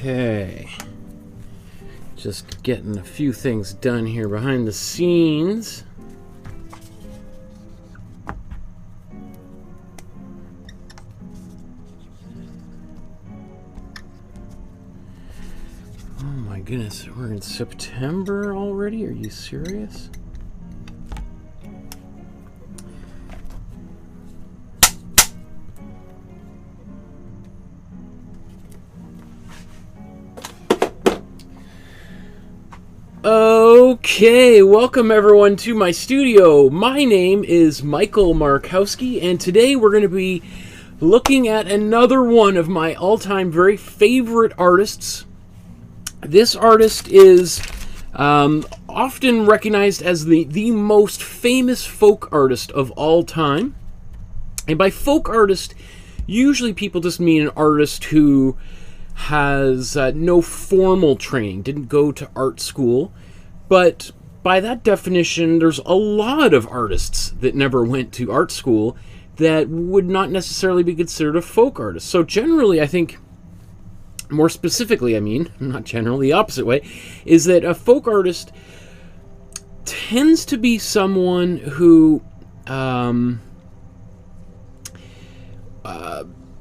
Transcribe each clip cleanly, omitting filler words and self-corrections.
Okay. Just getting a few things done here behind the scenes. Oh my goodness, we're in September already? Are you serious? Okay, welcome everyone to my studio. My name is Michael Markowsky, and today we're going to be looking at another one of my all-time very favorite artists. This artist is often recognized as the most famous folk artist of all time. And by folk artist, usually people just mean an artist who has no formal training, didn't go to art school. But by that definition, there's a lot of artists that never went to art school that would not necessarily be considered a folk artist. So generally, I think, more specifically, I mean, not generally, the opposite way, is that a folk artist tends to be someone who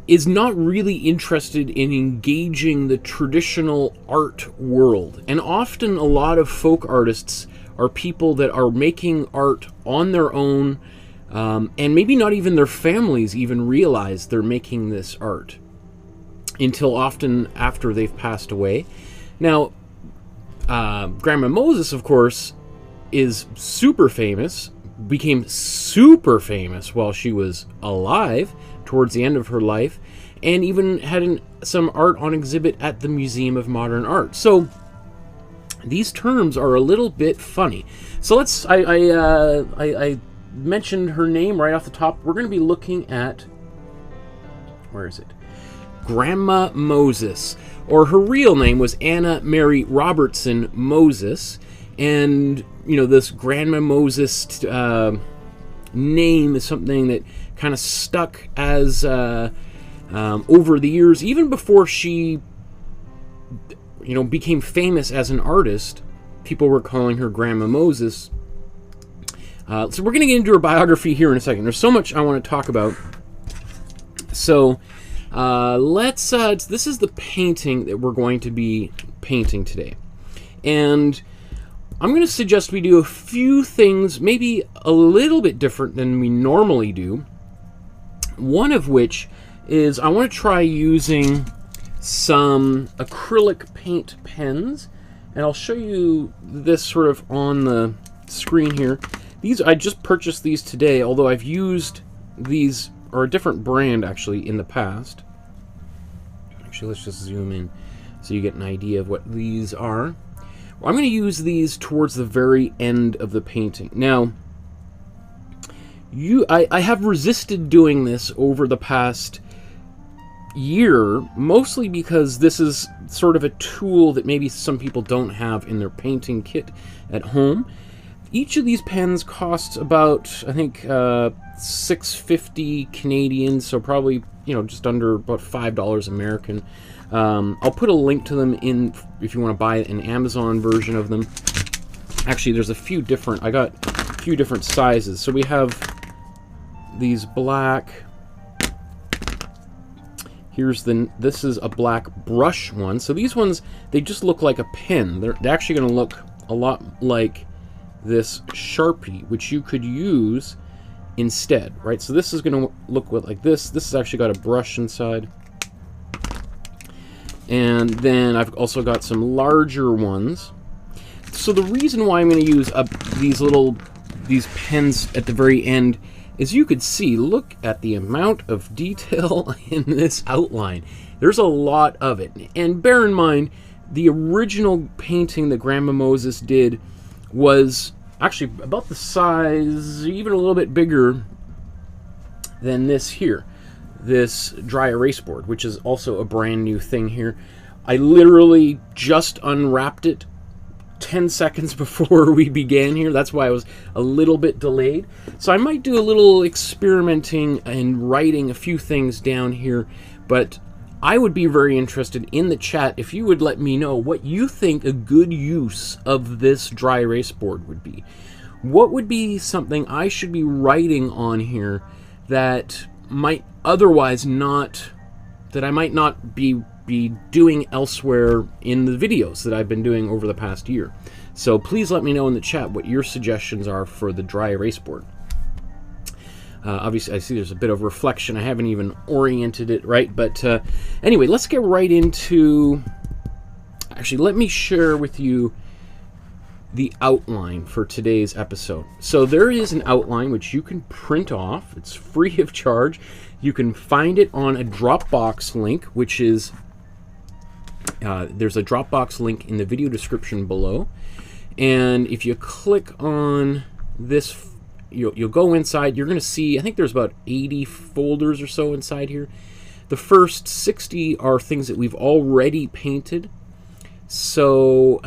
is not really interested in engaging the traditional art world. And often a lot of folk artists are people that are making art on their own, and maybe not even their families even realize they're making this art until often after they've passed away. Now, Grandma Moses, of course, is super famous, became super famous while she was alive, towards the end of her life, and even had some art on exhibit at the Museum of Modern Art. So these terms are a little bit funny. So let's, I mentioned her name right off the top. We're going to be looking at, where is it? Grandma Moses, or her real name was Anna Mary Robertson Moses. And, you know, this Grandma Moses name is something that kind of stuck as over the years, even before she, you know, became famous as an artist. People were calling her Grandma Moses. So we're going to get into her biography here in a second. There's so much I want to talk about. So let's. This is the painting that we're going to be painting today, and I'm going to suggest we do a few things, maybe a little bit different than we normally do. One of which is I want to try using some acrylic paint pens, and I'll show you this sort of on the screen here. These, I just purchased these today, although I've used these, or a different brand actually, in the past. Actually, let's just zoom in so you get an idea of what these are. Well, I'm going to use these towards the very end of the painting. Now, I have resisted doing this over the past year, mostly because this is sort of a tool that maybe some people don't have in their painting kit at home. Each of these pens costs about, I think, $6.50 Canadian, so probably, you know, just under about $5 American. I'll put a link to them in if you want to buy an Amazon version of them. Actually, there's a few different, I got a few different sizes. So we have these black, this is a black brush one. So these ones, they just look like a pen. They're actually going to look a lot like this Sharpie, which you could use instead, right? So this is going to look like this. This has actually got a brush inside. And then I've also got some larger ones. So the reason why I'm going to use these pens at the very end is you could see, look at the amount of detail in this outline. There's a lot of it. And bear in mind, the original painting that Grandma Moses did was actually about the size, even a little bit bigger than this here. This dry erase board, which is also a brand new thing here. I literally just unwrapped it 10 seconds before we began here. That's why I was a little bit delayed. So I might do a little experimenting and writing a few things down here, but I would be very interested in the chat if you would let me know what you think a good use of this dry erase board would be. What would be something I should be writing on here that might otherwise not, that I might not be doing elsewhere in the videos that I've been doing over the past year. So please let me know in the chat what your suggestions are for the dry erase board. Obviously, I see there's a bit of reflection. I haven't even oriented it right. But anyway, let's get right into... Actually, let me share with you the outline for today's episode. So there is an outline which you can print off. It's free of charge. You can find it on a Dropbox link, which is... there's a Dropbox link in the video description below. And if you click on this, you'll go inside. You're going to see, I think there's about 80 folders or so inside here. The first 60 are things that we've already painted. So,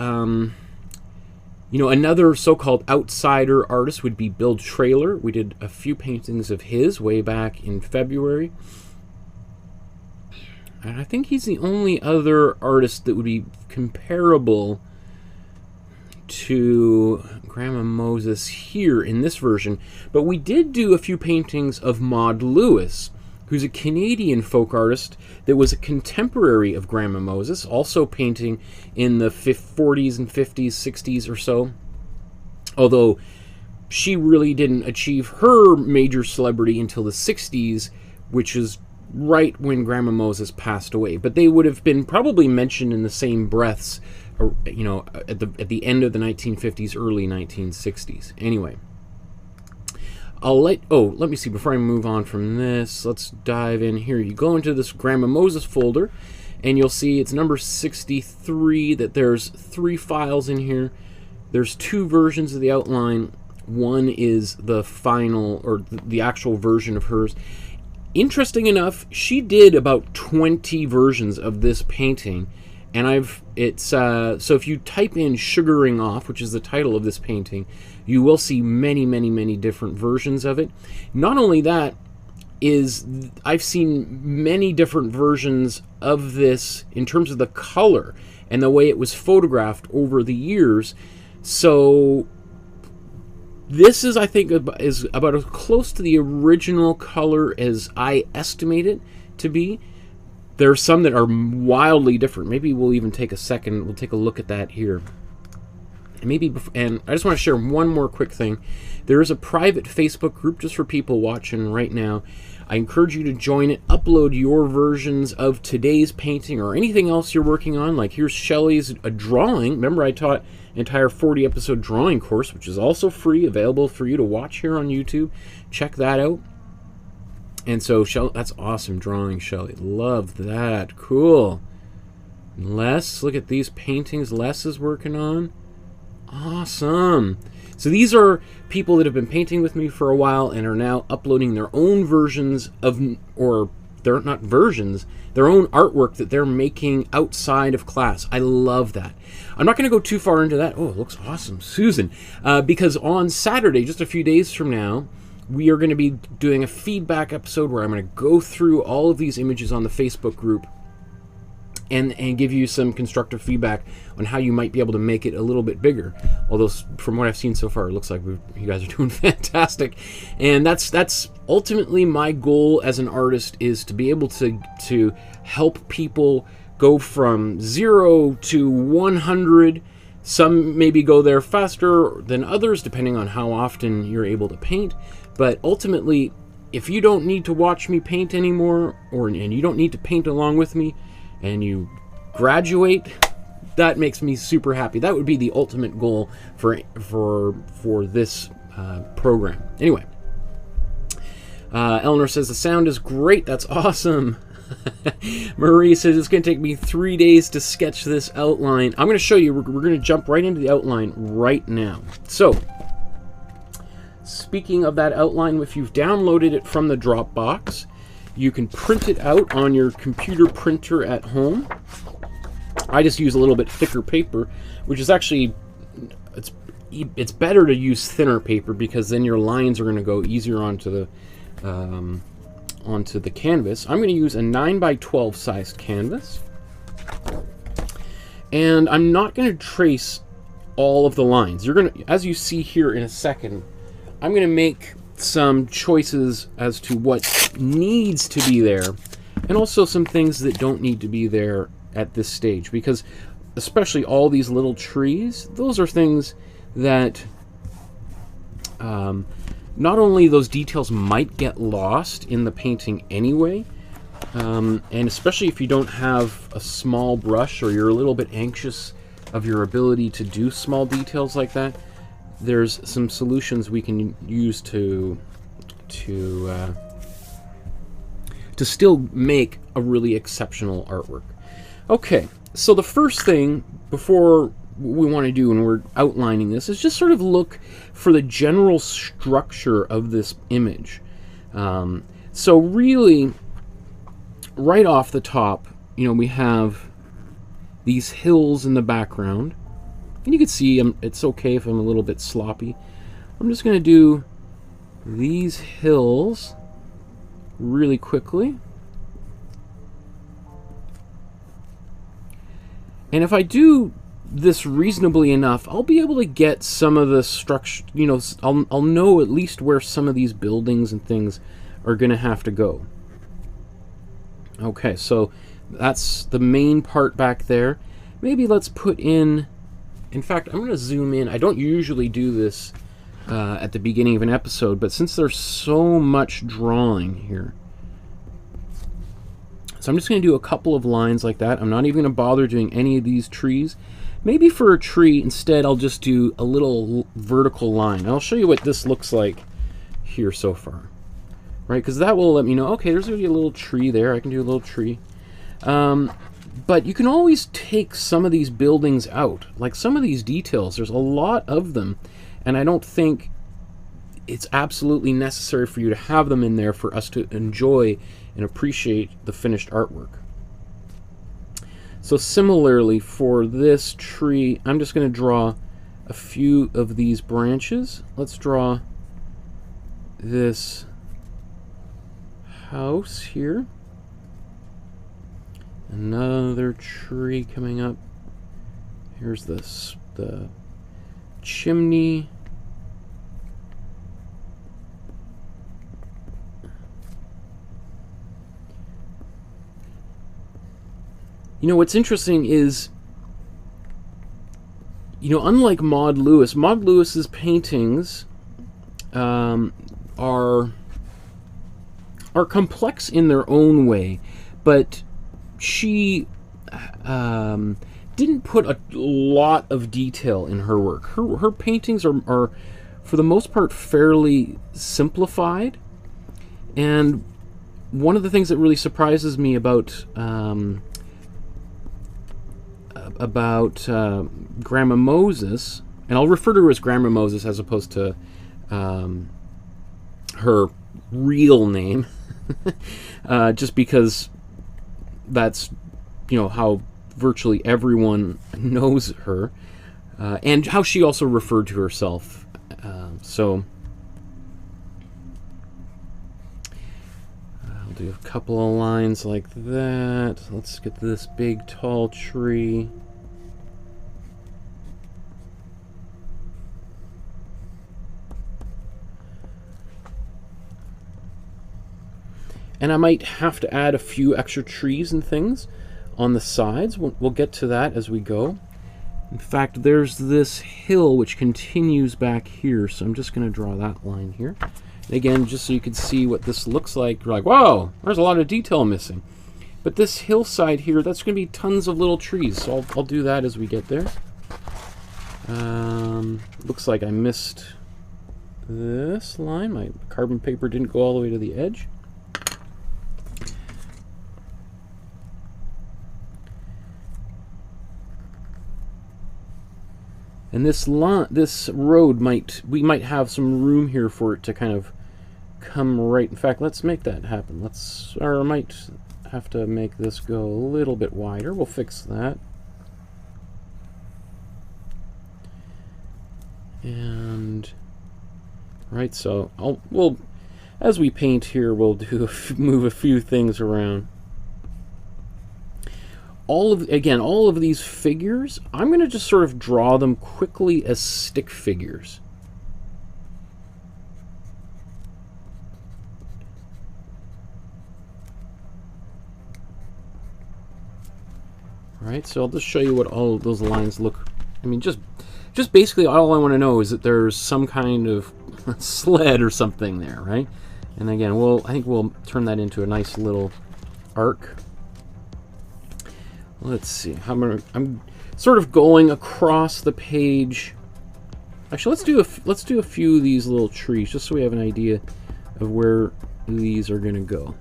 you know, another so-called outsider artist would be Bill Trailer. We did a few paintings of his way back in February. And I think he's the only other artist that would be comparable to Grandma Moses here in this version. But we did do a few paintings of Maud Lewis, who's a Canadian folk artist that was a contemporary of Grandma Moses, also painting in the 40s and 50s, 60s or so. Although she really didn't achieve her major celebrity until the 60s, which is right when Grandma Moses passed away. But they would have been probably mentioned in the same breaths, you know, at the end of the 1950s, early 1960s. Anyway, let me see, before I move on from this, let's dive in here. You go into this Grandma Moses folder, and you'll see it's number 63, that there's 3 files in here. There's 2 versions of the outline. One is the final, or the actual version of hers. Interesting enough, she did about 20 versions of this painting, and so if you type in Sugaring Off, which is the title of this painting, you will see many, many, many different versions of it. Not only that, I've seen many different versions of this in terms of the color and the way it was photographed over the years. So this is, I think, is about as close to the original color as I estimate it to be. There are some that are wildly different. Maybe we'll even take a second. We'll take a look at that here. And I just want to share one more quick thing. There is a private Facebook group just for people watching right now. I encourage you to join it. Upload your versions of today's painting or anything else you're working on. Like here's Shelley's a drawing. Remember, I taught an entire 40-episode drawing course, which is also free, available for you to watch here on YouTube. Check that out. And so, Shelley, that's awesome drawing, Shelley. Love that. Cool. Les, look at these paintings Les is working on. Awesome. So these are people that have been painting with me for a while and are now uploading their own versions of, or they're not versions, their own artwork that they're making outside of class. I love that. I'm not going to go too far into that. Oh, it looks awesome, Susan. Because on Saturday, just a few days from now, we are going to be doing a feedback episode where I'm going to go through all of these images on the Facebook group and give you some constructive feedback on how you might be able to make it a little bit bigger. Although from what I've seen so far, it looks like you guys are doing fantastic. And that's ultimately my goal as an artist, is to be able to help people go from 0 to 100. Some maybe go there faster than others, depending on how often you're able to paint. But ultimately, if you don't need to watch me paint anymore, and you don't need to paint along with me, and you graduate, that makes me super happy. That would be the ultimate goal for this program. Anyway, Eleanor says the sound is great. That's awesome. Marie says it's going to take me 3 days to sketch this outline. I'm going to show you. We're going to jump right into the outline right now. So, speaking of that outline, if you've downloaded it from the Dropbox, you can print it out on your computer printer at home. I just use a little bit thicker paper, which is actually, it's better to use thinner paper because then your lines are going to go easier onto onto the canvas. I'm going to use a 9x12 sized canvas. And I'm not going to trace all of the lines. You're going to, as you see here in a second, I'm going to make some choices as to what needs to be there, and also some things that don't need to be there at this stage, because especially all these little trees, those are things that not only those details might get lost in the painting anyway, and especially if you don't have a small brush or you're a little bit anxious of your ability to do small details like that, there's some solutions we can use to still make a really exceptional artwork. Okay, so the first thing before we want to do when we're outlining this is just sort of look for the general structure of this image. So really, right off the top, you know, we have these hills in the background. And you can see it's okay if I'm a little bit sloppy. I'm just going to do these hills really quickly. And if I do this reasonably enough, I'll be able to get some of the structure, you know, I'll know at least where some of these buildings and things are going to have to go. Okay, so that's the main part back there. Maybe let's put in fact, I'm going to zoom in. I don't usually do this at the beginning of an episode, but since there's so much drawing here, so I'm just going to do a couple of lines like that. I'm not even going to bother doing any of these trees. Maybe for a tree, instead, I'll just do a little vertical line. And I'll show you what this looks like here so far, right? Because that will let me know, okay, there's going to be a little tree there. I can do a little tree. But you can always take some of these buildings out. Like some of these details, there's a lot of them, and I don't think it's absolutely necessary for you to have them in there for us to enjoy and appreciate the finished artwork. So similarly for this tree, I'm just going to draw a few of these branches. Let's draw this house here. Another tree coming up. Here's the chimney. You know, what's interesting is, you know, unlike Maud Lewis's paintings are complex in their own way, but she didn't put a lot of detail in her work. Her paintings are, for the most part, fairly simplified. And one of the things that really surprises me about Grandma Moses, and I'll refer to her as Grandma Moses as opposed to her real name, just because that's, you know, how virtually everyone knows her, and how she also referred to herself. So I'll do a couple of lines like that. Let's get this big tall tree. And I might have to add a few extra trees and things on the sides. We'll get to that as we go. In fact, there's this hill which continues back here, so I'm just going to draw that line here. And again, just so you can see what this looks like, you're like, whoa, there's a lot of detail missing. But this hillside here, that's going to be tons of little trees, so I'll do that as we get there. Looks like I missed this line. My carbon paper didn't go all the way to the edge. And this road we might have some room here for it to kind of come right. In fact, let's make that happen. Or I might have to make this go a little bit wider. We'll fix that. And right, so as we paint here, we'll move a few things around. All of these figures, I'm going to just sort of draw them quickly as stick figures. All right, so I'll just show you what all of those lines look. I mean, just basically all I want to know is that there's some kind of sled or something there, right? And again, I think we'll turn that into a nice little arc. Let's see. I'm sort of going across the page. Actually, let's do a few of these little trees just so we have an idea of where these are going to go.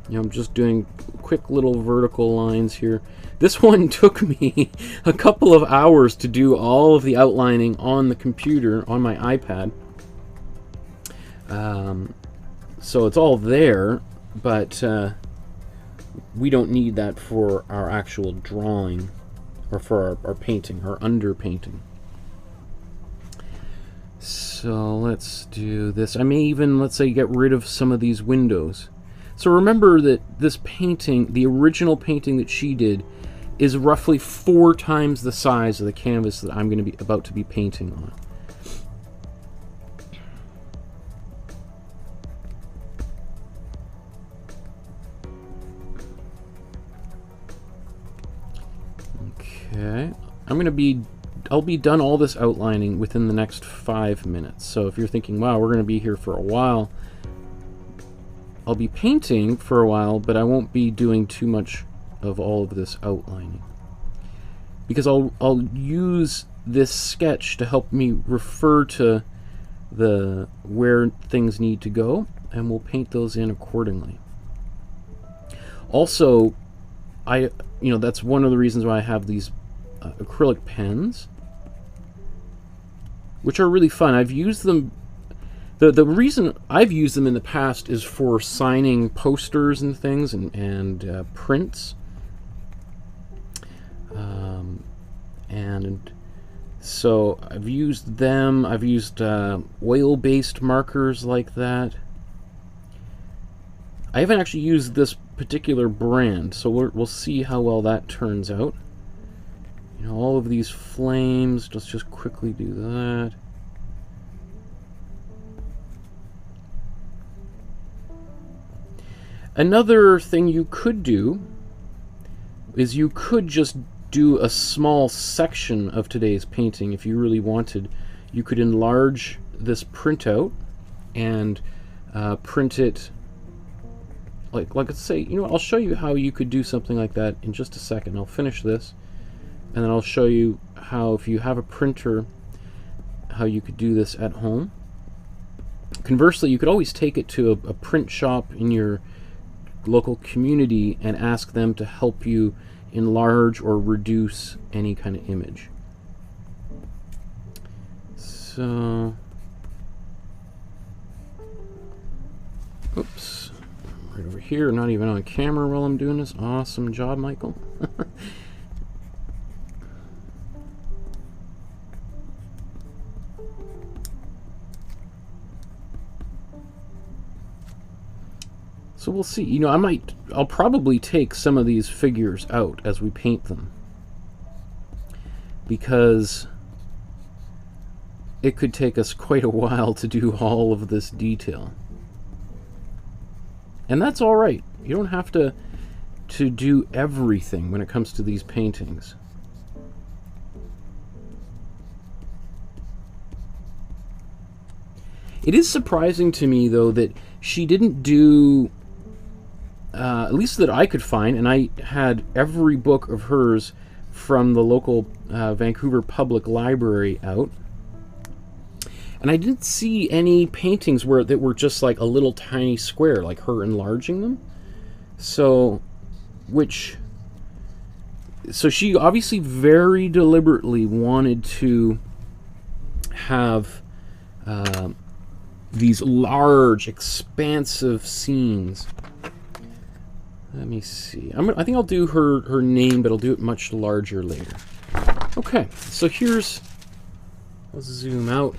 You know, I'm just doing quick little vertical lines here. This one took me a couple of hours to do all of the outlining on the computer, on my iPad. So it's all there, but we don't need that for our actual drawing or for our painting, our underpainting. So let's do this. I may even, let's say, get rid of some of these windows. So remember that this painting, the original painting that she did, is roughly 4 times the size of the canvas that I'm going to be about to be painting on. Okay, I'll be done all this outlining within the next 5 minutes. So if you're thinking, wow, we're going to be here for a while, I'll be painting for a while, but I won't be doing too much of all of this outlining, because I'll use this sketch to help me refer to where things need to go, and we'll paint those in accordingly. Also, that's one of the reasons why I have these acrylic pens, which are really fun. I've used them. The reason I've used them in the past is for signing posters and things and prints. And so I've used them. I've used oil-based markers like that. I haven't actually used this particular brand, so we'll see how well that turns out. You know, all of these flames. Let's just quickly do that. Another thing you could do is you could just do a small section of today's painting if you really wanted. You could enlarge this printout and print it like let's say, you know, I'll show you how you could do something like that in just a second. I'll finish this and then I'll show you how, if you have a printer, how you could do this at home. Conversely, you could always take it to a print shop in your local community and ask them to help you enlarge or reduce any kind of image. So, oops, right over here, not even on camera while I'm doing this. Awesome job, Michael. So we'll see. You know, I'll probably take some of these figures out as we paint them, because it could take us quite a while to do all of this detail. And that's all right. You don't have to do everything when it comes to these paintings. It is surprising to me, though, that she didn't do, at least that I could find, and I had every book of hers from the local Vancouver Public Library out, and I didn't see any paintings that were just like a little tiny square, like her enlarging them. So she obviously very deliberately wanted to have these large, expansive scenes. Let me see. I think I'll do her name, but I'll do it much larger later. Okay, so here's, let's zoom out.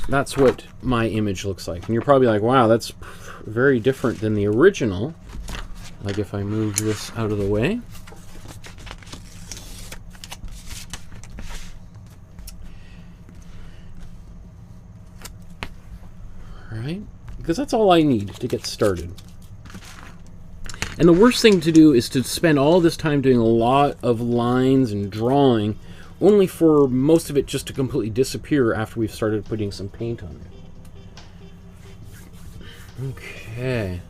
That's what my image looks like. And you're probably like, wow, that's very different than the original. Like if I move this out of the way. All right, because that's all I need to get started. And the worst thing to do is to spend all this time doing a lot of lines and drawing, only for most of it just to completely disappear after we've started putting some paint on it. Okay.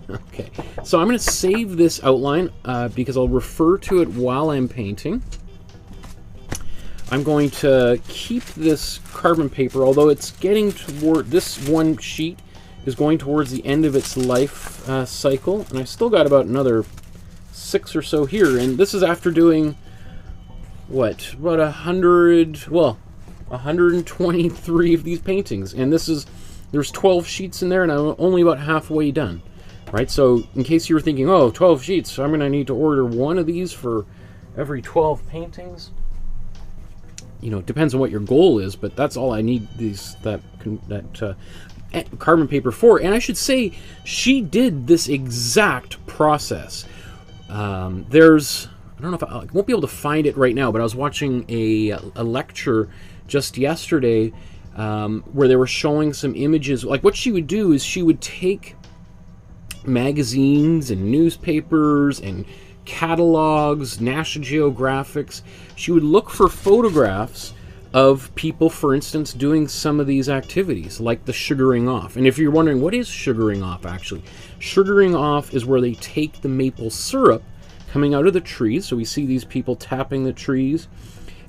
Okay, so I'm going to save this outline because I'll refer to it while I'm painting. I'm going to keep this carbon paper, although it's getting toward, this one sheet is going towards the end of its life cycle, and I still got about another 6 or so here, and this is after doing, what, about 123 of these paintings, and this is, there's 12 sheets in there, and I'm only about halfway done, right? So in case you were thinking, oh, 12 sheets, so I'm going to need to order one of these for every 12 paintings. You know, it depends on what your goal is, but that's all I need these carbon paper for. And I should say, she did this exact process. There's, I don't know if I won't be able to find it right now, but I was watching a lecture just yesterday where they were showing some images. Like what she would do is she would take magazines and newspapers and catalogs, National Geographics. She would look for photographs of people, for instance, doing some of these activities, like the sugaring off. And if you're wondering, what is sugaring off, actually? Sugaring off is where they take the maple syrup coming out of the trees. So we see these people tapping the trees,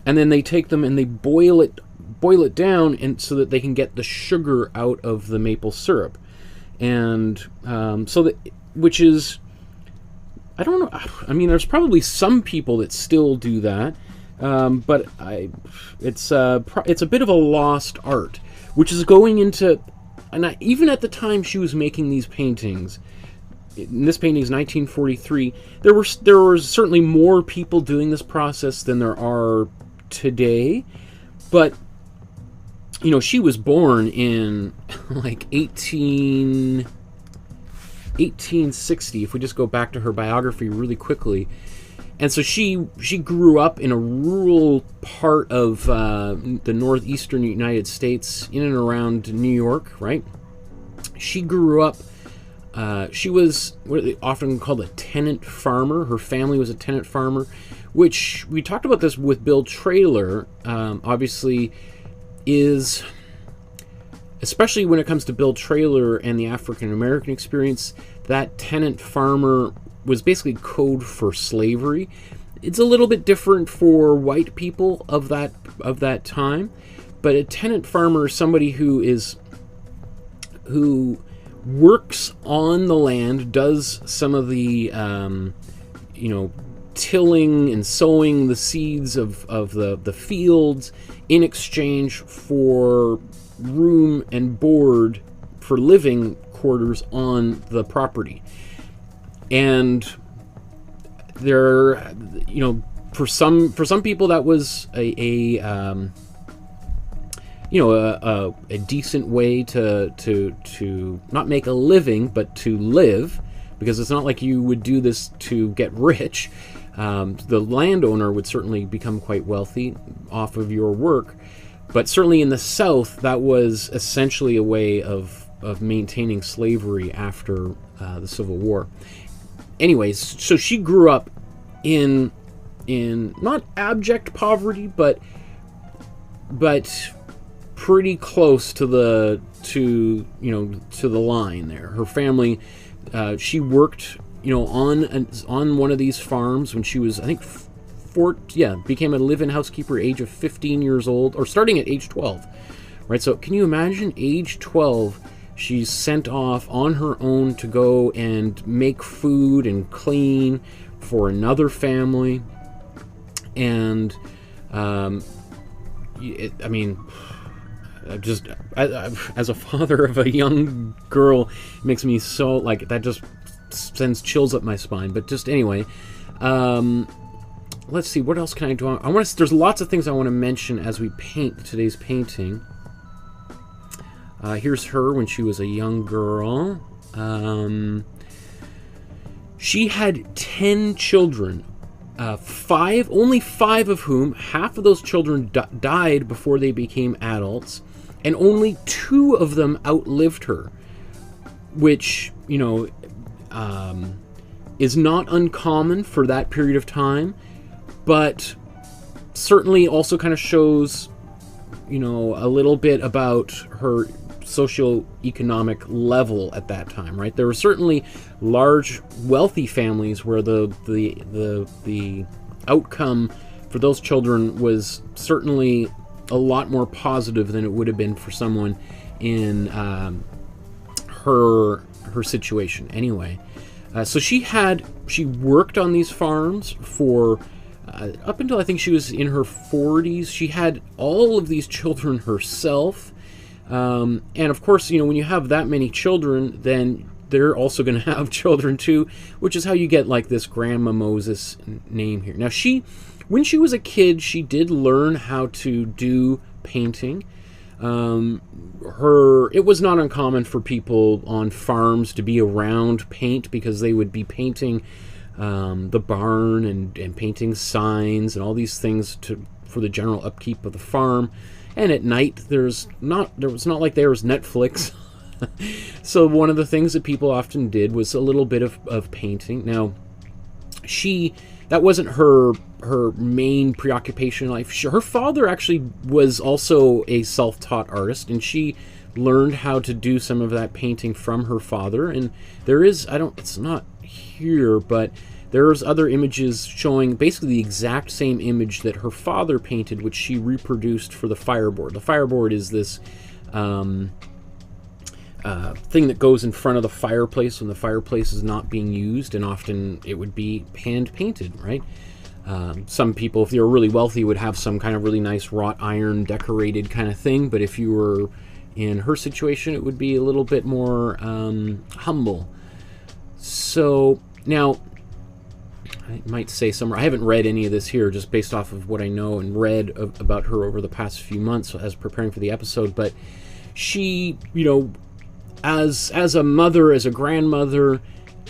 and then they take them and they boil it down, and so that they can get the sugar out of the maple syrup. And so that, which is, I don't know, I mean, there's probably some people that still do that, but it's a bit of a lost art, which is going into, and even at the time she was making these paintings, in this painting is 1943, there were certainly more people doing this process than there are today, but you know, she was born in like 1860, if we just go back to her biography really quickly. And so she grew up in a rural part of the northeastern United States, in and around New York, right? She grew up, she was what they often called a tenant farmer. Her family was a tenant farmer, which we talked about this with Bill Traylor, obviously is, especially when it comes to Bill Traylor and the African American experience, that tenant farmer was basically code for slavery. It's a little bit different for white people of that time, but a tenant farmer is somebody who works on the land, does some of the you know, tilling and sowing the seeds of the fields in exchange for room and board for living quarters on the property. And there, you know, for some people that was a decent way to not make a living, but to live, because it's not like you would do this to get rich. The landowner would certainly become quite wealthy off of your work, but certainly in the South, that was essentially a way of maintaining slavery after the Civil War. Anyways, so she grew up in not abject poverty, but pretty close to the line there. Her family, she worked, you know, on one of these farms when she was, I think, became a live-in housekeeper at age of 15 years old, or starting at age 12, right? So can you imagine, age 12, she's sent off on her own to go and make food and clean for another family. And I mean, as a father of a young girl, it makes me so, like, that just sends chills up my spine. But just anyway, let's see, what else can I do? There's lots of things I want to mention as we paint today's painting. Here's her when she was a young girl. She had 10 children. Only 5 of whom, half of those children died before they became adults, and only 2 of them outlived her, which, you know, is not uncommon for that period of time, but certainly also kind of shows, you know, a little bit about her socioeconomic level at that time, right? There were certainly large, wealthy families where the outcome for those children was certainly a lot more positive than it would have been for someone in her situation. Anyway, so she worked on these farms for up until I think she was in her 40s. She had all of these children herself. And of course, you know, when you have that many children, then they're also going to have children too, which is how you get like this Grandma Moses name here. Now, when she was a kid, she did learn how to do painting. It was not uncommon for people on farms to be around paint, because they would be painting the barn and painting signs and all these things for the general upkeep of the farm. And at night, there was not like there was Netflix. So one of the things that people often did was a little bit of painting. Now, that wasn't her main preoccupation in life. Her father actually was also a self-taught artist, and she learned how to do some of that painting from her father. And there is, it's not here, but there's other images showing basically the exact same image that her father painted, which she reproduced for the fireboard. The fireboard is this thing that goes in front of the fireplace when the fireplace is not being used, and often it would be hand painted, right? Some people, if they were really wealthy, would have some kind of really nice wrought iron decorated kind of thing, but if you were in her situation, it would be a little bit more humble. So now, I might say somewhere, I haven't read any of this here, just based off of what I know and read about her over the past few months as preparing for the episode, but she, you know, as a mother, as a grandmother,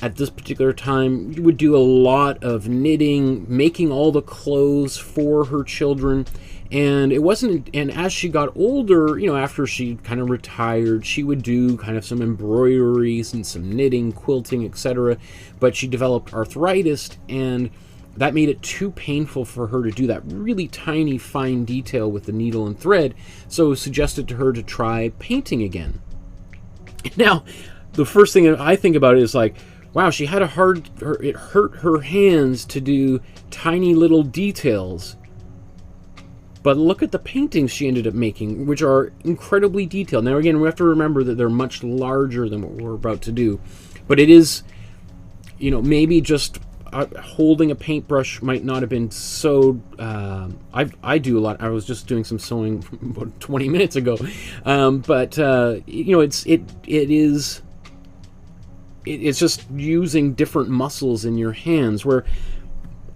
at this particular time, would do a lot of knitting, making all the clothes for her children. And as she got older, you know, after she kind of retired, she would do kind of some embroideries and some knitting, quilting, etc. But she developed arthritis, and that made it too painful for her to do that really tiny, fine detail with the needle and thread. So it was suggested to her to try painting again. Now, the first thing I think about is like, wow, she had it hurt her hands to do tiny little details. But look at the paintings she ended up making, which are incredibly detailed. Now, again, we have to remember that they're much larger than what we're about to do. But it is, you know, maybe just holding a paintbrush might not have been so... I do a lot. I was just doing some sewing about 20 minutes ago. But you know, it's just using different muscles in your hands, where...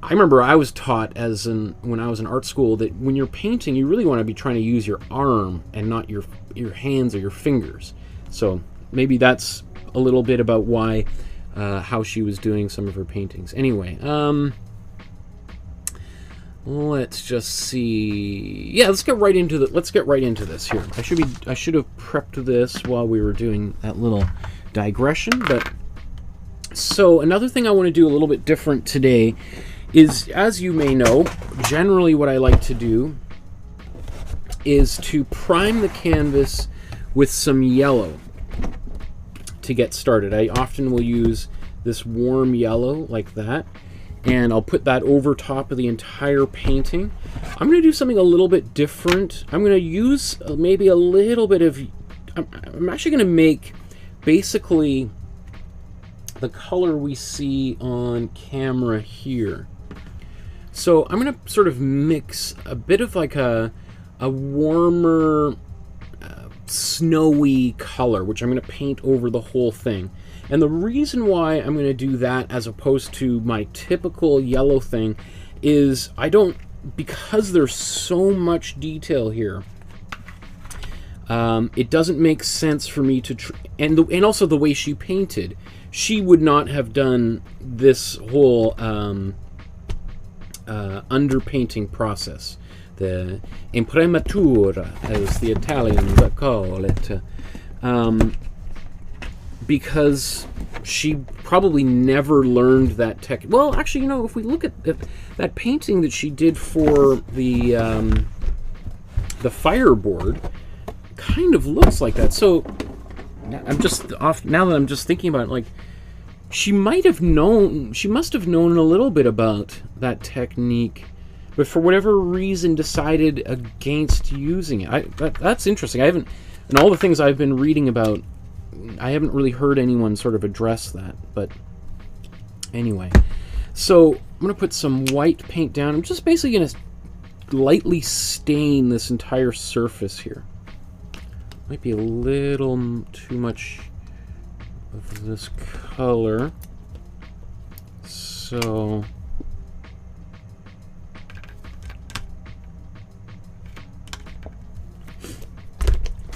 I remember I was taught when I was in art school that when you're painting, you really want to be trying to use your arm and not your hands or your fingers. So maybe that's a little bit about why, how she was doing some of her paintings. Anyway, let's just see. Yeah, let's get right into this here. I should have prepped this while we were doing that little digression. But so another thing I want to do a little bit different today is, as you may know, generally what I like to do is to prime the canvas with some yellow to get started. I often will use this warm yellow like that, and I'll put that over top of the entire painting. I'm going to do something a little bit different. I'm going to use maybe a little bit of... I'm actually going to make basically the color we see on camera here. So I'm going to sort of mix a bit of like a warmer, snowy color, which I'm going to paint over the whole thing. And the reason why I'm going to do that as opposed to my typical yellow thing is because there's so much detail here, it doesn't make sense for me to and also the way she painted, she would not have done this whole underpainting process, the imprimatura, as the Italians call it, because she probably never learned that tech. Well, actually, you know, if we look at that painting that she did for the fireboard, kind of looks like that. So I'm just off now that I'm just thinking about it, like she must have known a little bit about that technique, but for whatever reason decided against using it. That's interesting. I haven't, in all the things I've been reading about, I haven't really heard anyone sort of address that. But anyway, so I'm going to put some white paint down. I'm just basically going to lightly stain this entire surface here. Might be a little too much of this color. So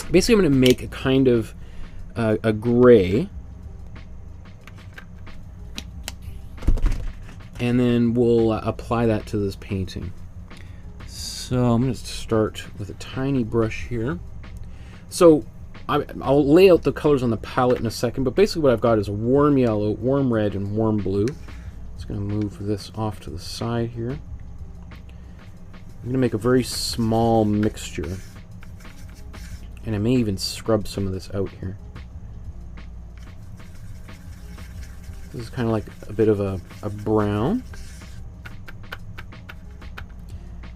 basically I'm going to make a kind of a gray, and then we'll apply that to this painting. So I'm going to start with a tiny brush here. So I'll lay out the colors on the palette in a second, but basically what I've got is a warm yellow, warm red, and warm blue. Just going to move this off to the side here. I'm going to make a very small mixture, and I may even scrub some of this out here. This is kind of like a bit of a brown.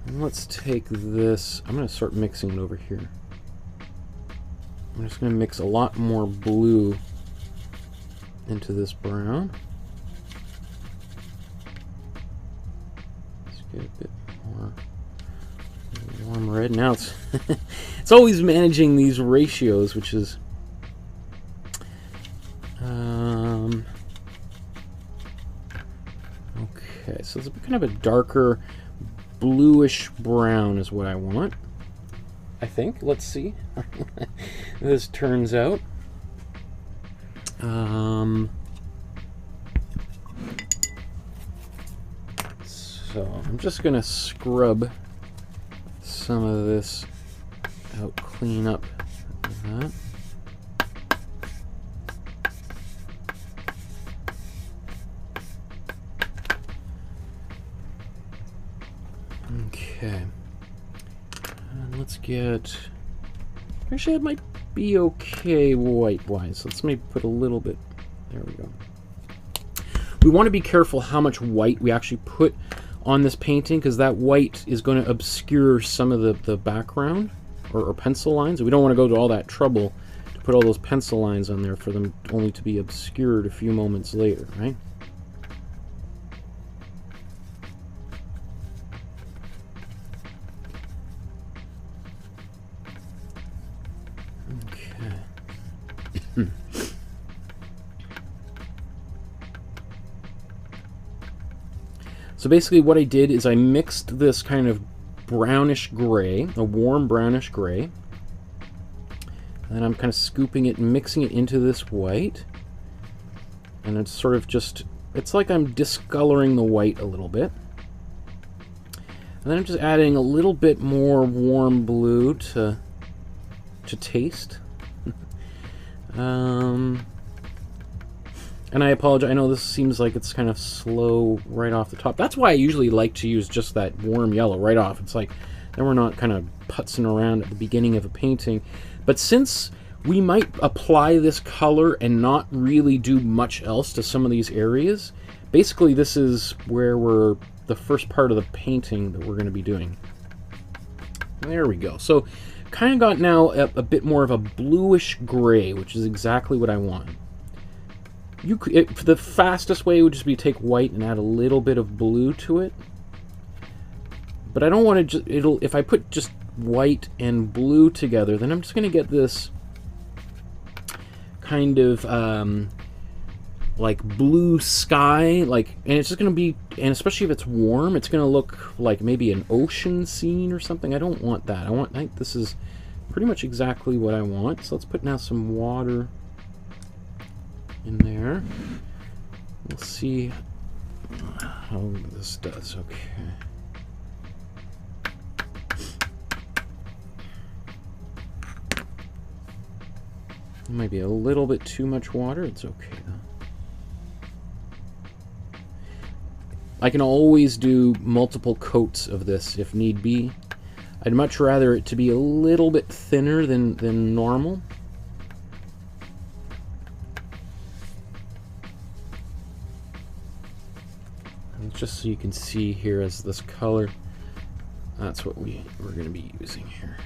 And let's take this, I'm going to start mixing it over here. I'm just going to mix a lot more blue into this brown. Let's get a bit more warm red. Now it's it's always managing these ratios, which is okay, so it's kind of a darker bluish brown is what I want, I think. Let's see this turns out. So I'm just gonna scrub some of this out, clean up that. Okay, and let's get, actually it might be okay white-wise. Let's maybe put a little bit, there we go. We want to be careful how much white we actually put on this painting, because that white is going to obscure some of the background or pencil lines. We don't want to go to all that trouble to put all those pencil lines on there for them only to be obscured a few moments later, right? Okay. So basically what I did is I mixed this kind of brownish gray, a warm brownish gray, and then I'm kind of scooping it and mixing it into this white, and it's sort of just, it's like I'm discoloring the white a little bit, and then I'm just adding a little bit more warm blue to taste. And I apologize, I know this seems like it's kind of slow right off the top. That's why I usually like to use just that warm yellow right off. It's like, then we're not kind of putzing around at the beginning of a painting. But since we might apply this color and not really do much else to some of these areas, basically this is where we're, the first part of the painting that we're going to be doing. There we go. So kind of got now a bit more of a bluish gray, which is exactly what I want. The fastest way would just be take white and add a little bit of blue to it. But I don't want to just, if I put just white and blue together, then I'm just going to get this kind of like blue sky, like, and it's just going to be, and especially if it's warm, it's going to look like maybe an ocean scene or something. I don't want that. I think this is pretty much exactly what I want. So let's put now some water in there. We'll see how this does. Okay. It might be a little bit too much water. It's okay though. I can always do multiple coats of this if need be. I'd much rather it to be a little bit thinner than normal. And just so you can see here as this color, that's what we're going to be using here.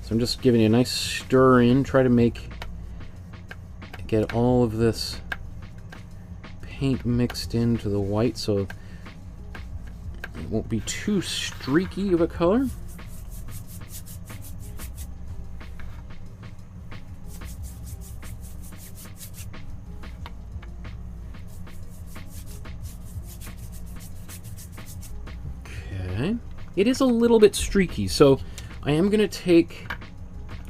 So I'm just giving you a nice stir in, try to get all of this paint mixed into the white so it won't be too streaky of a color. Okay, it is a little bit streaky, so I am going to take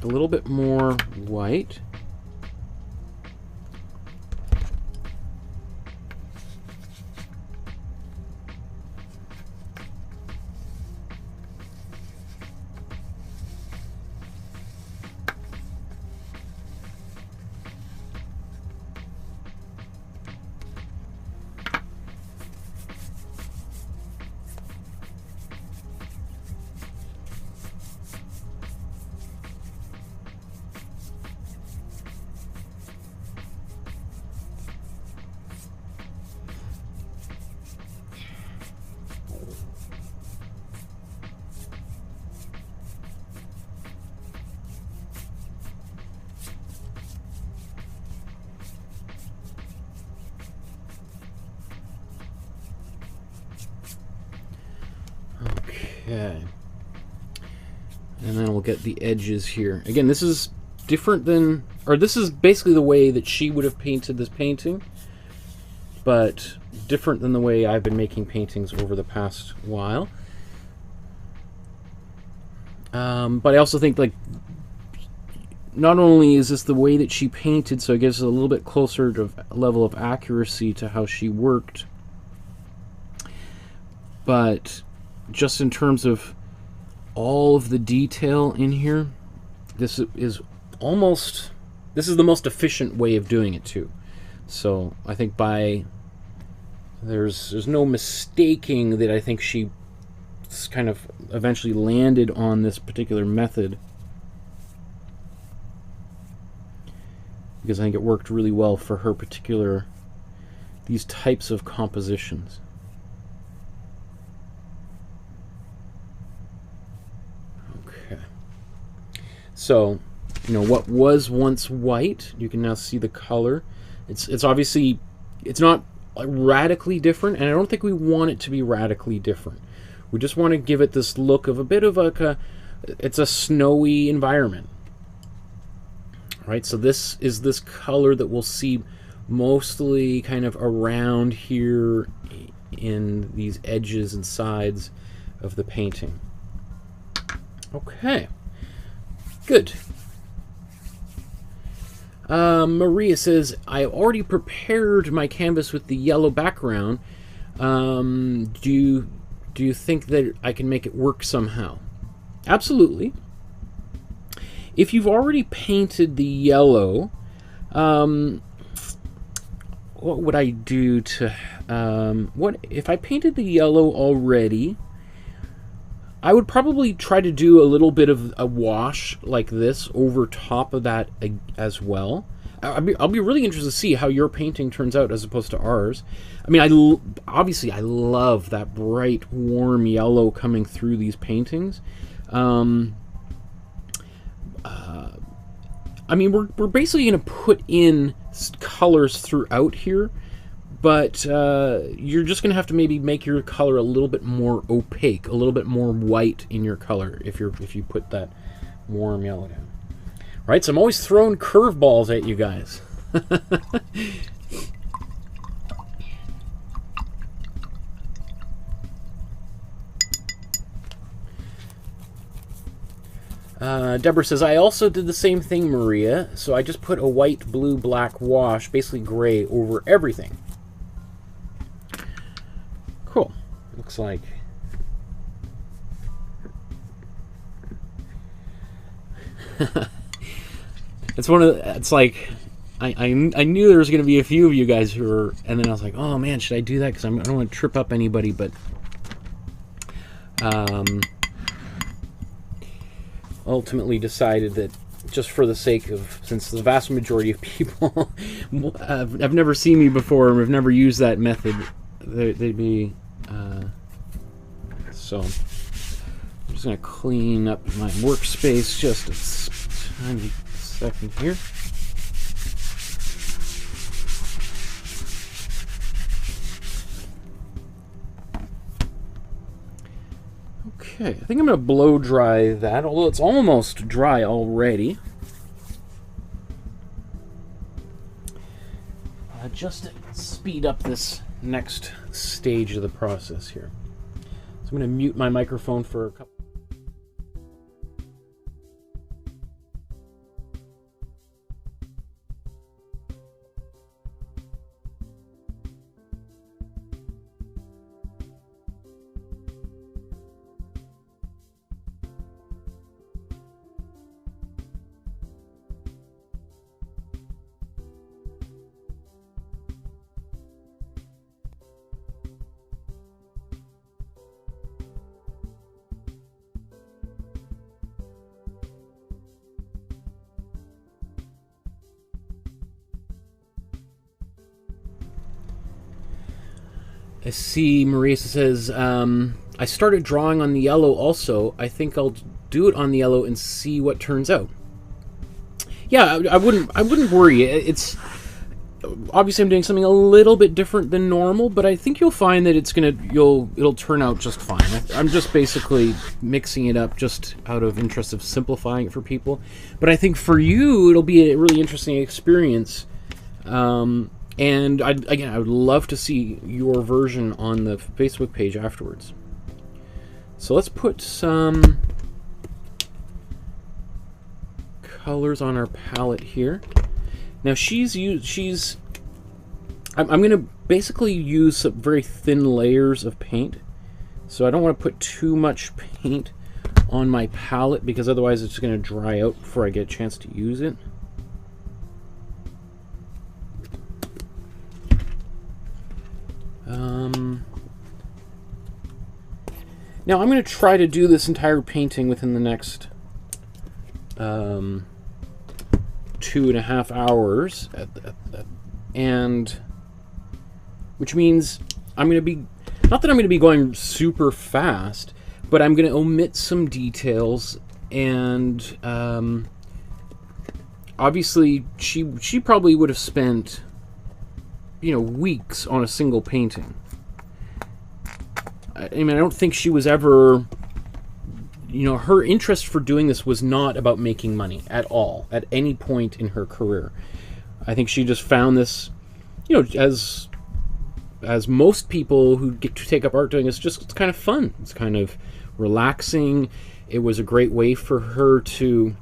a little bit more white. Okay, and then we'll get the edges here. Again, this is different than, or this is basically the way that she would have painted this painting, but different than the way I've been making paintings over the past while. But I also think, like, not only is this the way that she painted, so it gives us a little bit closer to a level of accuracy to how she worked, but just in terms of all of the detail in here, this is the most efficient way of doing it too. So I think there's no mistaking that I think she kind of eventually landed on this particular method, because I think it worked really well for her particular, these types of compositions. So, you know, what was once white, you can now see the color. It's obviously, it's not radically different, and I don't think we want it to be radically different. We just want to give it this look of a bit of it's a snowy environment. Right, so this is this color that we'll see mostly kind of around here in these edges and sides of the painting. Okay. Good. Maria says, I already prepared my canvas with the yellow background. Do you think that I can make it work somehow? Absolutely. If you've already painted the yellow, what would I do to... if I painted the yellow already, I would probably try to do a little bit of a wash like this over top of that as well. I'll be really interested to see how your painting turns out as opposed to ours. I mean, obviously I love that bright, warm yellow coming through these paintings. I mean, we're basically going to put in colors throughout here, but you're just going to have to maybe make your color a little bit more opaque, a little bit more white in your color if you put that warm yellow down. Right? So I'm always throwing curveballs at you guys. Deborah says, I also did the same thing, Maria. So I just put a white, blue, black wash, basically gray, over everything. Cool. Looks like... It's one of the, it's like I knew there was going to be a few of you guys who were, and then I was like, oh man, should I do that? Because I don't want to trip up anybody, but ultimately decided that just for the sake of, since the vast majority of people have never seen me before and have never used that method, they'd be so I'm just going to clean up my workspace just a tiny second here. Okay, I think I'm going to blow dry that, although it's almost dry already. Just to speed up this next stage of the process here. So I'm going to mute my microphone for a couple. I see Marisa says, I started drawing on the yellow also. I think I'll do it on the yellow and see what turns out. Yeah, I wouldn't worry. It's obviously I'm doing something a little bit different than normal, but I think you'll find that it'll turn out just fine. I'm just basically mixing it up just out of interest of simplifying it for people. But I think for you it'll be a really interesting experience. And I would love to see your version on the Facebook page afterwards. So let's put some colors on our palette here. Now I'm going to basically use some very thin layers of paint. So I don't want to put too much paint on my palette because otherwise it's going to dry out before I get a chance to use it. Now I'm going to try to do this entire painting within the next 2.5 hours, and which means I'm going to be, not that I'm going to be going super fast, but I'm going to omit some details, and obviously she probably would have spent, you know, weeks on a single painting. I mean, I don't think she was ever, you know, her interest for doing this was not about making money at all, at any point in her career. I think she just found this, you know, as most people who get to take up art doing this, it's kind of fun. It's kind of relaxing. It was a great way for her to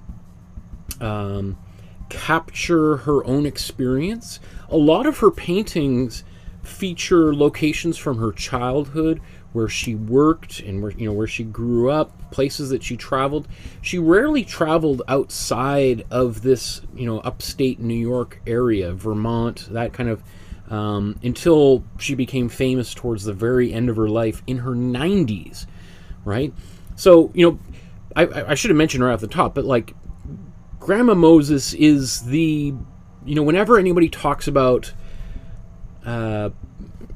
capture her own experience. A lot of her paintings feature locations from her childhood, where she worked and where she grew up, places that she traveled. She rarely traveled outside of this, you know, upstate New York area, Vermont, that kind of, until she became famous towards the very end of her life in her 90s, right? So, you know, I should have mentioned right off the top, but like, Grandma Moses is the, you know, whenever anybody talks about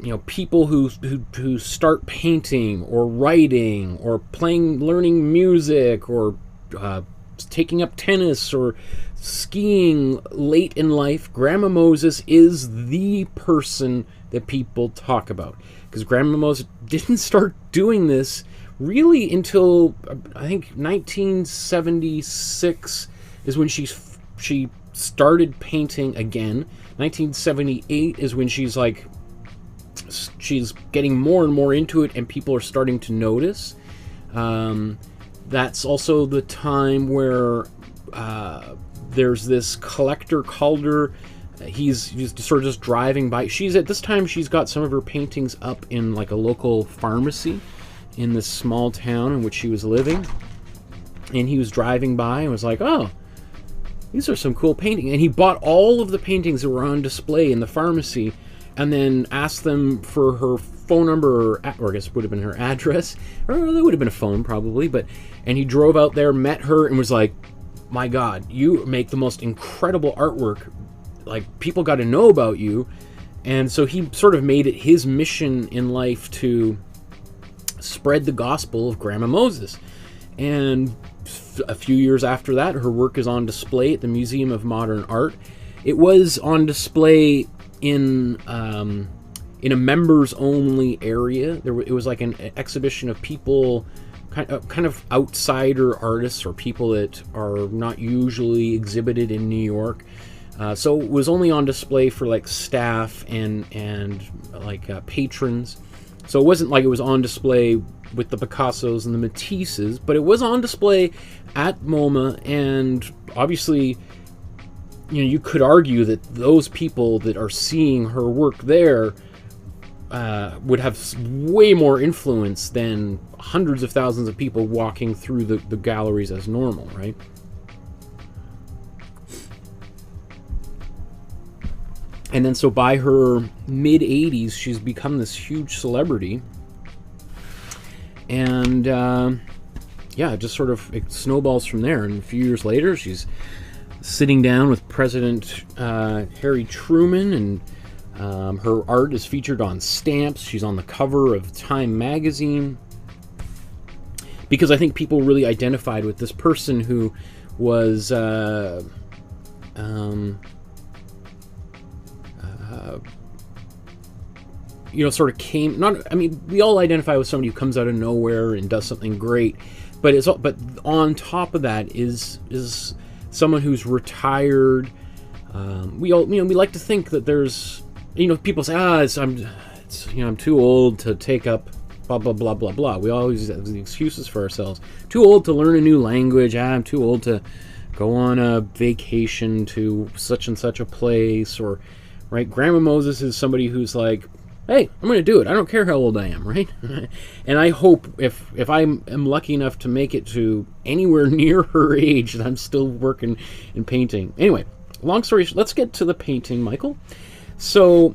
you know, people who start painting or writing or learning music or taking up tennis or skiing late in life, Grandma Moses is the person that people talk about. Because Grandma Moses didn't start doing this really until, I think, 1976 is when she she started painting again. 1978 is when she's like, she's getting more and more into it, and people are starting to notice. That's also the time where there's this collector Calder. He's sort of just driving by. At this time, she's got some of her paintings up in like a local pharmacy in this small town in which she was living. And he was driving by and was like, oh, these are some cool paintings. And he bought all of the paintings that were on display in the pharmacy, and then asked them for her phone number, or I guess it would have been her address, or there would have been a phone probably, and he drove out there, met her, and was like, my God, you make the most incredible artwork. Like, people got to know about you. And so he sort of made it his mission in life to spread the gospel of Grandma Moses. And a few years after that, her work is on display at the Museum of Modern Art. It was on display in a members-only area. It was like an exhibition of people, kind of outsider artists, or people that are not usually exhibited in New York. So it was only on display for like staff and like patrons. So it wasn't like it was on display with the Picassos and the Matisses, but it was on display at MoMA, and obviously, you know, you could argue that those people that are seeing her work there would have way more influence than hundreds of thousands of people walking through the galleries as normal, right? And then so by her mid-80s, she's become this huge celebrity. And yeah, it just sort of snowballs from there. And a few years later, she's sitting down with President Harry Truman, and her art is featured on stamps. She's on the cover of Time magazine, because I think people really identified with this person who was you know, sort of came, I mean, we all identify with somebody who comes out of nowhere and does something great, but on top of that is someone who's retired. We all, you know, we like to think that there's, you know, people say, I'm too old to take up blah blah blah blah blah. We always have the excuses for ourselves. Too old to learn a new language. I'm too old to go on a vacation to such and such a place, or right. Grandma Moses is somebody who's like, hey, I'm going to do it. I don't care how old I am, right? And I hope if I am lucky enough to make it to anywhere near her age, that I'm still working and painting. Anyway, long story short, let's get to the painting, Michael. So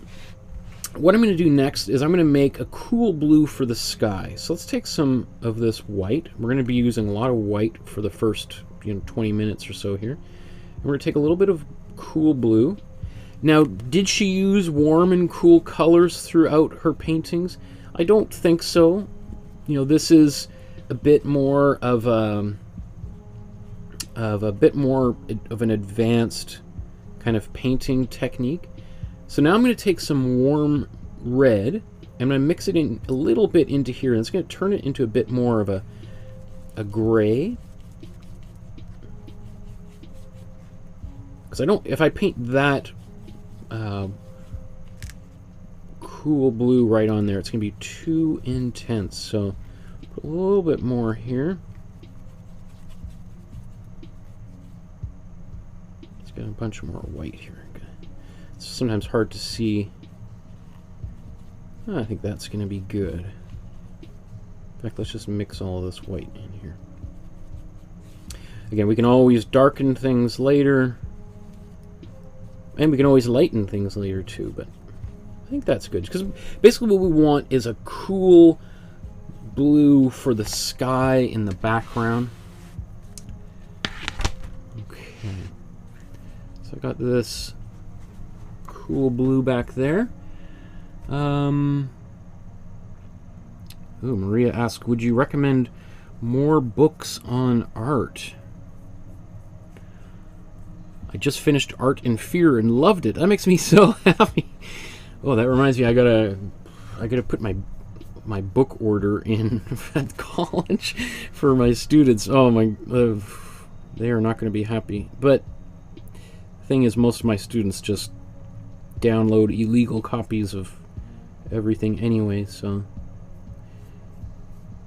what I'm going to do next is I'm going to make a cool blue for the sky. So let's take some of this white. We're going to be using a lot of white for the first 20 minutes or so here. And we're going to take a little bit of cool blue. Now, did she use warm and cool colors throughout her paintings? I don't think so. You know, this is a bit more of an advanced kind of painting technique. So now I'm going to take some warm red. I'm going to mix it in a little bit into here, and it's going to turn it into a bit more of a gray. Because if I paint that cool blue right on there, it's going to be too intense. So put a little bit more here. It's got a bunch more white here. It's sometimes hard to see. I think that's going to be good. In fact, let's just mix all of this white in here. Again, we can always darken things later. And we can always lighten things later too, but I think that's good. Because basically what we want is a cool blue for the sky in the background. Okay. So I got this cool blue back there. Ooh, Maria asked, would you recommend more books on art? I just finished Art and Fear and loved it. That makes me so happy. Oh, that reminds me, I gotta put my book order in at college for my students. Oh my, they are not going to be happy. But Thing is, most of my students just download illegal copies of everything anyway, so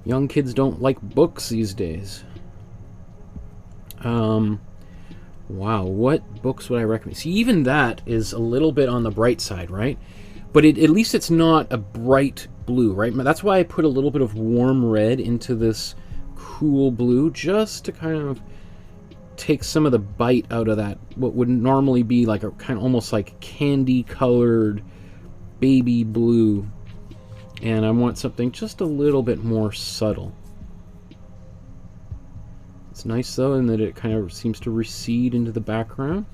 young kids don't like books these days. Wow, what books would I recommend? See, even that is a little bit on the bright side, right? But at least it's not a bright blue, right? That's why I put a little bit of warm red into this cool blue, just to kind of take some of the bite out of that, what would normally be like a kind of almost like candy colored baby blue. And I want something just a little bit more subtle. It's nice though in that it kind of seems to recede into the background.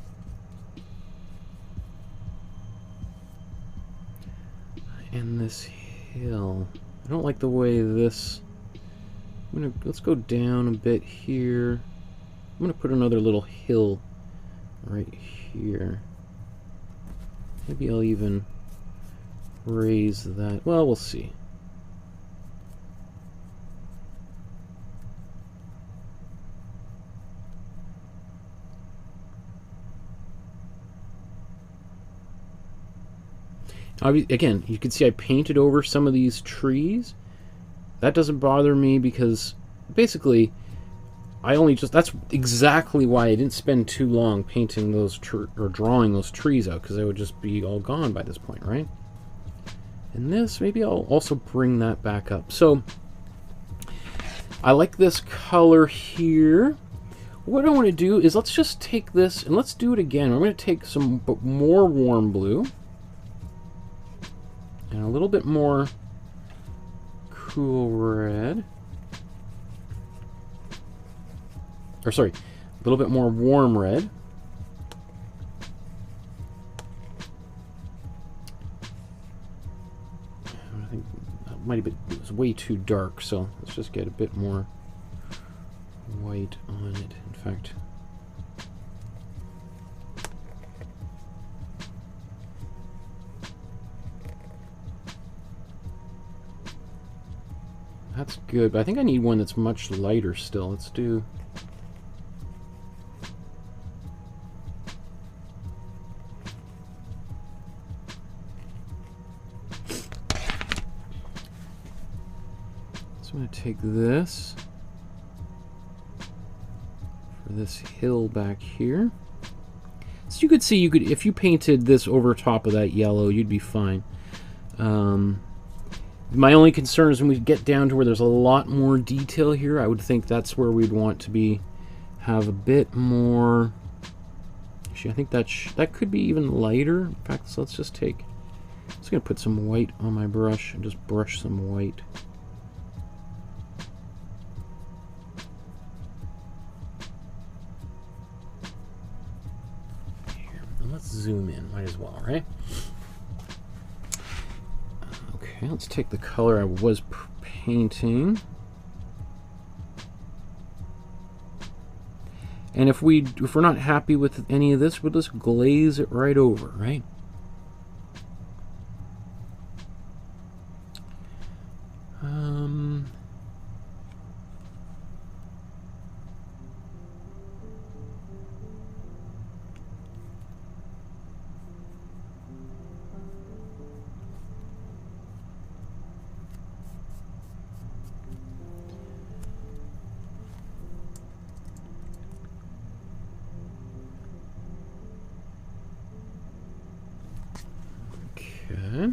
And this hill, I don't like the way this, let's go down a bit here. I'm gonna put another little hill right here. Maybe I'll even raise that. Well, we'll see. Again, you can see I painted over some of these trees. That doesn't bother me because basically that's exactly why I didn't spend too long painting those or drawing those trees out, because they would just be all gone by this point, right? And this, maybe I'll also bring that back up. So I like this color here. What I want to do is let's just take this and let's do it again. I'm going to take some more warm blue and a little bit more cool red. Or sorry, a little bit more warm red. I think that might have been, it was way too dark, so let's just get a bit more white on it. In fact, that's good, but I think I need one that's much lighter still. Let's do... So I'm going to take this for this hill back here. So you could see, if you painted this over top of that yellow, you'd be fine. My only concern is when we get down to where there's a lot more detail here, I would think that's where we'd want to have a bit more. Actually, I think that could be even lighter. In fact, so let's just take, I'm just going to put some white on my brush and just brush some white. Here, and let's zoom in, might as well, right? Okay, let's take the color I was painting. And if we're not happy with any of this, we'll just glaze it right over, right? Okay.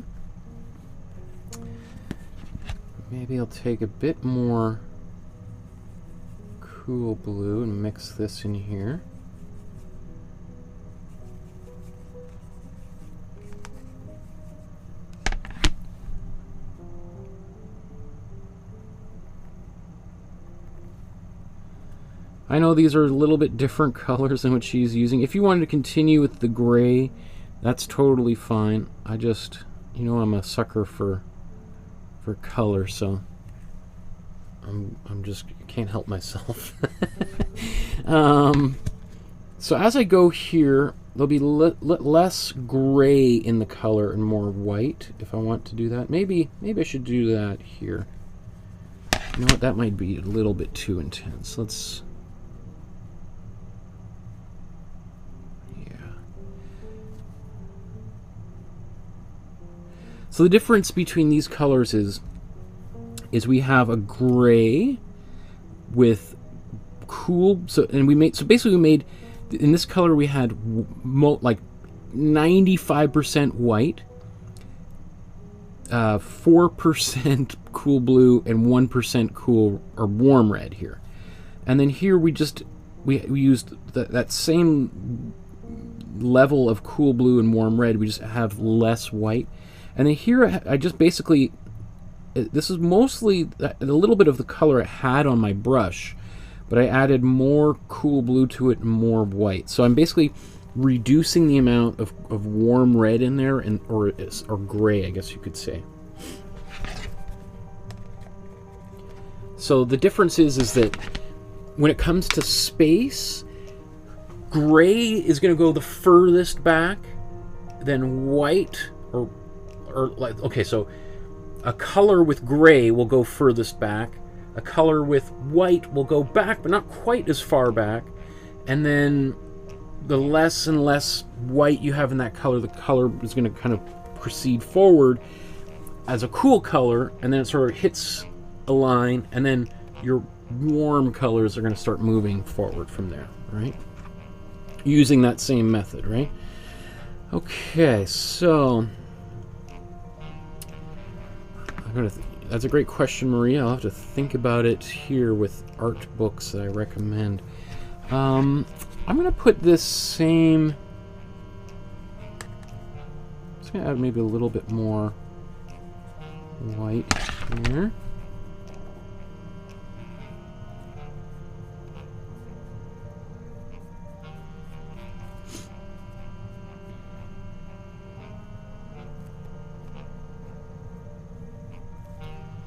Maybe I'll take a bit more cool blue and mix this in here. I know these are a little bit different colors than what she's using. If you wanted to continue with the gray, that's totally fine. I just, you know, I'm a sucker for color, so I'm just can't help myself. So as I go here, there'll be less gray in the color and more white. If I want to do that, maybe I should do that here. You know what? That might be a little bit too intense. Let's. So the difference between these colors is we have a gray with cool, so basically we made, in this color we had like 95% white, 4% cool blue, and 1% cool or warm red here. And then here we used that same level of cool blue and warm red, we just have less white. And then here I just basically, this is mostly a little bit of the color it had on my brush, but I added more cool blue to it and more white. So I'm basically reducing the amount of warm red in there, or gray, I guess you could say. So the difference is that when it comes to space, gray is going to go the furthest back, then white, or like, okay, so a color with gray will go furthest back, a color with white will go back, but not quite as far back, and then the less and less white you have in that color, the color is going to kind of proceed forward as a cool color, and then it sort of hits a line, and then your warm colors are going to start moving forward from there, right? Using that same method, right? Okay, so that's a great question, Maria. I'll have to think about it here with art books that I recommend. I'm going to put this same... I'm just going to add maybe a little bit more white here.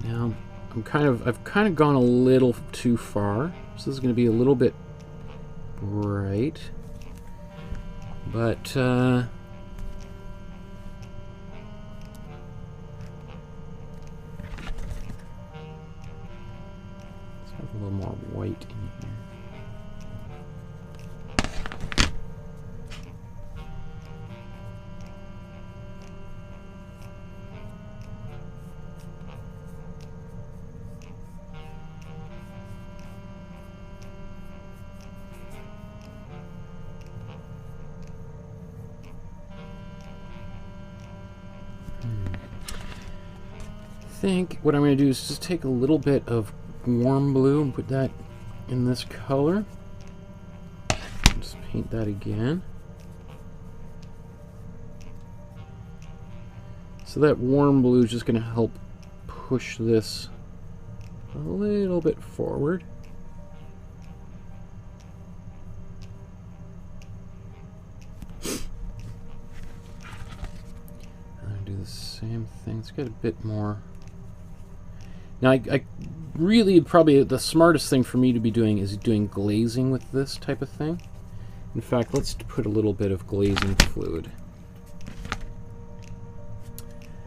Now, I've kind of gone a little too far. So this is going to be a little bit bright, but let's have a little more white in here. I think what I'm going to do is just take a little bit of warm blue and put that in this color. Just paint that again. So that warm blue is just going to help push this a little bit forward. I'm going to do the same thing. Let's get a bit more. Now, I really, probably the smartest thing for me to be doing is doing glazing with this type of thing. In fact, let's put a little bit of glazing fluid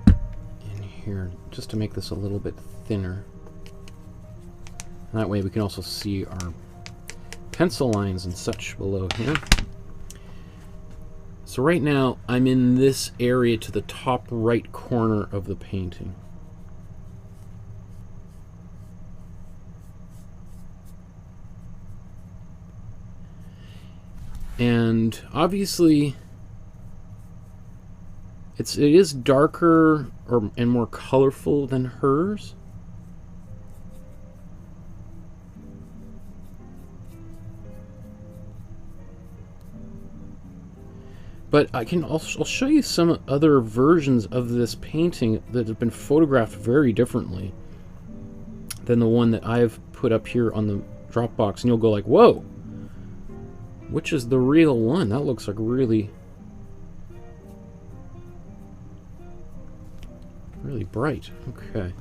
in here just to make this a little bit thinner. And that way we can also see our pencil lines and such below here. So right now, I'm in this area to the top right corner of the painting. And obviously, it is darker and more colorful than hers. But I'll show you some other versions of this painting that have been photographed very differently than the one that I've put up here on the Dropbox, and you'll go like, whoa! Which is the real one? That looks like really bright. Okay.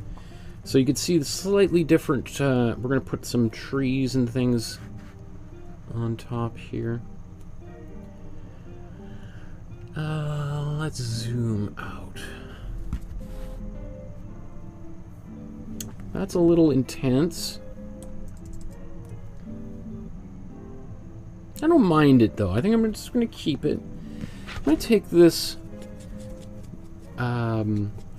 So you can see the slightly different, we're going to put some trees and things on top here. Let's zoom out. That's a little intense. I don't mind it though. I think I'm just going to keep it. I'm going to take this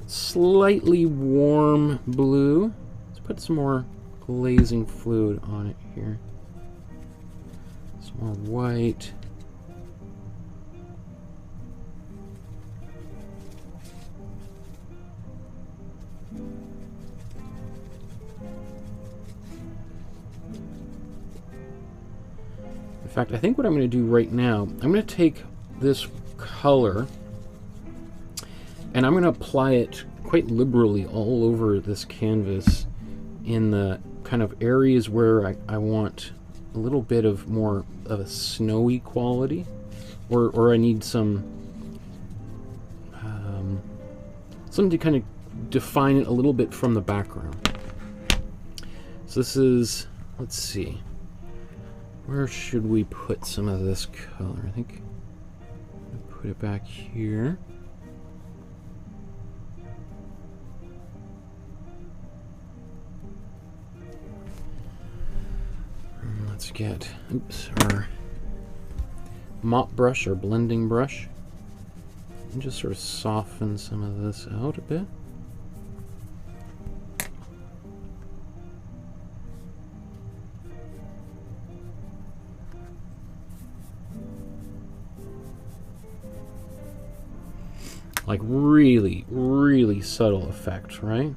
slightly warm blue. Let's put some more glazing fluid on it here. Some more white. In fact, I think what I'm going to do right now, I'm going to take this color and I'm going to apply it quite liberally all over this canvas in the kind of areas where I want a little bit of more of a snowy quality, or I need some something to kind of define it a little bit from the background. So this is, let's see, where should we put some of this color? I think I'll put it back here. Let's get, our mop brush or blending brush and just sort of soften some of this out a bit. Like really, really subtle effects, right?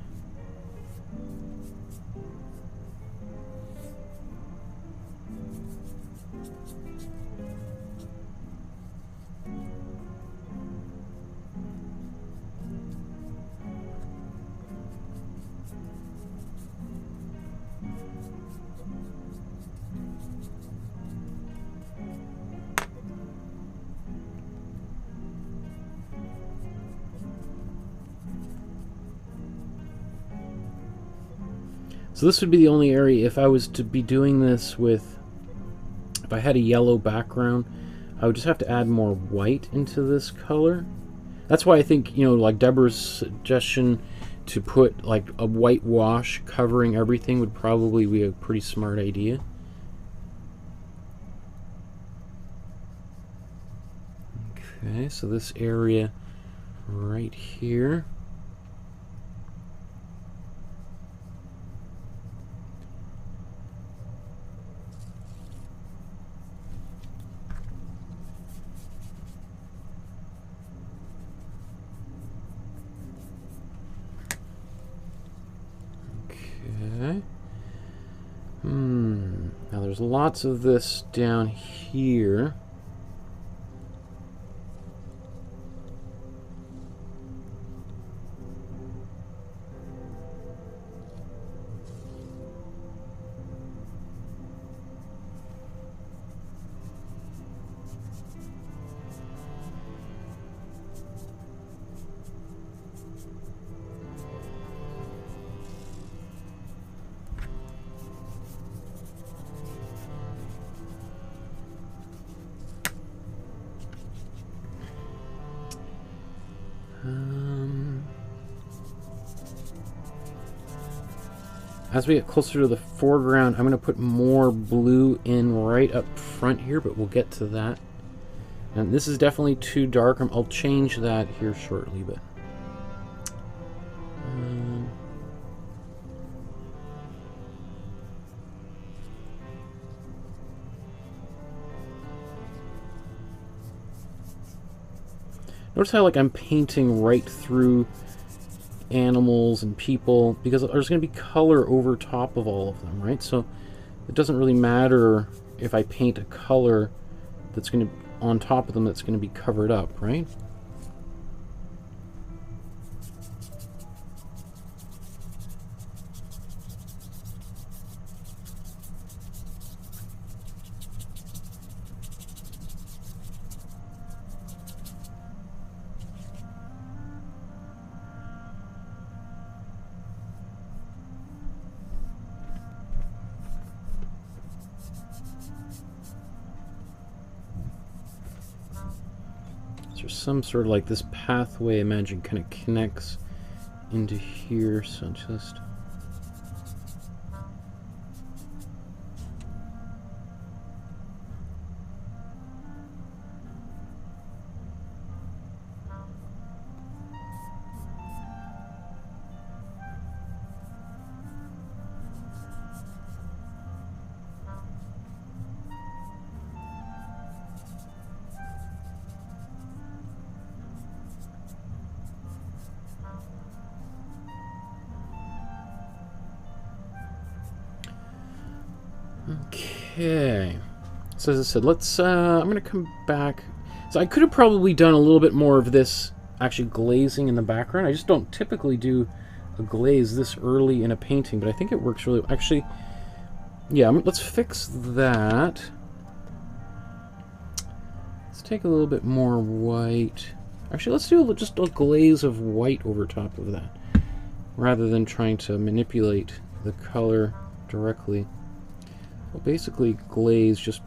So this would be the only area, if I was to be doing this with, if I had a yellow background, I would just have to add more white into this color. That's why I think, you know, like Deborah's suggestion to put like a white wash covering everything would probably be a pretty smart idea. Okay, so this area right here. Now there's lots of this down here. As we get closer to the foreground, I'm going to put more blue in right up front here, but we'll get to that. And this is definitely too dark. I'll change that here shortly, but notice how like I'm painting right through animals and people, because there's going to be color over top of all of them, right? So it doesn't really matter if I paint a color that's going to on top of them that's going to be covered up, right? There's some sort of like this pathway, imagine, kind of connects into here, so just Okay. So as I said, let's, I'm going to come back. So I could have probably done a little bit more of this actually glazing in the background. I just don't typically do a glaze this early in a painting, but I think it works really, actually, yeah, let's fix that. Let's take a little bit more white. Actually, let's do just a glaze of white over top of that, rather than trying to manipulate the color directly. Well, basically glaze just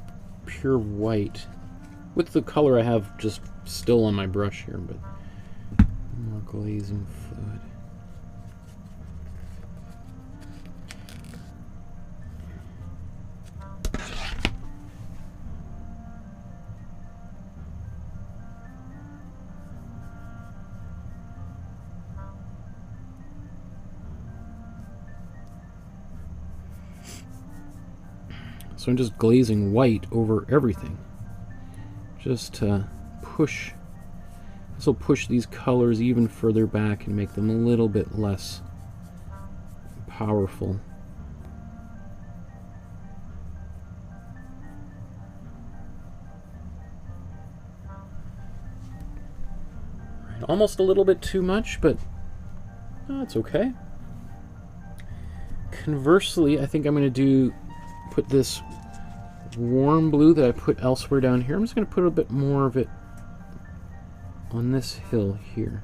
pure white with the color I have just still on my brush here, but more glazing fluid. So I'm just glazing white over everything, just to push. This will push these colors even further back and make them a little bit less powerful. Right, almost a little bit too much, but that's okay. Conversely, I think I'm going to put this warm blue that I put elsewhere down here. I'm just going to put a bit more of it on this hill here.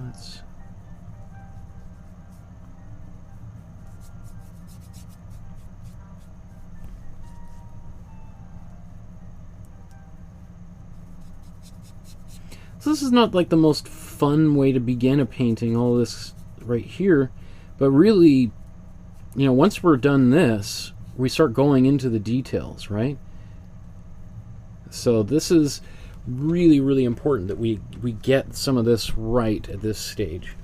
Let's So this is not like the most fun way to begin a painting, all this right here, but really, you know, once we're done this, we start going into the details, right? So this is really, really important that we get some of this right at this stage.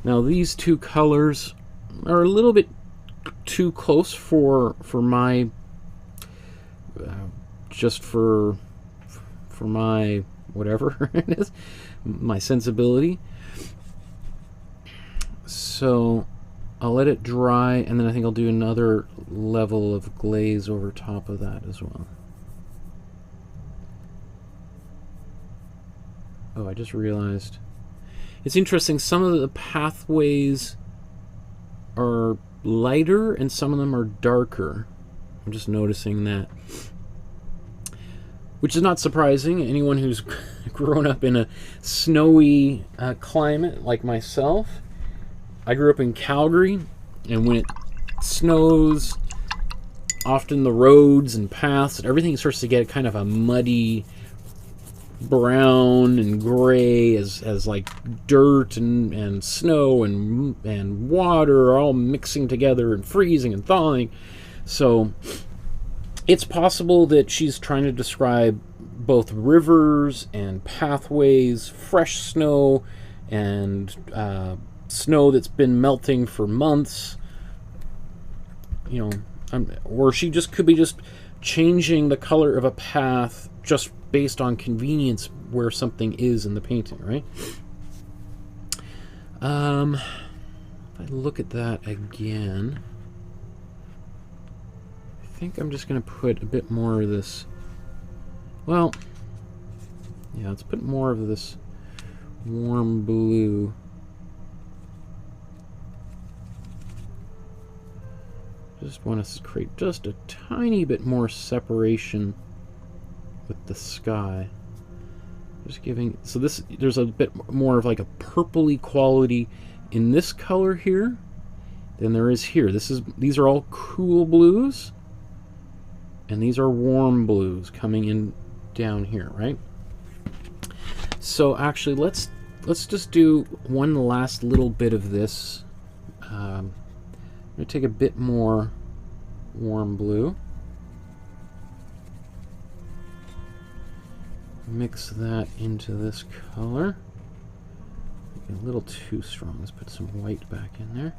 Now these two colors are a little bit too close for my just for my whatever it is, my sensibility. So I'll let it dry, and then I think I'll do another level of glaze over top of that as well. Oh, I just realized. It's interesting, some of the pathways are lighter and some of them are darker. I'm just noticing that. Which is not surprising. Anyone who's grown up in a snowy climate like myself. I grew up in Calgary, and when it snows, often the roads and paths and everything starts to get kind of a muddy brown and gray as like dirt and snow and water are all mixing together and freezing and thawing. So it's possible that she's trying to describe both rivers and pathways, fresh snow and snow that's been melting for months, you know, or she just could be just changing the color of a path just based on convenience where something is in the painting, right? If I look at that again, I think I'm just going to put a bit more of this. Well, yeah, let's put more of this warm blue. Just want to create just a tiny bit more separation with the sky. Just giving, so this, there's a bit more of like a purpley quality in this color here than there is here. These are all cool blues, and these are warm blues coming in down here, right? So actually, let's just do one last little bit of this. I'm going to take a bit more warm blue, mix that into this color. Maybe a little too strong. Let's put some white back in there.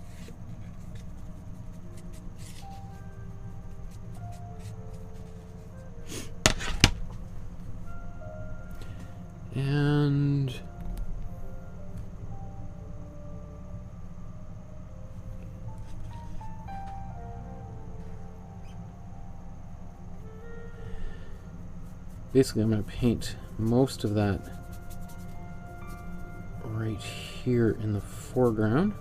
basically I'm going to paint most of that right here in the foreground.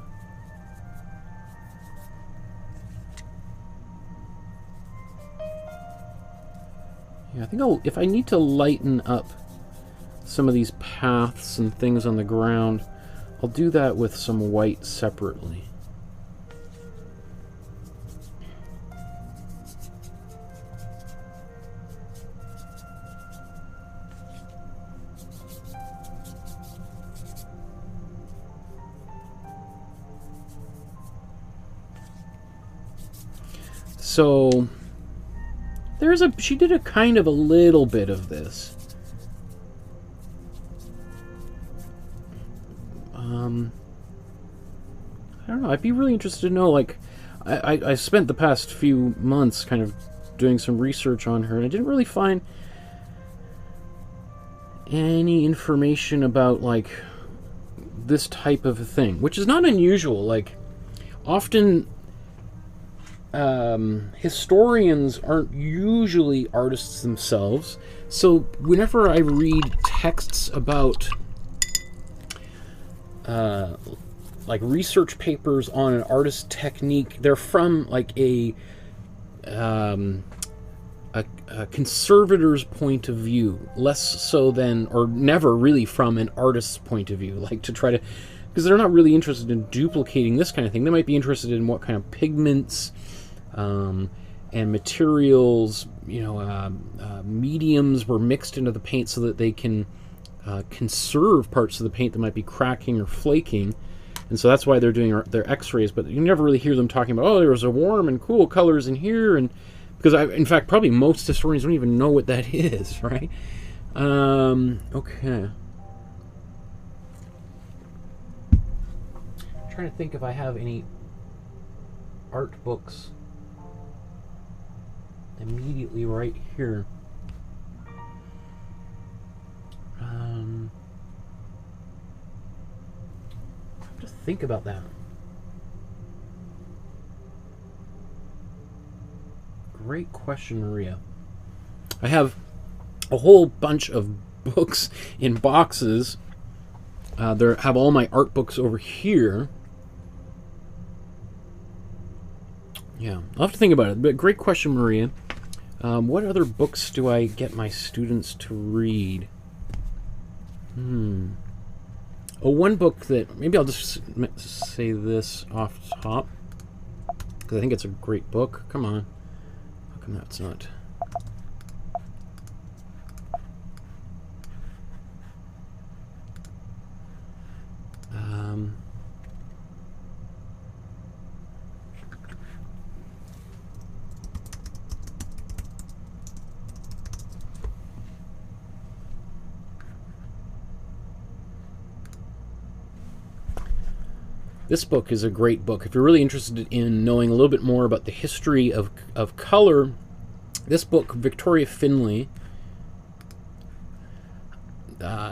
Yeah, I think if I need to lighten up some of these paths and things on the ground, I'll do that with some white separately. So she did a kind of a little bit of this. I don't know, I'd be really interested to know, like, I spent the past few months kind of doing some research on her, and I didn't really find any information about, like, this type of a thing, which is not unusual. Like, often historians aren't usually artists themselves, so whenever I read texts about like research papers on an artist's technique, they're from like a conservator's point of view, less so than, or never really from an artist's point of view, like to try to, because they're not really interested in duplicating this kind of thing. They might be interested in what kind of pigments and materials, you know, mediums were mixed into the paint so that they can conserve parts of the paint that might be cracking or flaking. And so that's why they're doing their x-rays, but you never really hear them talking about, oh, there was a warm and cool colors in here, and because in fact, probably most historians don't even know what that is, right? Okay. I'm trying to think if I have any art books immediately right here. I have to think about that. Great question, Maria. I have a whole bunch of books in boxes. There have all my art books over here. Yeah, I'll have to think about it. But great question, Maria. What other books do I get my students to read? Oh, one book that, maybe I'll just say this off the top, because I think it's a great book. Come on. How come that's not? This book is a great book. If you're really interested in knowing a little bit more about the history of color, this book, Victoria Finlay,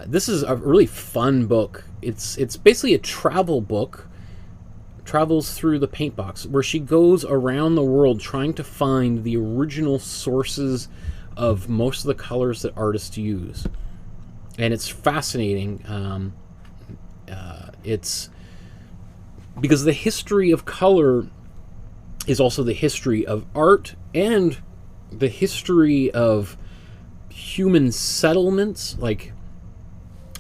this is a really fun book. It's basically a travel book, travels through the paint box, where she goes around the world trying to find the original sources of most of the colors that artists use. And it's fascinating. It's because the history of color is also the history of art and the history of human settlements. Like,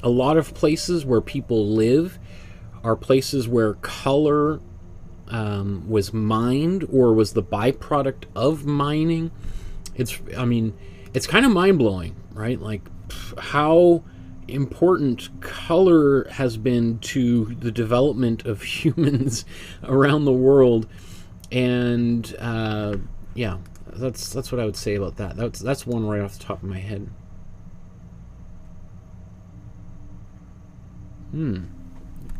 a lot of places where people live are places where color was mined or was the byproduct of mining. I mean, it's kind of mind-blowing, right? Like, how important color has been to the development of humans around the world. And yeah, that's what I would say about that. That's one right off the top of my head.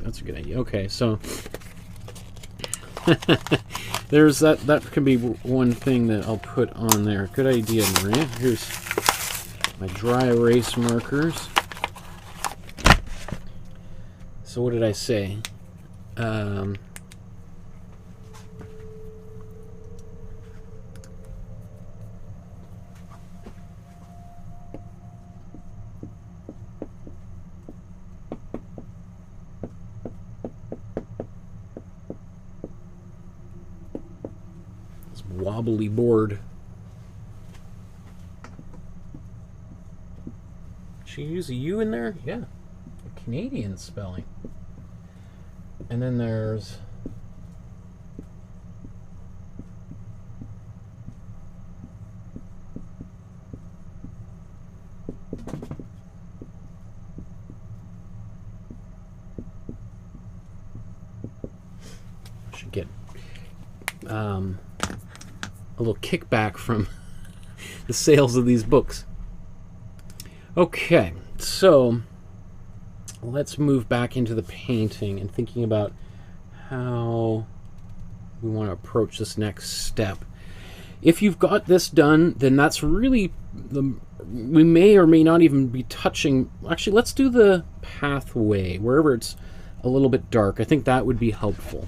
That's a good idea. Okay, so there's that can be one thing that I'll put on there. Good idea, Maria. Here's my dry erase markers. So what did I say? wobbly board. She use a U in there? Yeah. A Canadian spelling. And then there's should get a little kickback from the sales of these books. Okay, so let's move back into the painting and thinking about how we want to approach this next step. If you've got this done, then that's really we may or may not even be touching. Actually, let's do the pathway wherever it's a little bit dark. I think that would be helpful.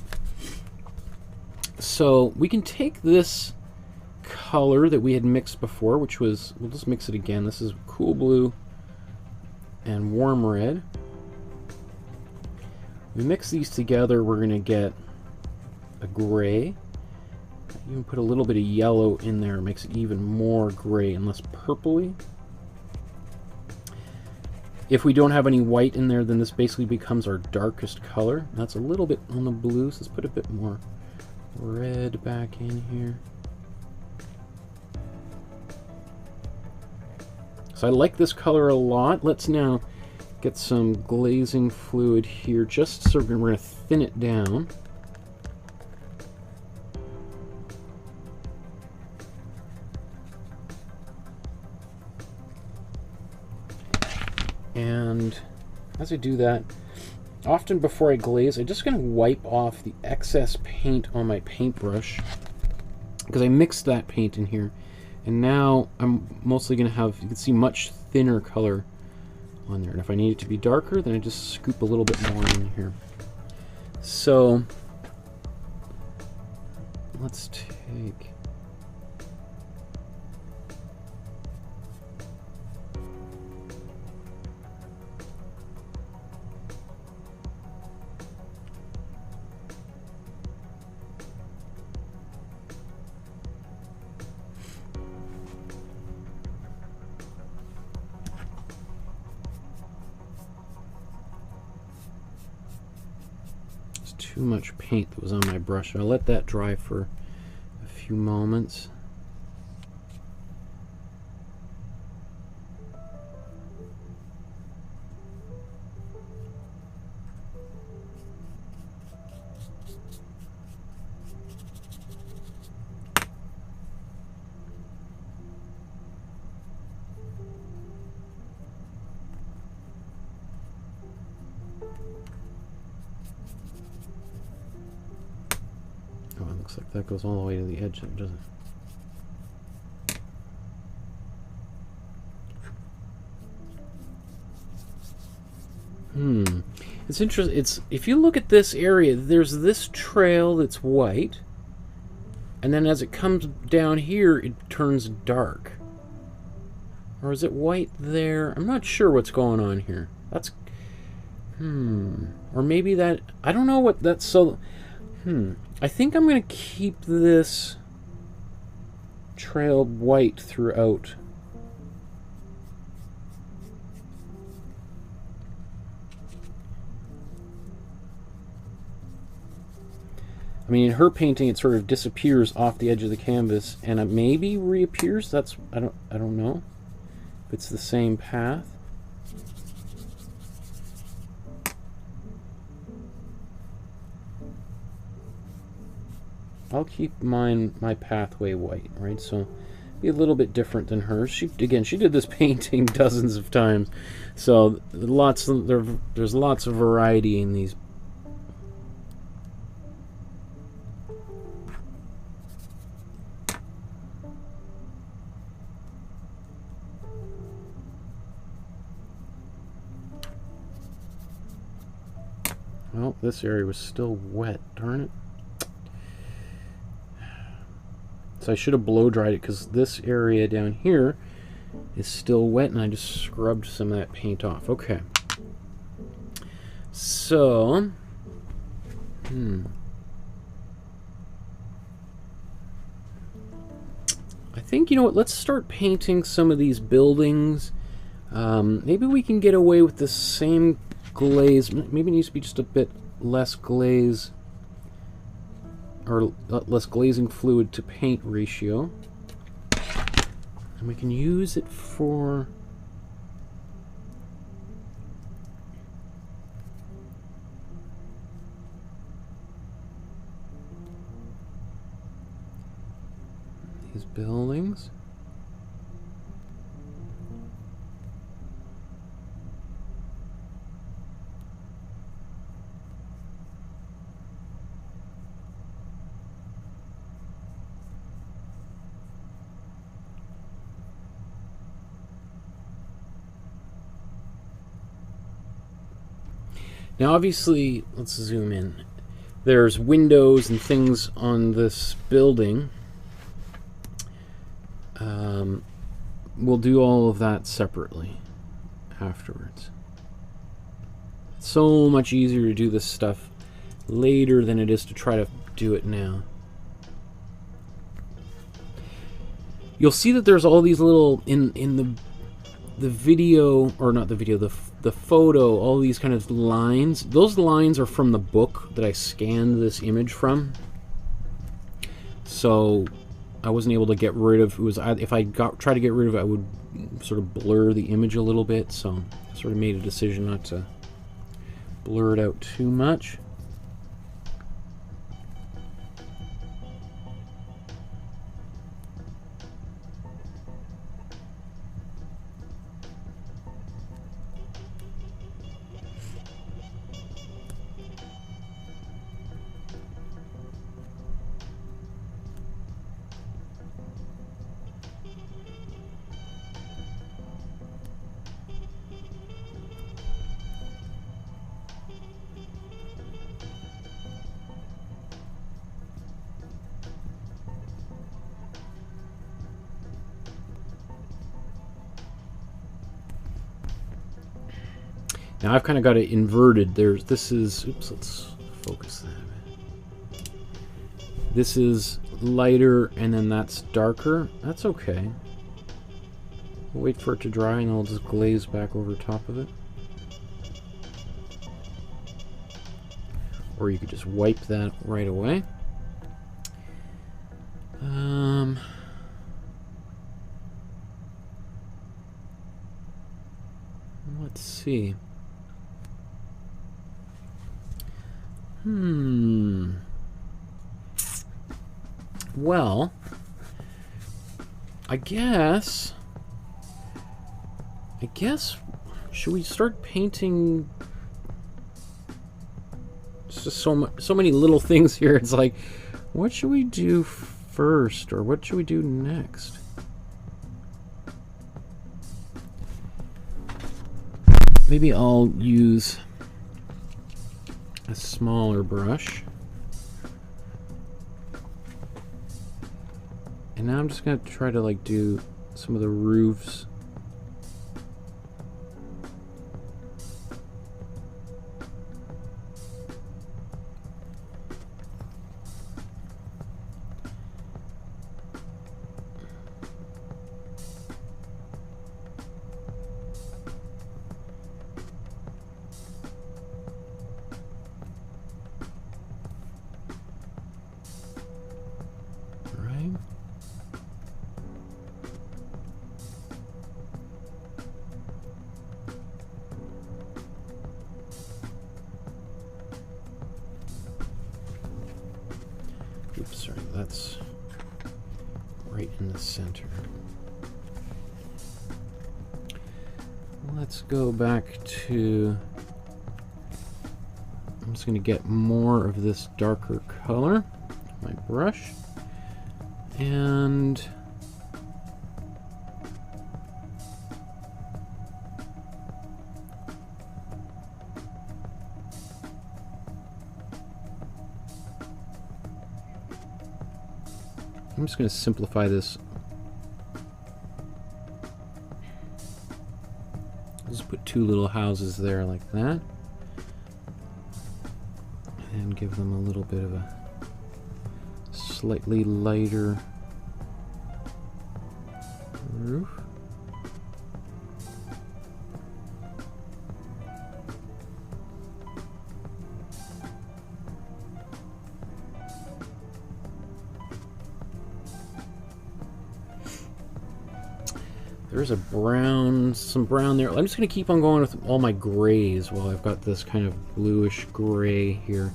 So we can take this color that we had mixed before, which was, we'll just mix it again. This is cool blue and warm red. We mix these together, we're going to get a gray. Even put a little bit of yellow in there, makes it even more gray and less purpley. If we don't have any white in there, then this basically becomes our darkest color. That's a little bit on the blue, so let's put a bit more red back in here. So I like this color a lot. Let's now get some glazing fluid here, just so we're going to thin it down. And as I do that, often before I glaze, I'm just going to wipe off the excess paint on my paintbrush, because I mixed that paint in here. And now I'm mostly going to have, you can see, much thinner color on there. And if I need it to be darker, then I just scoop a little bit more in here. So let's take, too much paint that was on my brush. I'll let that dry for a few moments. Looks like that goes all the way to the edge, doesn't it? It's interesting. It's, if you look at this area, there's this trail that's white, and then as it comes down here, it turns dark. Or is it white there? I'm not sure what's going on here. That's or maybe that, I don't know what that's. So I think I'm going to keep this trail white throughout. I mean, in her painting, it sort of disappears off the edge of the canvas, and it maybe reappears. That's, I don't know if it's the same path. I'll keep my pathway white, right? So be a little bit different than hers. She did this painting dozens of times, so there's lots of variety in these. Well, this area was still wet, darn it. So I should have blow dried it, because this area down here is still wet, and I just scrubbed some of that paint off. Okay. So, I think, you know what, let's start painting some of these buildings. Maybe we can get away with the same glaze. Maybe it needs to be just a bit less glaze, or less glazing fluid to paint ratio. And we can use it for... these buildings. Now obviously, let's zoom in. There's windows and things on this building. We'll do all of that separately afterwards. It's so much easier to do this stuff later than it is to try to do it now. You'll see that there's all these little, in the video, or not the video, the photo, all these kind of lines. Those lines are from the book that I scanned this image from. So I wasn't able to get rid of, if I tried to get rid of it, I would sort of blur the image a little bit, so I sort of made a decision not to blur it out too much. Now I've kind of got it inverted. This is, oops, let's focus that. This is lighter and then that's darker. That's okay. We'll wait for it to dry and I'll just glaze back over top of it. Or you could just wipe that right away. Let's see. Well, I guess, should we start painting? It's just so many little things here. It's like, what should we do first, or what should we do next? Maybe I'll use a smaller brush. And now I'm just going to try to like do some of the roofs. Oops, sorry, that's right in the center. Let's go back to, I'm just going to get more of this darker color, my brush, and I'm just going to simplify this. I'll just put two little houses there like that. And give them a little bit of a slightly lighter roof. There's a brown, some brown there. I'm just going to keep on going with all my grays while I've got this kind of bluish gray here.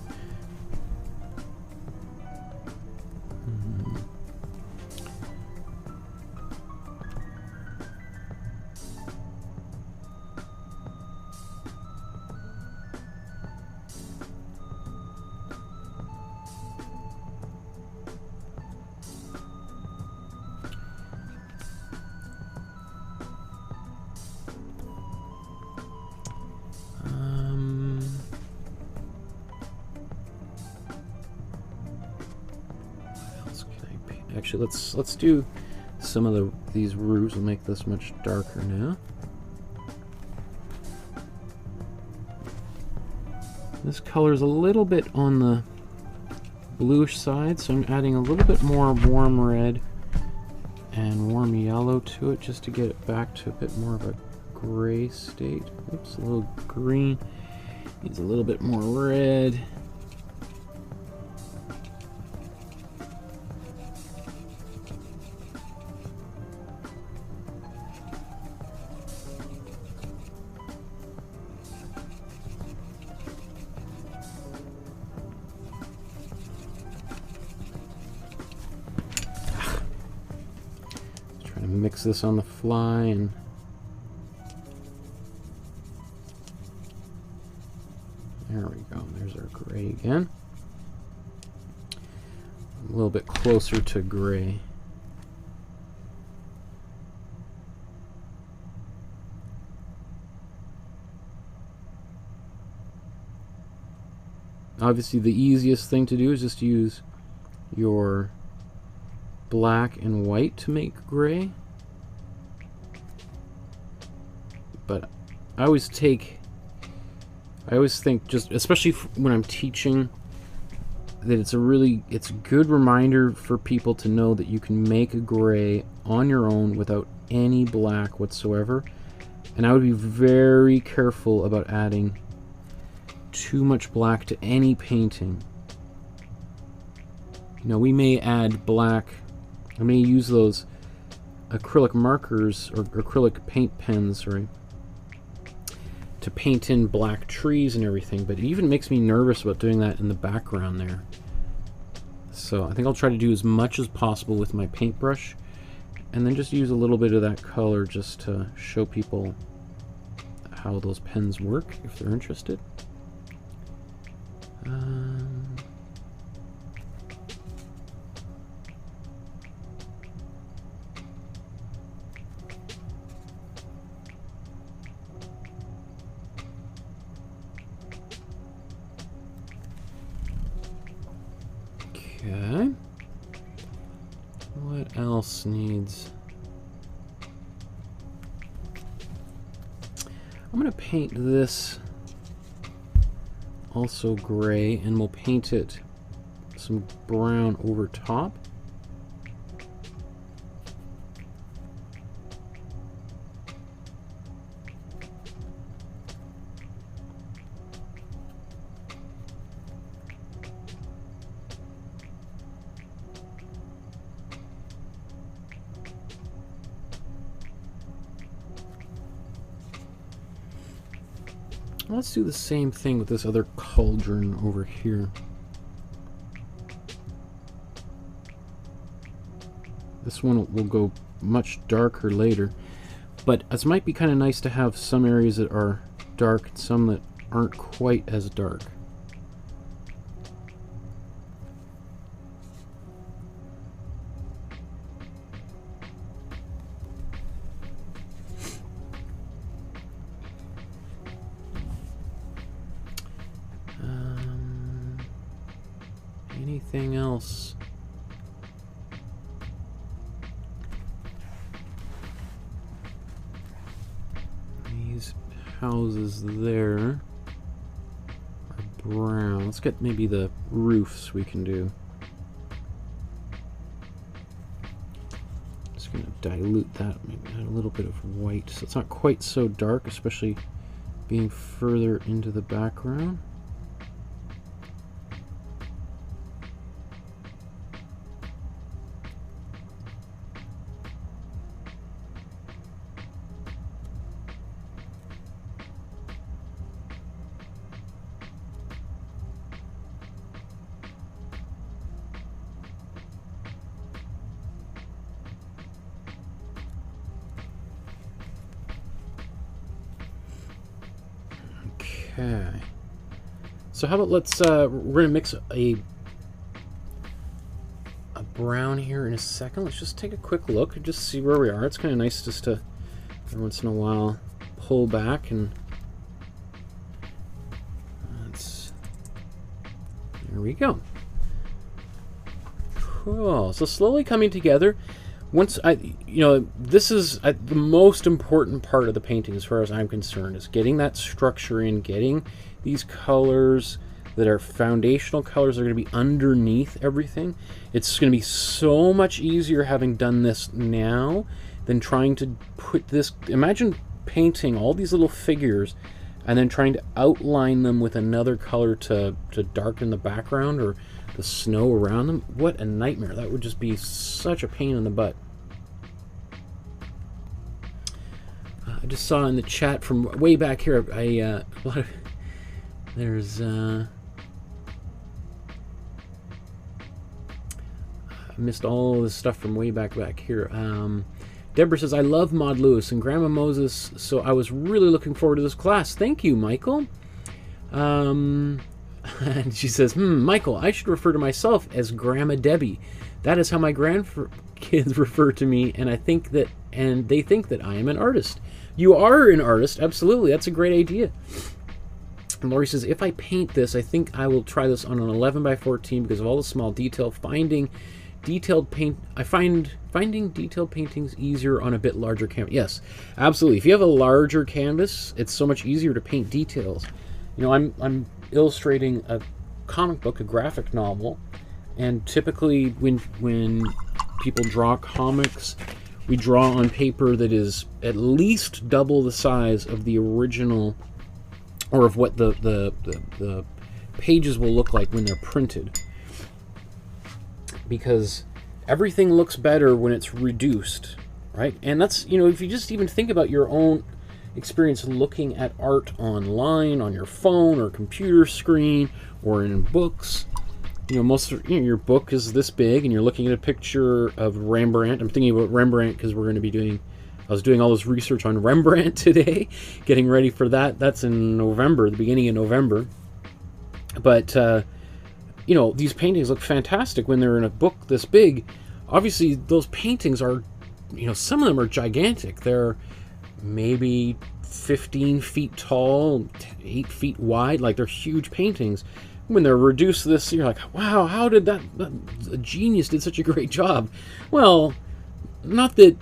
Actually, let's do some of these roofs. We'll make this much darker now. This color is a little bit on the bluish side, so I'm adding a little bit more warm red and warm yellow to it just to get it back to a bit more of a gray state. Oops, a little green. Needs a little bit more red. Mix this on the fly, and there we go. There's our gray again. A little bit closer to gray. Obviously, the easiest thing to do is just use your black and white to make gray. But I always think, just especially when I'm teaching, that it's a good reminder for people to know that you can make a gray on your own without any black whatsoever. And I would be very careful about adding too much black to any painting. You know, we may add black, I may use those acrylic markers or acrylic paint pens, sorry, to paint in black trees and everything, but it even makes me nervous about doing that in the background there. So I think I'll try to do as much as possible with my paintbrush, and then just use a little bit of that color just to show people how those pens work if they're interested. Okay. What else needs? I'm going to paint this also gray, and we'll paint it some brown over top. Let's do the same thing with this other cauldron over here. This one will go much darker later, but it might be kind of nice to have some areas that are dark and some that aren't quite as dark. Anything else? These houses there are brown. Let's get maybe the roofs we can do. Just going to dilute that, maybe add a little bit of white so it's not quite so dark, especially being further into the background. Okay, so how about let's we're gonna mix a brown here in a second. Let's just take a quick look and just see where we are. It's kind of nice just to every once in a while pull back and there we go. Cool. So slowly coming together. Once this is the most important part of the painting as far as I'm concerned, is getting that structure in, getting these colors that are foundational colors that are going to be underneath everything. It's going to be so much easier having done this now than trying to put this. Imagine painting all these little figures and then trying to outline them with another color to darken the background or the snow around them. What a nightmare. That would just be such a pain in the butt. I just saw in the chat from way back here, there's I missed all this stuff from way back here. Deborah says, I love Maud Lewis and Grandma Moses, so I was really looking forward to this class. Thank you, Michael. And she says, Michael, I should refer to myself as Grandma Debbie. That is how my grandkids refer to me, and they think that I am an artist. You are an artist, absolutely. That's a great idea. And Lori says, if I paint this, I think I will try this on an 11 by 14 because of all the small detail. Finding detailed paintings easier on a bit larger canvas. Yes, absolutely. If you have a larger canvas, it's so much easier to paint details. You know, I'm illustrating a comic book, a graphic novel, and typically when people draw comics, we draw on paper that is at least double the size of the original, or of what the pages will look like when they're printed. Because everything looks better when it's reduced, right? And that's, you know, if you just even think about your own experience looking at art online, on your phone or computer screen, or in books. You know, most of your book is this big, and you're looking at a picture of Rembrandt. I'm thinking about Rembrandt because we're going to be doing. I was doing all this research on Rembrandt today, getting ready for that. That's in November, the beginning of November. But you know, these paintings look fantastic when they're in a book this big. Obviously, those paintings are, you know, some of them are gigantic. They're maybe 15 feet tall, 8 feet wide. Like, they're huge paintings. When they're reduced to this, you're like, wow, how did that a genius did such a great job. Well, not that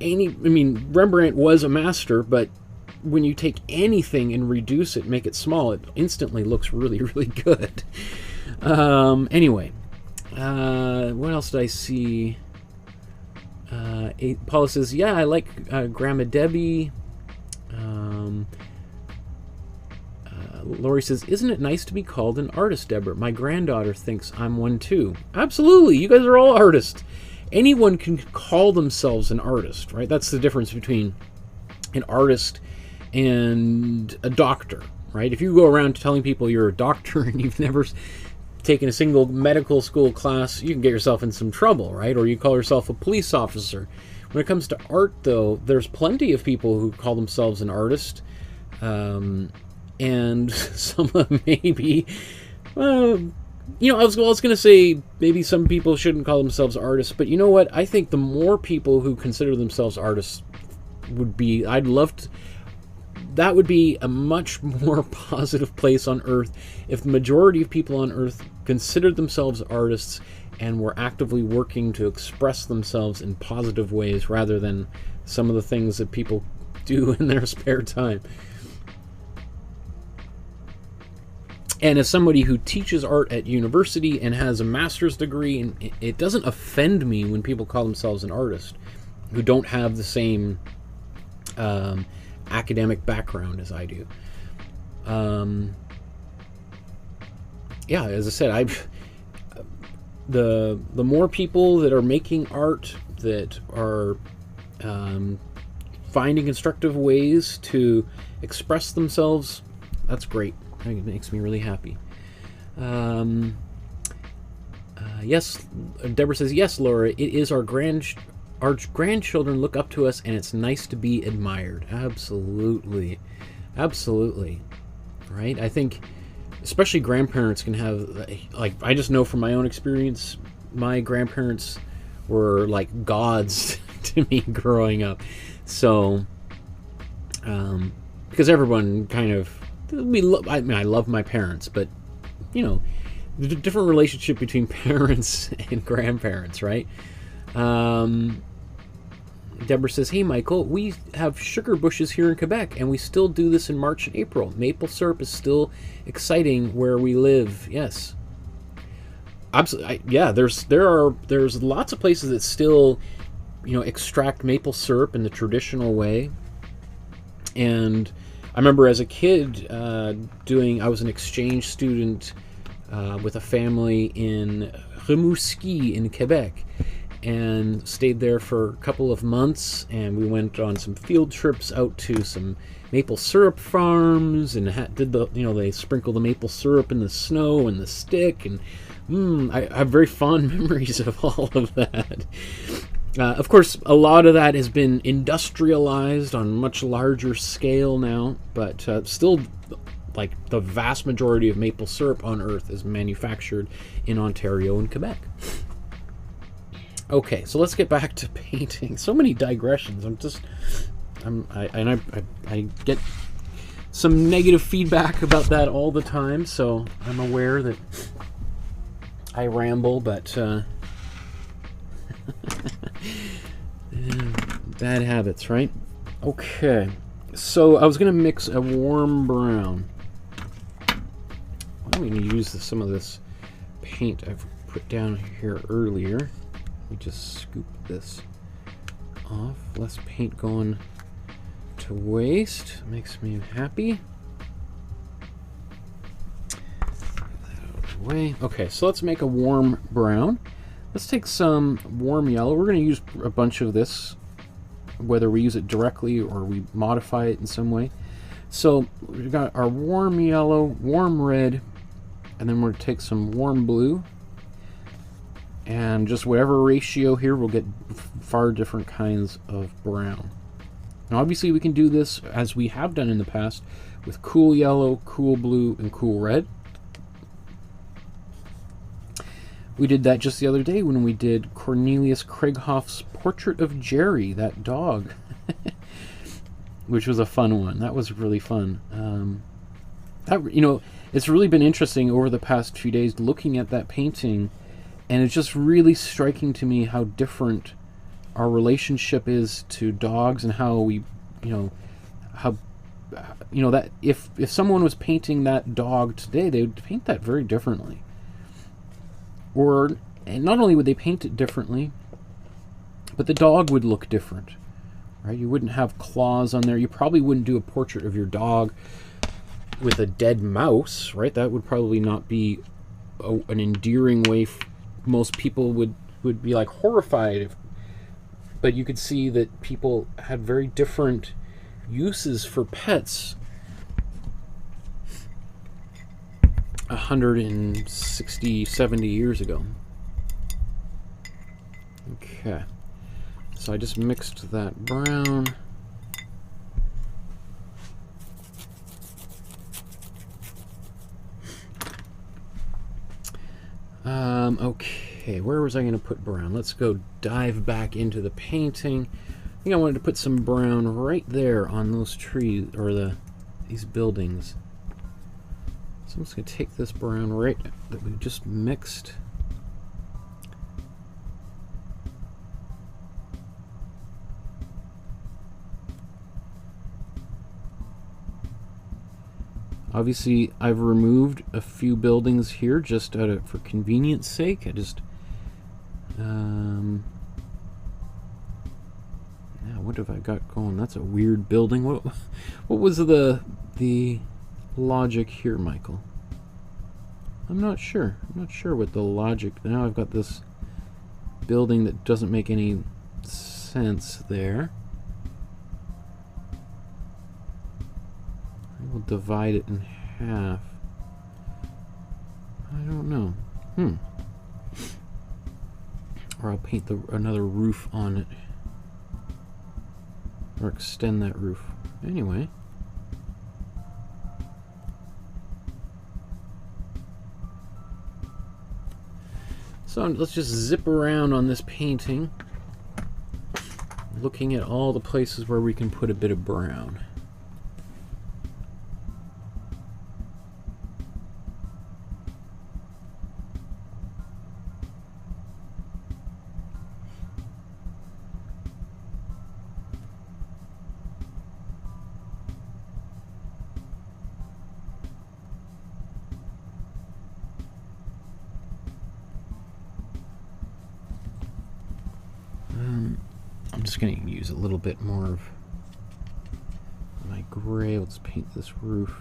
Rembrandt was a master, but when you take anything and reduce it, make it small, it instantly looks really, really good. Anyway, what else did I see? Paula says, yeah, I like Grandma Debbie. Lori says, isn't it nice to be called an artist, Deborah? My granddaughter thinks I'm one too. Absolutely, you guys are all artists. Anyone can call themselves an artist, right? That's the difference between an artist and a doctor, right? If you go around telling people you're a doctor and you've never taken a single medical school class, you can get yourself in some trouble, right? Or you call yourself a police officer. When it comes to art, though, there's plenty of people who call themselves an artist. And some of them maybe, you know, I was going to say maybe some people shouldn't call themselves artists, but you know what? I think the more people who consider themselves artists would be, that would be a much more positive place on Earth if the majority of people on Earth considered themselves artists and were actively working to express themselves in positive ways rather than some of the things that people do in their spare time. And as somebody who teaches art at university and has a master's degree, and it doesn't offend me when people call themselves an artist. who don't have the same academic background as I do. Yeah, as I said, the more people that are making art, that are finding constructive ways to express themselves, that's great. It makes me really happy. Yes, Deborah says, yes, Laura, it is our grandchildren look up to us, and it's nice to be admired. Absolutely. Absolutely. Right? I think especially grandparents can have, like, I just know from my own experience, my grandparents were like gods to me growing up. So, because everyone kind of, I mean, I love my parents, but, you know, there's a different relationship between parents and grandparents, right? Deborah says, hey, Michael, we have sugar bushes here in Quebec, and we still do this in March and April. Maple syrup is still exciting where we live. Yes. Absolutely. Yeah, there's lots of places that still, you know, extract maple syrup in the traditional way. And I remember as a kid I was an exchange student with a family in Rimouski in Quebec, and stayed there for a couple of months, and we went on some field trips out to some maple syrup farms, and did the, you know, they sprinkle the maple syrup in the snow and the stick, and I have very fond memories of all of that. Of course, a lot of that has been industrialized on a much larger scale now, but still, like, the vast majority of maple syrup on Earth is manufactured in Ontario and Quebec. Okay, so let's get back to painting. So many digressions. I get some negative feedback about that all the time, so I'm aware that I ramble, but bad habits, right? Okay, so I was going to mix a warm brown. I'm going to use some of this paint I've put down here earlier. Let me just scoop this off. Less paint going to waste. Makes me happy. Get that out of the way. Okay, so let's make a warm brown. Let's take some warm yellow. We're going to use a bunch of this, whether we use it directly or we modify it in some way. So we've got our warm yellow, warm red, and then we're going to take some warm blue. And just whatever ratio here, we'll get far different kinds of brown. Now obviously we can do this, as we have done in the past, with cool yellow, cool blue, and cool red. We did that just the other day when we did Cornelius Krieghoff's Portrait of Jerry, that dog, which was a fun one. That was really fun. You know, it's really been interesting over the past few days looking at that painting, and it's just really striking to me how different our relationship is to dogs, and how we, you know, how, you know, that if someone was painting that dog today, they would paint that very differently. And not only would they paint it differently, but the dog would look different, right? You wouldn't have claws on there. You probably wouldn't do a portrait of your dog with a dead mouse, right? That would probably not be an endearing way. Most people would be like horrified, but you could see that people had very different uses for pets 160, 70 years ago. Okay, so I just mixed that brown. Okay, where was I going to put brown? Let's go dive back into the painting. I think I wanted to put some brown right there on those trees, or these buildings. So I'm just going to take this brown right that we just mixed. Obviously, I've removed a few buildings here just for convenience sake. I just have I got going? That's a weird building. What was the logic here, Michael? I'm not sure. I'm not sure what the logic. Now I've got this building that doesn't make any sense there. I will divide it in half. I don't know. Or I'll paint another roof on it. Or extend that roof. Anyway. So let's just zip around on this painting, looking at all the places where we can put a bit of brown. I'm just going to use a little bit more of my gray. Let's paint this roof.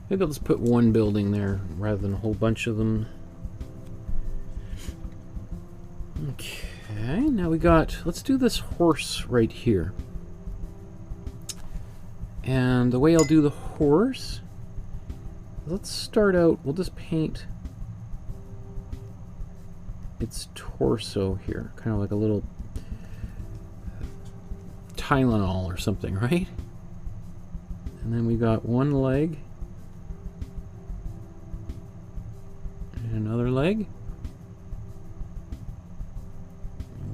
Maybe I'll just put one building there rather than a whole bunch of them. Okay, now we got, let's do this horse right here. And the way I'll do the horse, let's start out, we'll just paint its torso here, kind of like a little Tylenol or something, right? And then we got one leg, and another leg,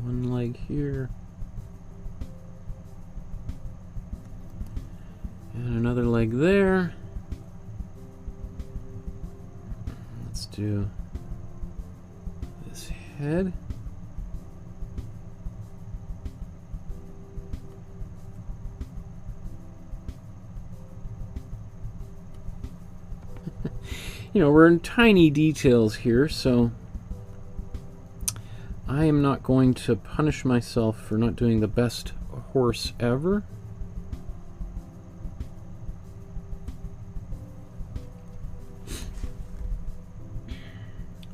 one leg here, and another leg there. Let's do this head. You know, we're in tiny details here, so I am not going to punish myself for not doing the best horse ever.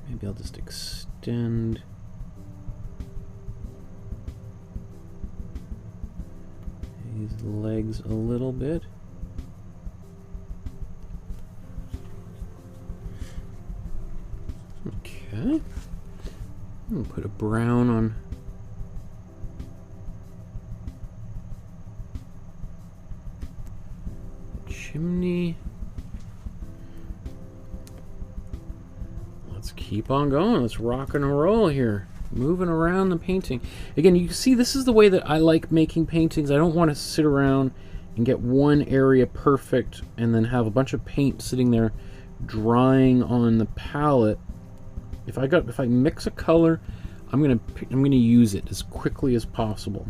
Maybe I'll just extend these legs a little bit. Okay. I'm going to put a brown on the chimney. Let's keep on going. Let's rock and roll here. Moving around the painting. Again, you can see this is the way that I like making paintings. I don't want to sit around and get one area perfect and then have a bunch of paint sitting there drying on the palette. If I mix a color, I'm gonna use it as quickly as possible.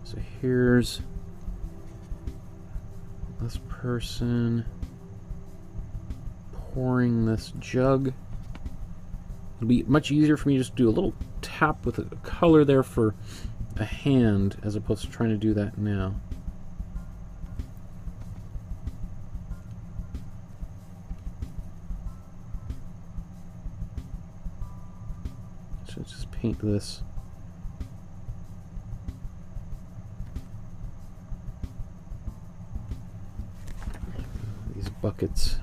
So here's this person pouring this jug. It'll be much easier for me to just do a little tap with a color there for a hand as opposed to trying to do that now. So let's just paint this. These buckets.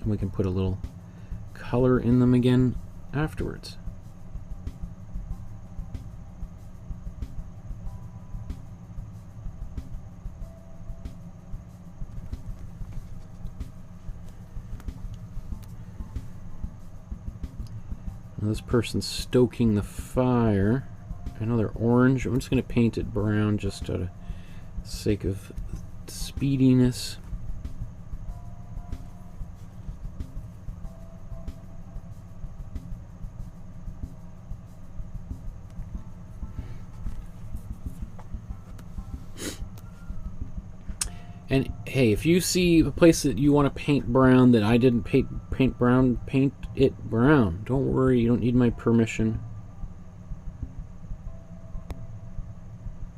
And we can put a little color in them again afterwards. This person's stoking the fire. I know they're orange. I'm just going to paint it brown just out of sake of speediness. And hey, if you see a place that you want to paint brown that I didn't paint brown, paint it brown. Don't worry, you don't need my permission.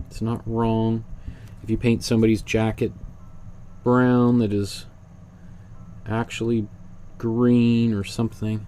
It's not wrong. If you paint somebody's jacket brown that is actually green or something.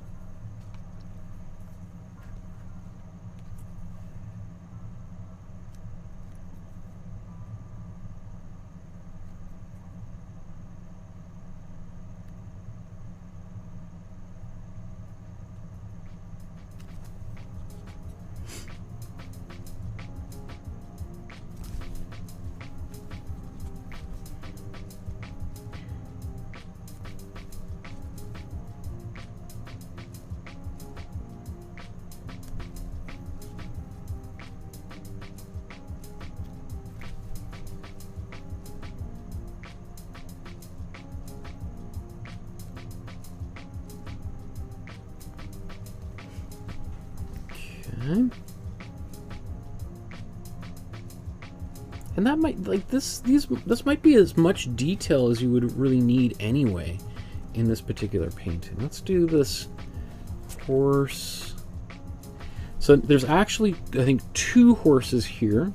And that might, like, this might be as much detail as you would really need anyway in this particular painting. Let's do this horse. So there's actually, I think, 2 horses here.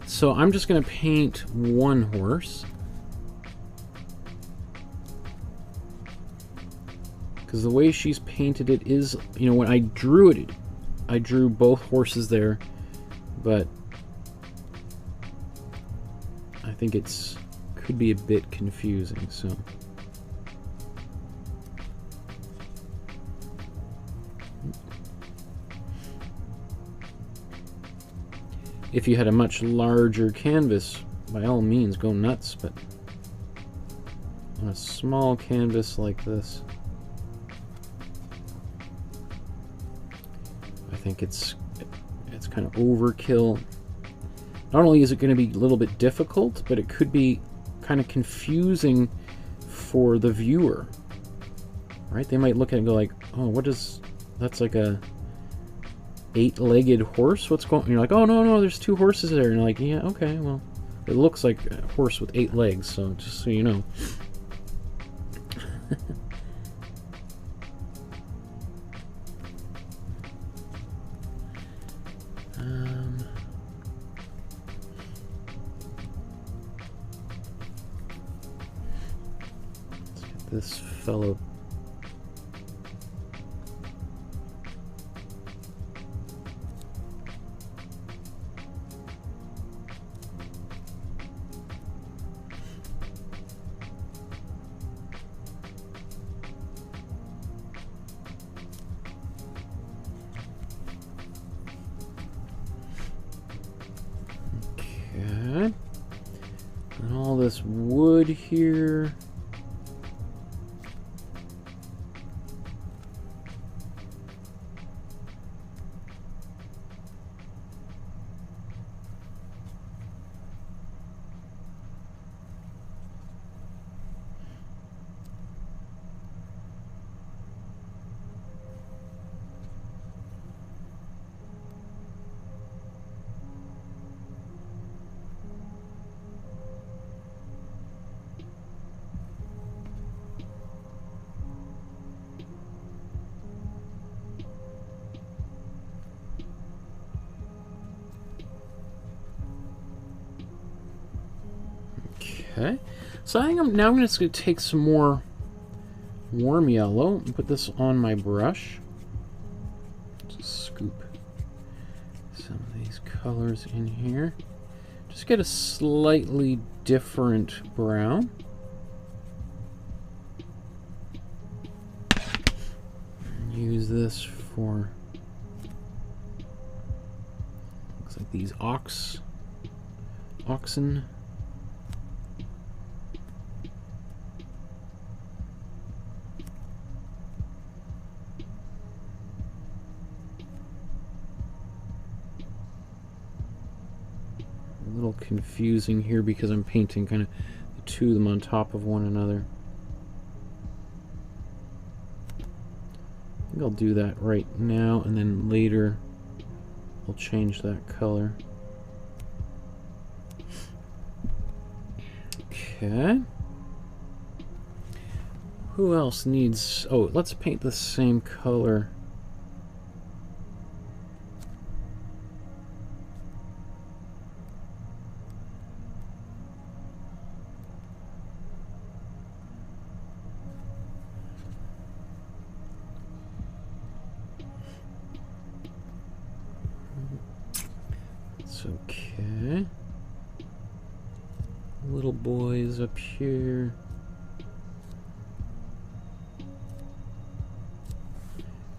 So I'm just going to paint one horse. Because the way she's painted it is, you know, when I drew it, I drew both horses there, but I think it's could be a bit confusing, so. If you had a much larger canvas, by all means go nuts, but on a small canvas like this, I think it's kind of overkill. Not only is it going to be a little bit difficult, but it could be kind of confusing for the viewer, right? They might look at it and go like, oh, what is, that's like a 8-legged horse? What's going on? You're like, oh, no, there's 2 horses there. And you're like, yeah, okay, well, it looks like a horse with 8 legs, so just so you know. This fellow. Okay. And all this wood here. Okay, so I think I'm just going to take some more warm yellow and put this on my brush. Just scoop some of these colors in here. Just get a slightly different brown. Use this for, looks like these oxen. A little confusing here because I'm painting kind of the 2 of them on top of one another. I think I'll do that right now, and then later I'll change that color. Okay. Who else needs... Oh, let's paint the same color. It's okay. Little boys up here.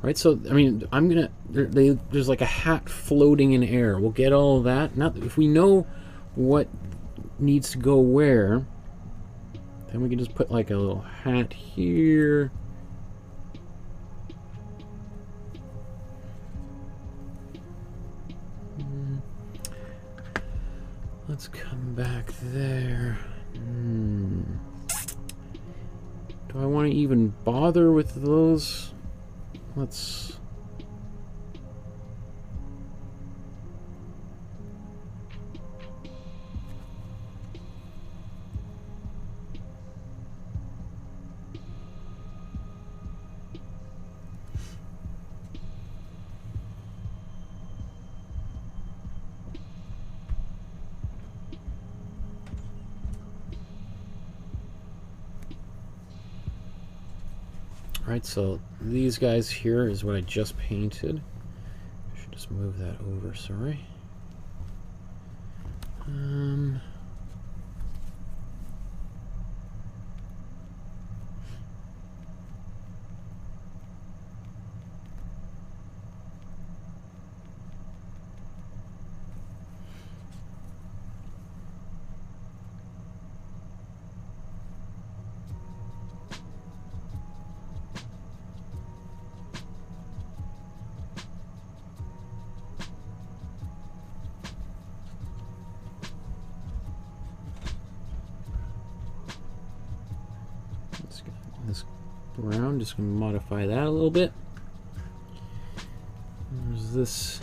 Right, so, I mean, I'm gonna... there's like a hat floating in air. We'll get all of that. Now, if we know what needs to go where, then we can just put like a little hat here. Let's come back there. Do I want to even bother with those? Let's... Right, so these guys here is what I just painted. I should just move that over, sorry. This brown, just going to modify that a little bit. There's this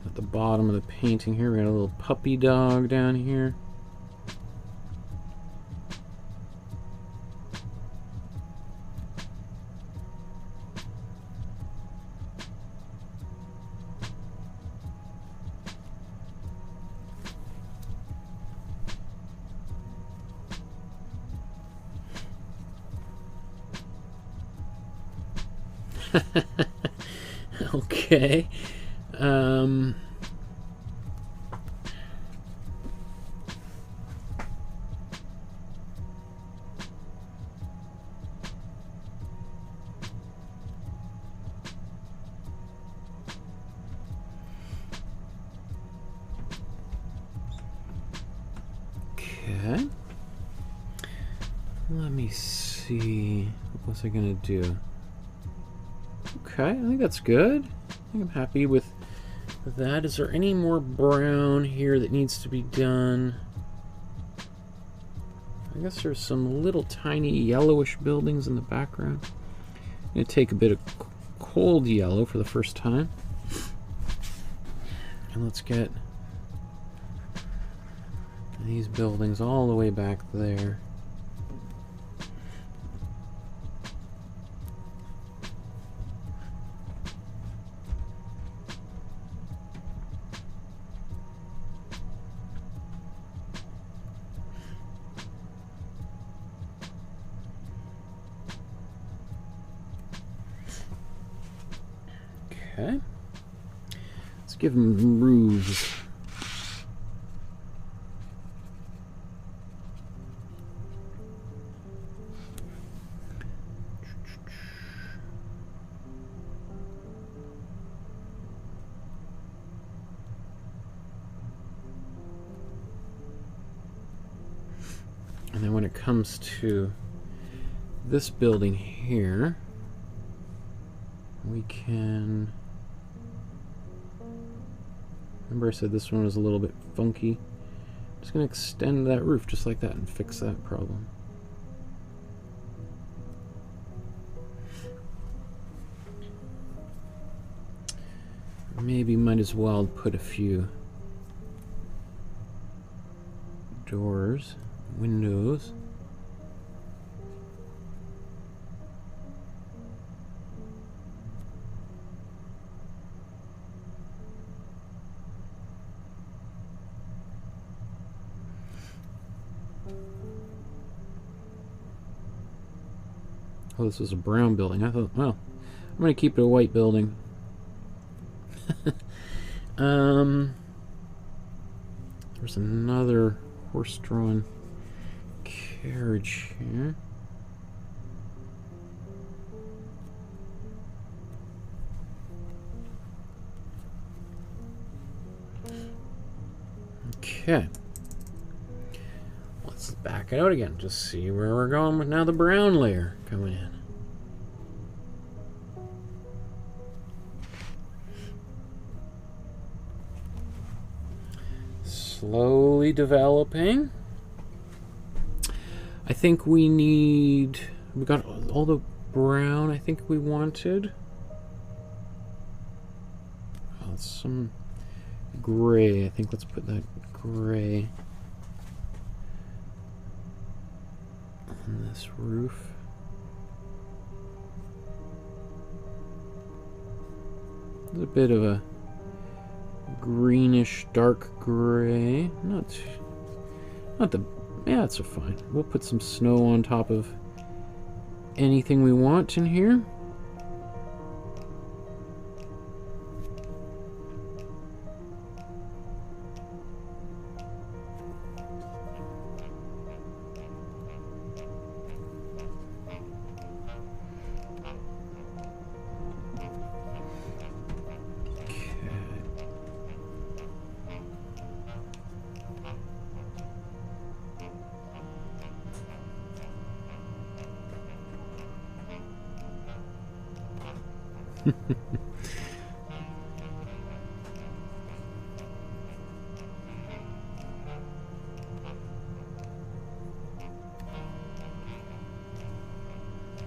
at the bottom of the painting here. We got a little puppy dog down here. Okay. Okay. Let me see. What was I gonna do? Okay, I think that's good. I think I'm happy with that. Is there any more brown here that needs to be done? I guess there's some little tiny yellowish buildings in the background. I'm going to take a bit of cold yellow for the first time. And let's get these buildings all the way back there. Okay, let's give them roofs. And then when it comes to this building here, we can... Remember I said this one was a little bit funky? I'm just going to extend that roof just like that and fix that problem. Maybe might as well put a few doors, windows. Oh, this is a brown building. I thought, well, I'm going to keep it a white building. There's another horse-drawn carriage here. Okay. Let's back it out again. Just see where we're going with now the brown layer coming in. Slowly developing. I think we got all the brown I think we wanted. Oh, some gray. I think let's put that gray on this roof. There's a bit of a greenish dark gray. Not the, yeah, that's fine. We'll put some snow on top of anything we want in here.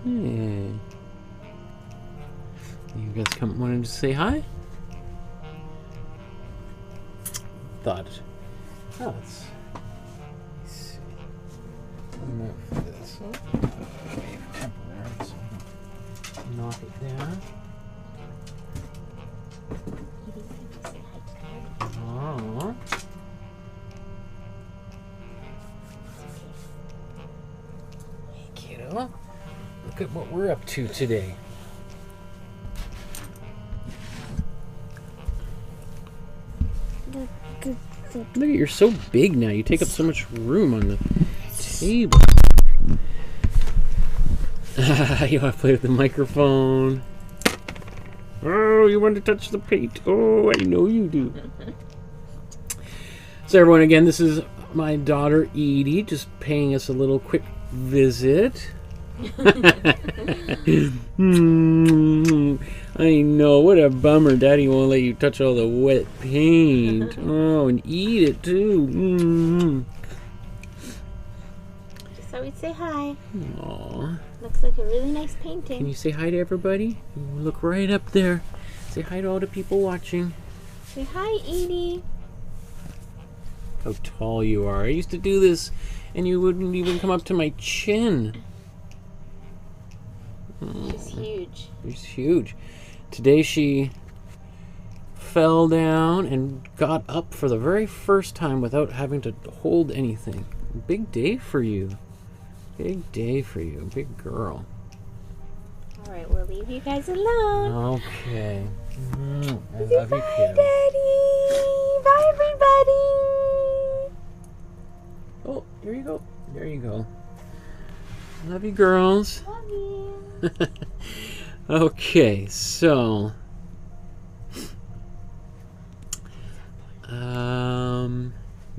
Hey. You guys wanted to say hi? Thought. Oh, let's see. Move this. Knock it down. Oh. Hey, kiddo. Look at what we're up to today. Look at, you're so big now. You take up so much room on the table. You want to play with the microphone? Oh, you want to touch the paint? Oh, I know you do. So everyone, again, this is my daughter Edie, just paying us a little quick visit. I know, what a bummer. Daddy won't let you touch all the wet paint. Oh, and eat it too. Just thought we'd say hi. Aww. Looks like a really nice painting. Can you say hi to everybody? Look right up there. Say hi to all the people watching. Say hi, Edie. How tall you are. I used to do this and you wouldn't even come up to my chin. She's huge. She's huge. Today she fell down and got up for the very first time without having to hold anything. Big day for you. Big day for you. Big girl. Alright, we'll leave you guys alone. Okay. I love you, bye, kiddo. Daddy. Bye, everybody. Oh, here you go. There you go. Love you, girls. Love you. Okay, so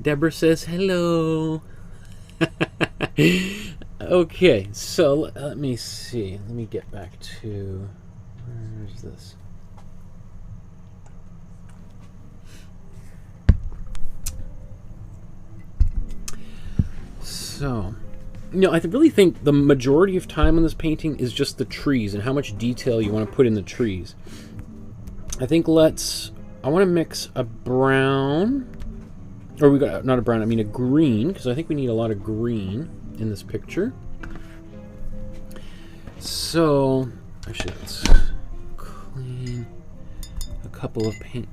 Deborah says hello. Okay, so let me see. Let me get back to, where's this? So, you know, I really think the majority of time on this painting is just the trees and how much detail you want to put in the trees. I think I want to mix a brown or we got, not a brown, I mean a green, because I think we need a lot of green in this picture. So, actually, let's clean a couple of paint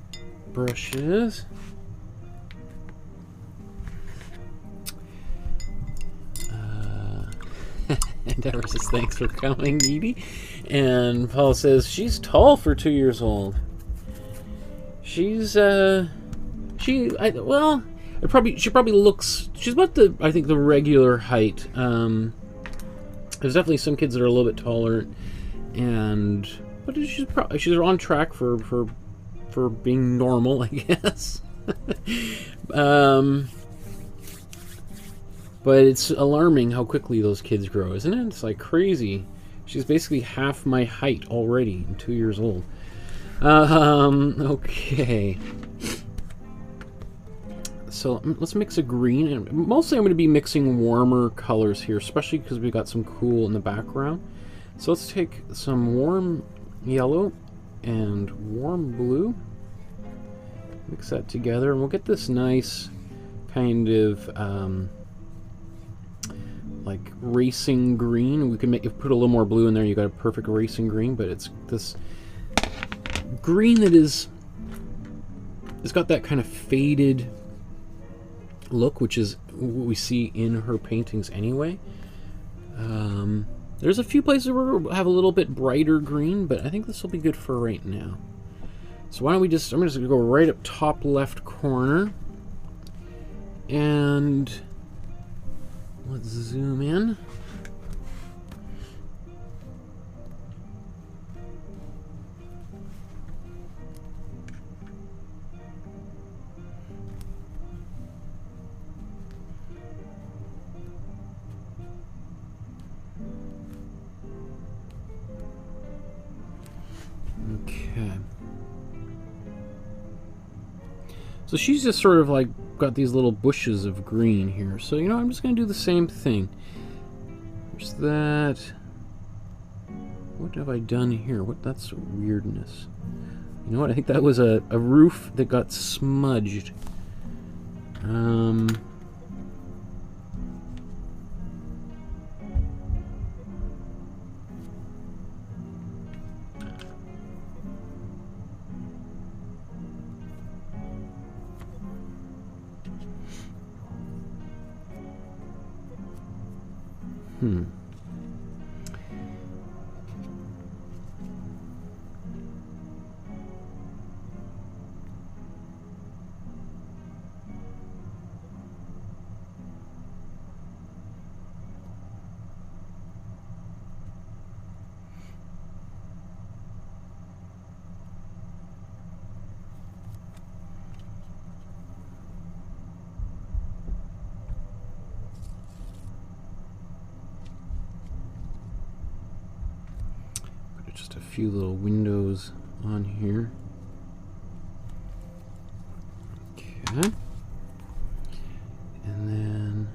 brushes. Endeavor says, thanks for coming, Edie. And Paul says, she's tall for 2 years old. She's, she probably looks, she's about the, I think, the regular height. There's definitely some kids that are a little bit taller, but she's on track for being normal, I guess. But it's alarming how quickly those kids grow, isn't it? It's like crazy. She's basically half my height already, 2 years old. Okay. So let's mix a green, and mostly I'm going to be mixing warmer colors here, especially because we've got some cool in the background. So let's take some warm yellow and warm blue, mix that together, and we'll get this nice kind of like racing green. We can make, if you put a little more blue in there, you got a perfect racing green, but it's this green that is, it's got that kind of faded look, which is what we see in her paintings anyway. There's a few places where we'll have a little bit brighter green, but I think this will be good for right now. So why don't we just, I'm just going to go right up top left corner, and let's zoom in. Okay. So she's just sort of like got these little bushes of green here. So, you know, I'm just going to do the same thing. There's that. What have I done here? That's weirdness. You know what? I think that was a roof that got smudged. Just a few little windows on here. Okay. And then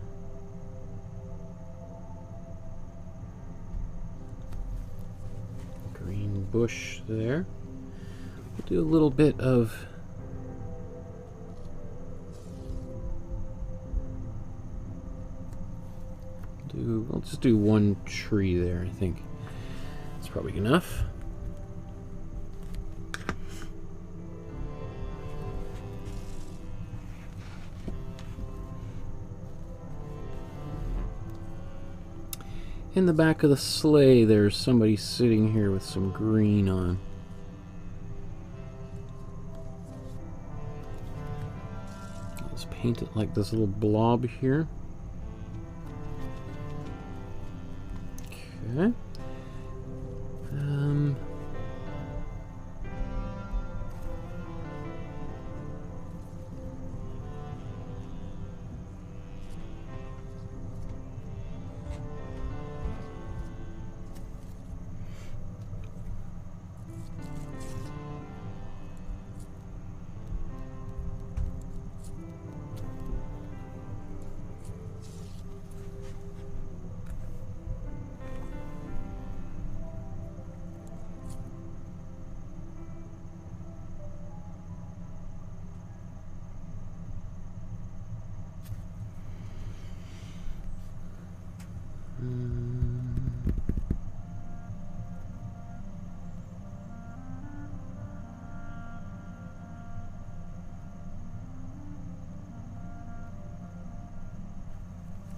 green bush there. We'll do a little bit of I'll just do one tree there, I think. That's probably enough. In the back of the sleigh, there's somebody sitting here with some green on. Let's paint it like this little blob here. Okay.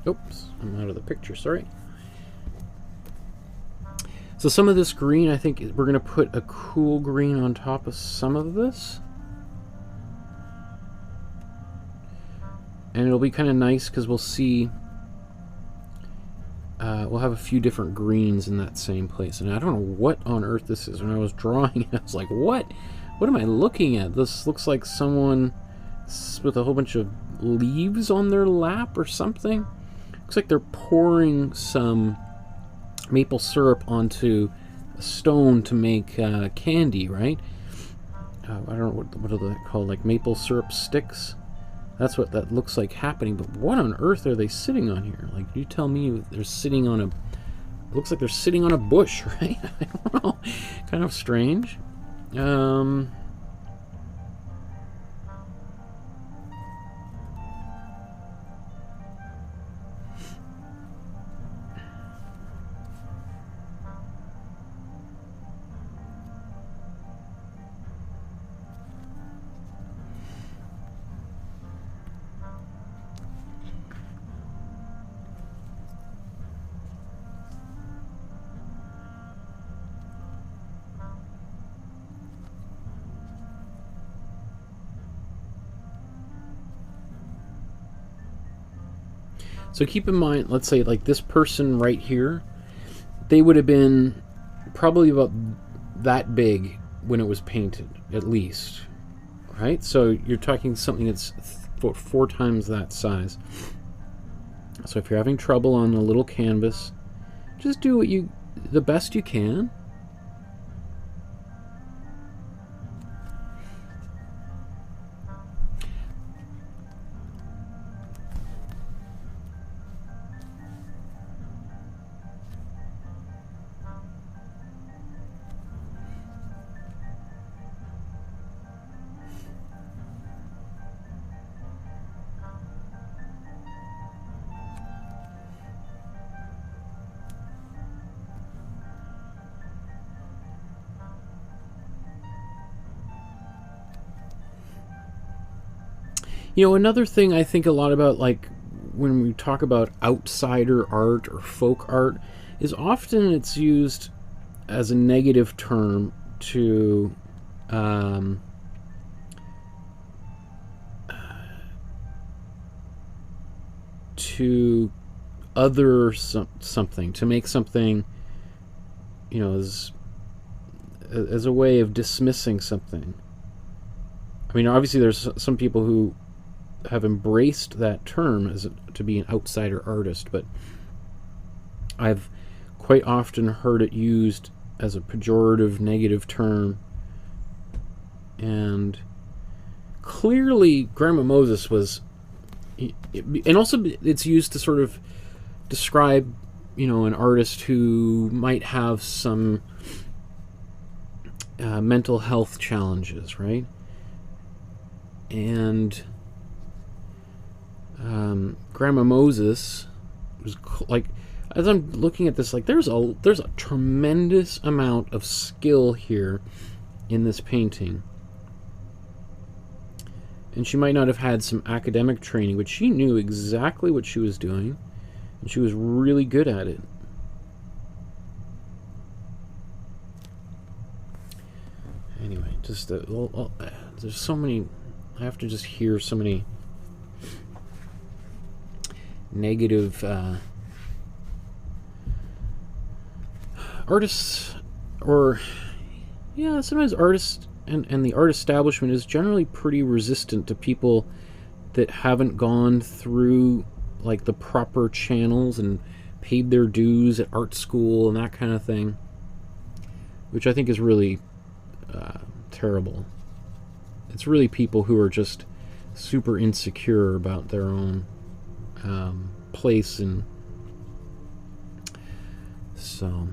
Oops, I'm out of the picture, sorry. So some of this green, I think we're going to put a cool green on top of some of this. And it'll be kind of nice because we'll see, we'll have a few different greens in that same place. And I don't know what on earth this is. When I was drawing it, I was like, what? What am I looking at? This looks like someone with a whole bunch of leaves on their lap or something. Looks like they're pouring some maple syrup onto a stone to make candy, right? I don't know, what are they called, like maple syrup sticks? That's what that looks like happening, but what on earth are they sitting on here? Like, you tell me they're sitting on a... looks like they're sitting on a bush, right? I don't know. Kind of strange. So keep in mind, let's say like this person right here, they would have been probably about that big when it was painted, at least, right? So you're talking something that's 4 times that size. So if you're having trouble on a little canvas, just do the best you can. You know, another thing I think a lot about, like, when we talk about outsider art or folk art, is often it's used as a negative term to other something, to make something, you know, as a way of dismissing something. I mean, obviously there's some people who have embraced that term to be an outsider artist, but I've quite often heard it used as a pejorative, negative term. And clearly Grandma Moses was, and also it's used to sort of describe, you know, an artist who might have some mental health challenges, right? And Grandma Moses was like, as I'm looking at this, like there's a tremendous amount of skill here in this painting, and she might not have had some academic training, but she knew exactly what she was doing, and she was really good at it. Anyway, just there's so many. I have to just hear so many negative artists, or yeah, sometimes artists and the art establishment is generally pretty resistant to people that haven't gone through like the proper channels and paid their dues at art school and that kind of thing, which I think is really terrible. It's really people who are just super insecure about their own place, and so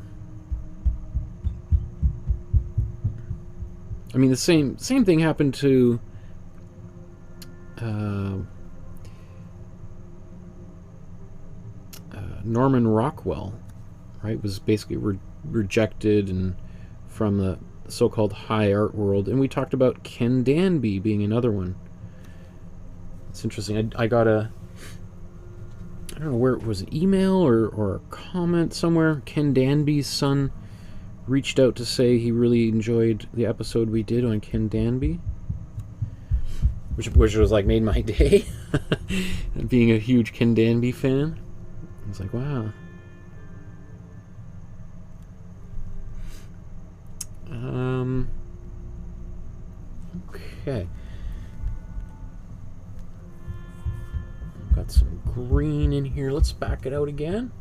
I mean the same thing happened to Norman Rockwell, right? Was basically rejected and from the so-called high art world, and we talked about Ken Danby being another one. It's interesting. I got a don't know where it was, an email or a comment somewhere. Ken Danby's son reached out to say he really enjoyed the episode we did on Ken Danby, which was like made my day. Being a huge Ken Danby fan, I was like, wow. Okay. Got some green in here. Let's back it out again.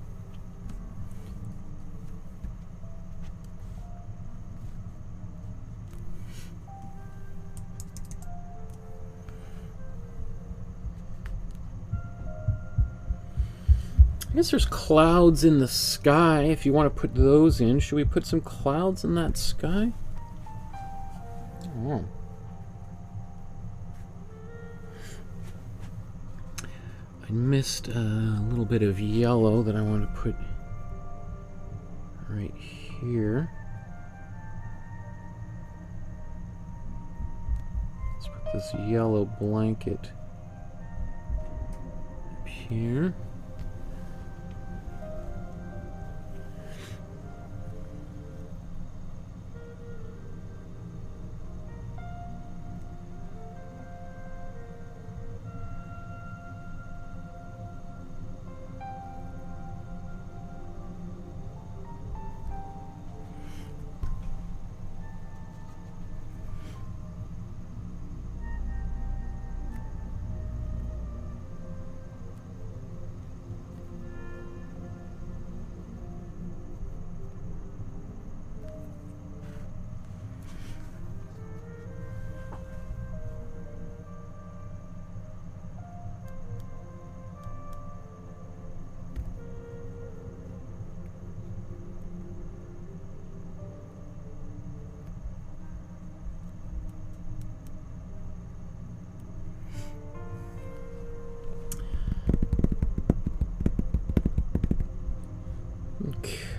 I guess there's clouds in the sky. If you want to put those in, should we put some clouds in that sky? Oh. I missed a little bit of yellow that I want to put right here. Let's put this yellow blanket up here.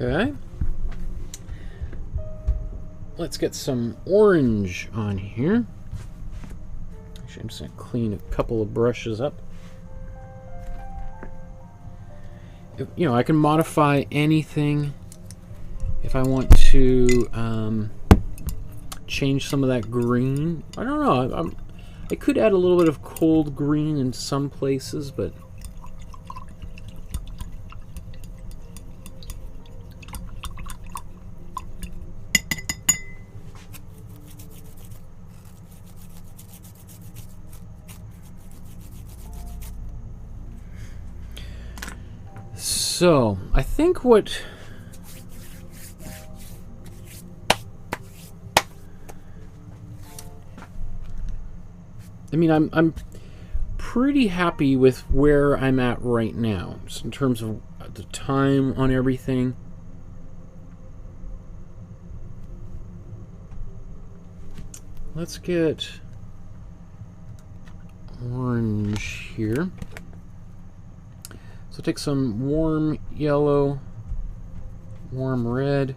Okay. Let's get some orange on here. Actually, I'm just going to clean a couple of brushes up. You know, I can modify anything if I want to change some of that green. I don't know. I could add a little bit of cold green in some places, but so, I think what I mean, I'm pretty happy with where I'm at right now, just in terms of the time on everything. Let's get orange here. So take some warm yellow, warm red.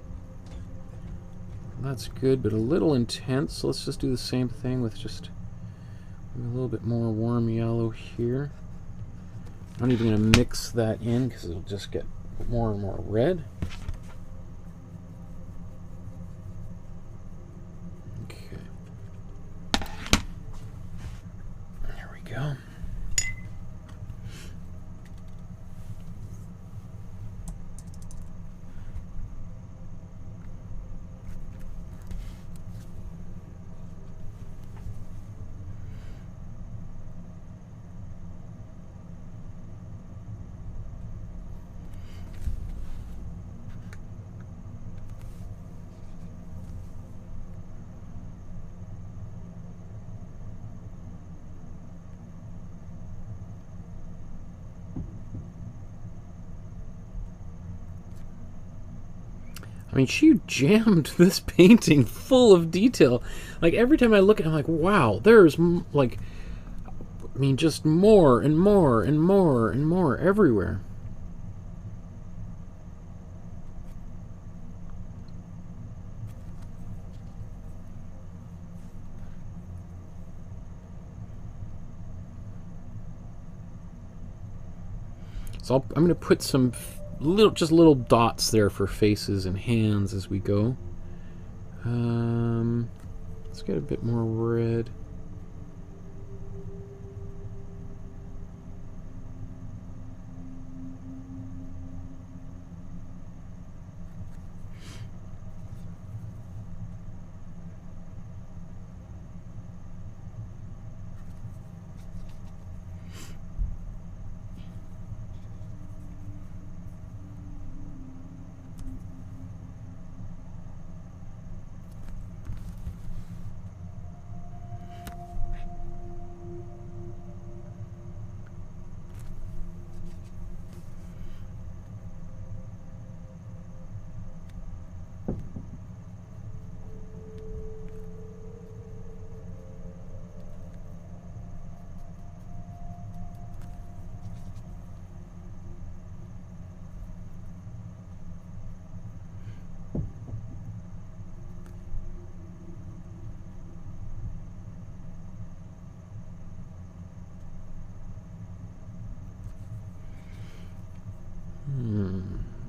That's good, but a little intense. So let's just do the same thing with just a little bit more warm yellow here. I'm not even going to mix that in because it'll just get more and more red. Okay. There we go. I mean, she jammed this painting full of detail. Like, every time I look at it, I'm like, wow, there's, like, I mean, just more and more and more and more everywhere. So I'm going to put some just little dots there for faces and hands as we go. Let's get a bit more red.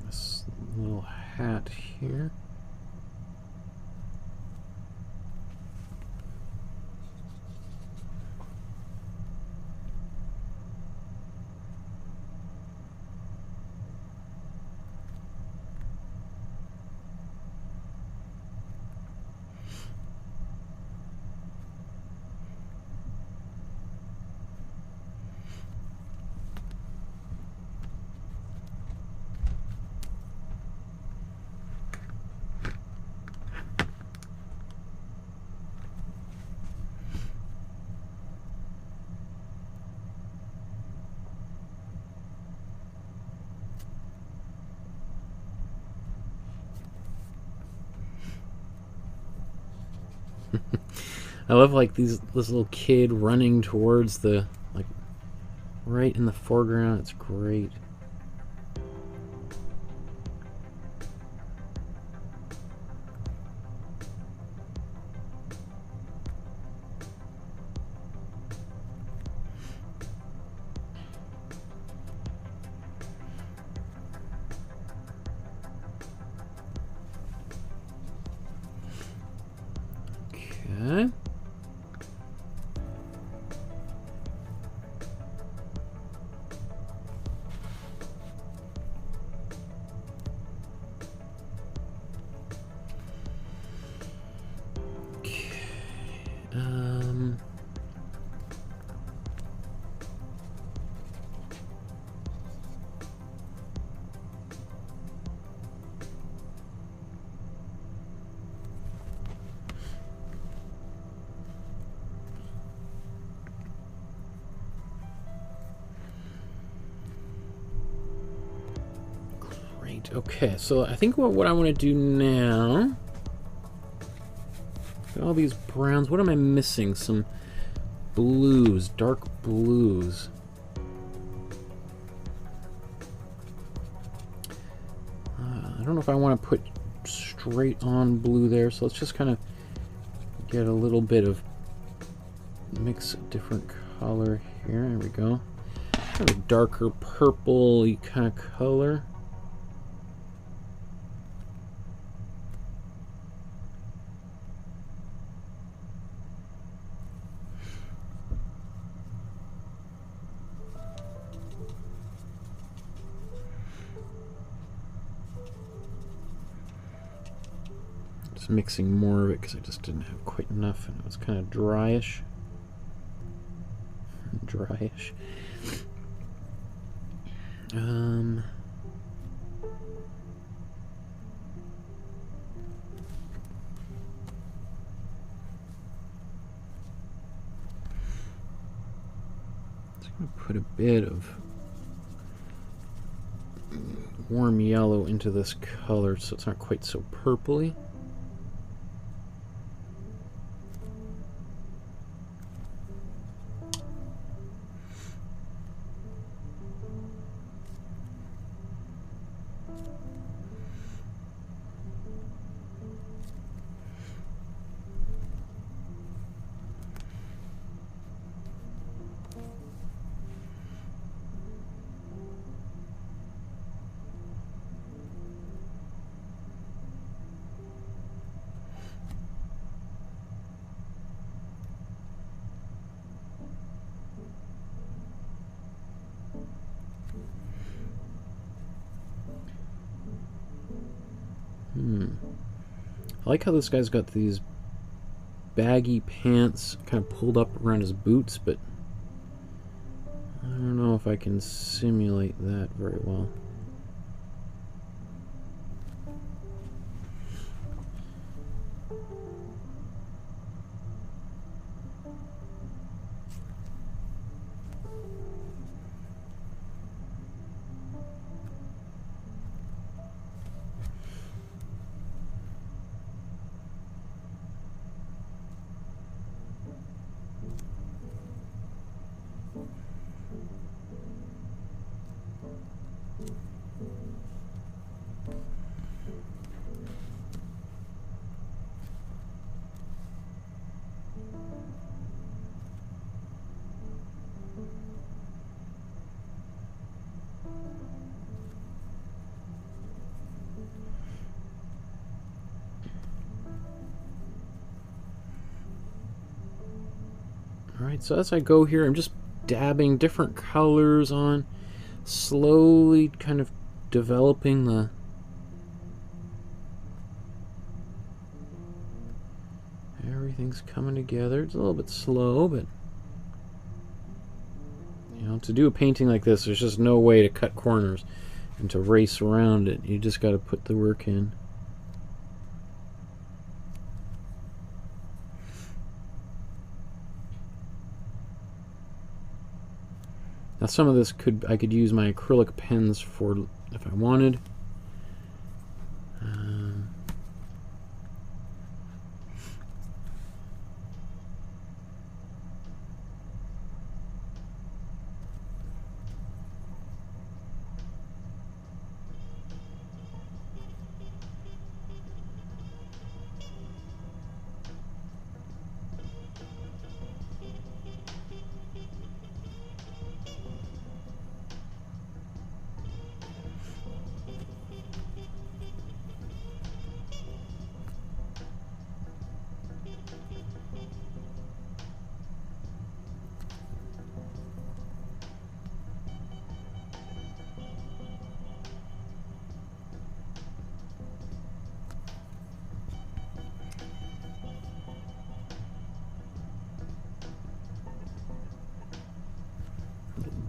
This little hat here. I love like this little kid running towards the, like, right in the foreground. It's great. Okay. Okay, so I think what I want to do now, all these browns, what am I missing? Some blues, dark blues. I don't know if I want to put straight on blue there, so let's just kind of get a little bit of mix a different color here. There we go. Kind of a darker purple-y kind of color. Mixing more of it because I just didn't have quite enough and it was kind of dryish. Just gonna put a bit of warm yellow into this color so it's not quite so purpley. I like how this guy's got these baggy pants kind of pulled up around his boots, but I don't know if I can simulate that very well. Alright, so as I go here, I'm just dabbing different colors on, slowly kind of developing the everything's coming together. It's a little bit slow, but you know, to do a painting like this, there's just no way to cut corners and to race around it. You just got to put the work in. Now some of this I could use my acrylic pens for if I wanted.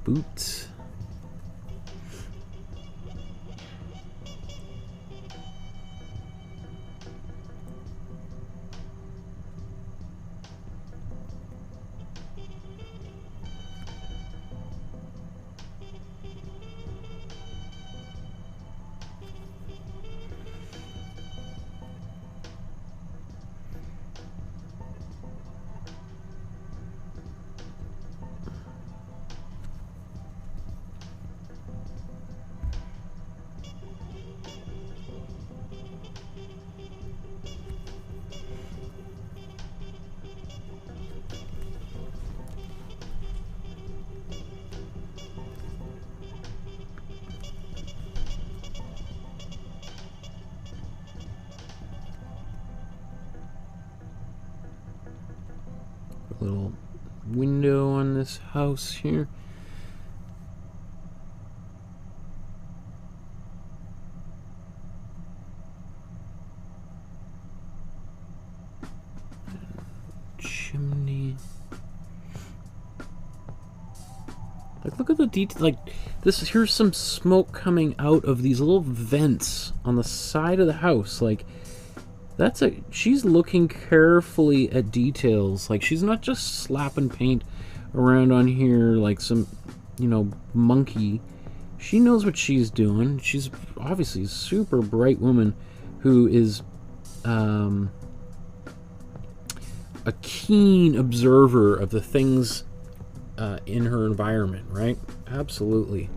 Boots. Little window on this house here. Chimney. Like, look at the detail. Like, this. Here's some smoke coming out of these little vents on the side of the house. Like, that's a. She's looking carefully at details. Like, she's not just slapping paint around on here like some, you know, monkey. She knows what she's doing. She's obviously a super bright woman who is a keen observer of the things in her environment, right? Absolutely.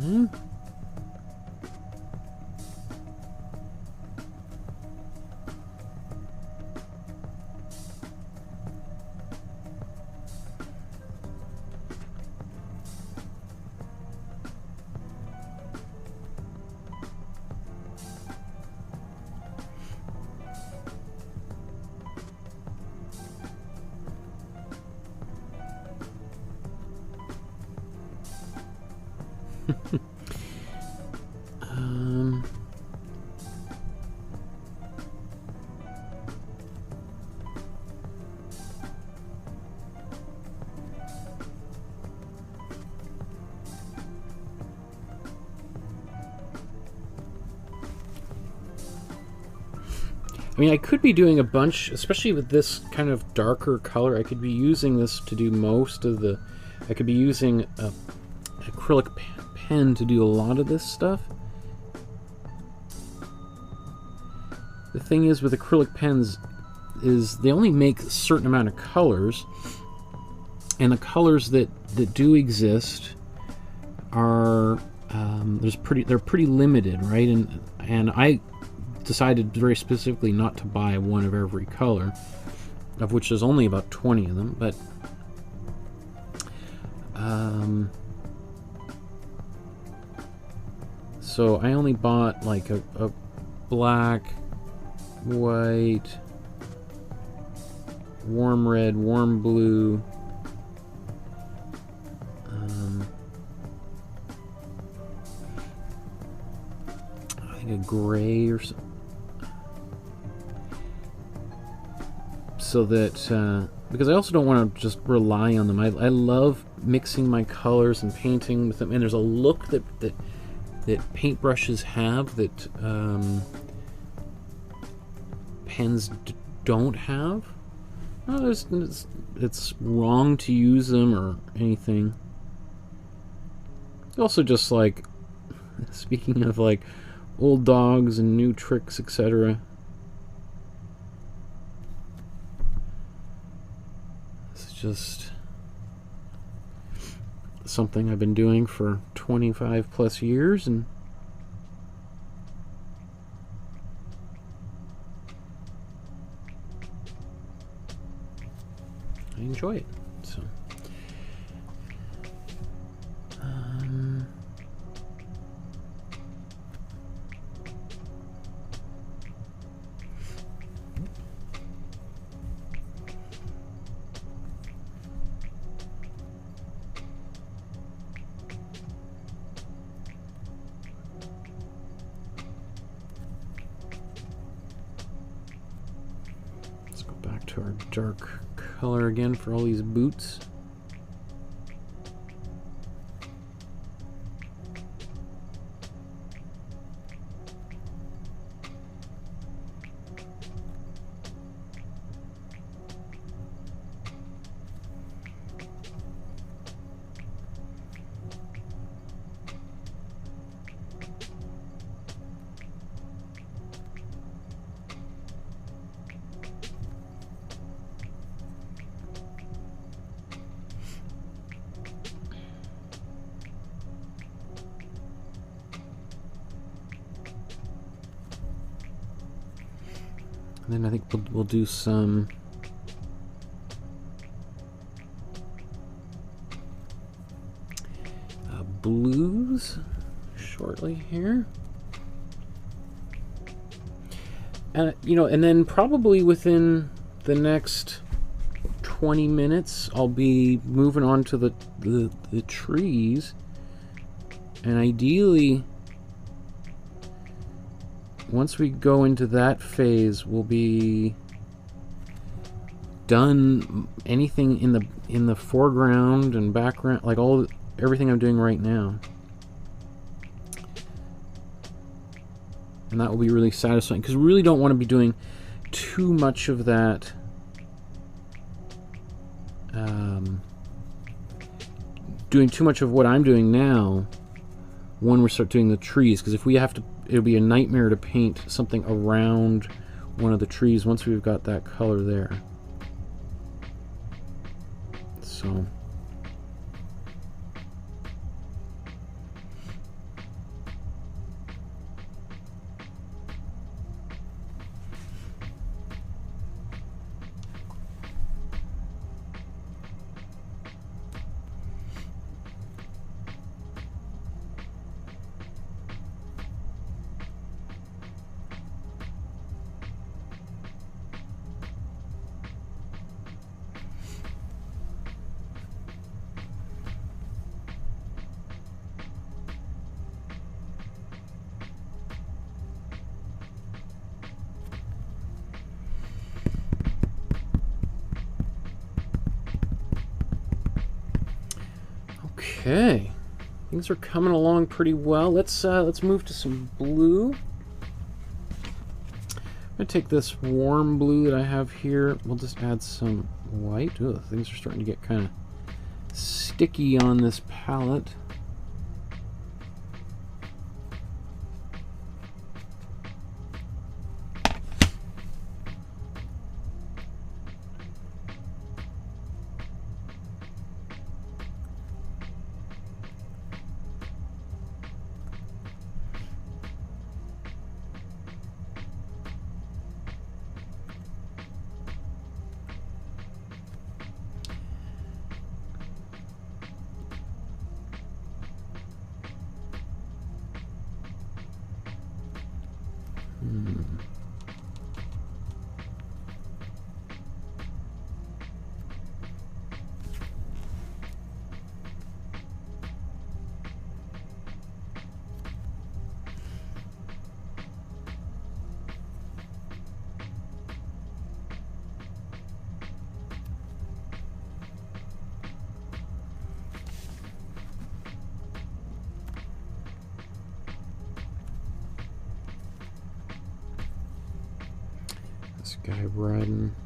Okay. um, I mean, I could be doing a bunch, especially with this kind of darker color. I could be using this to do most of the... I could be using a acrylic pen to do a lot of this stuff. The thing is with acrylic pens is they only make a certain amount of colors, and the colors that do exist are they're pretty limited, right? And I decided very specifically not to buy one of every color, of which there's only about 20 of them, but so I only bought like a black, white, warm red, warm blue, I think a gray or something, so that because I also don't want to just rely on them. I love mixing my colors and painting with them, and there's a look that paintbrushes have that pens don't have. No, it's wrong to use them or anything. Also, just like, speaking of like old dogs and new tricks, etc. It's just something I've been doing for 25 plus years, and I enjoy it. So let's go back to our dark color again for all these boots. And then I think we'll do some blues shortly here. And and then probably within the next 20 minutes I'll be moving on to the trees, and ideally once we go into that phase, we'll be done anything in the foreground and background, like everything I'm doing right now. And that will be really satisfying, because we really don't want to be doing too much of that doing too much of what I'm doing now when we start doing the trees, because if we have to, it'll be a nightmare to paint something around one of the trees once we've got that color there. So Okay, things are coming along pretty well. Let's move to some blue. I'm gonna take this warm blue that I have here. We'll just add some white. Ooh, things are starting to get kind of sticky on this palette. This guy riding.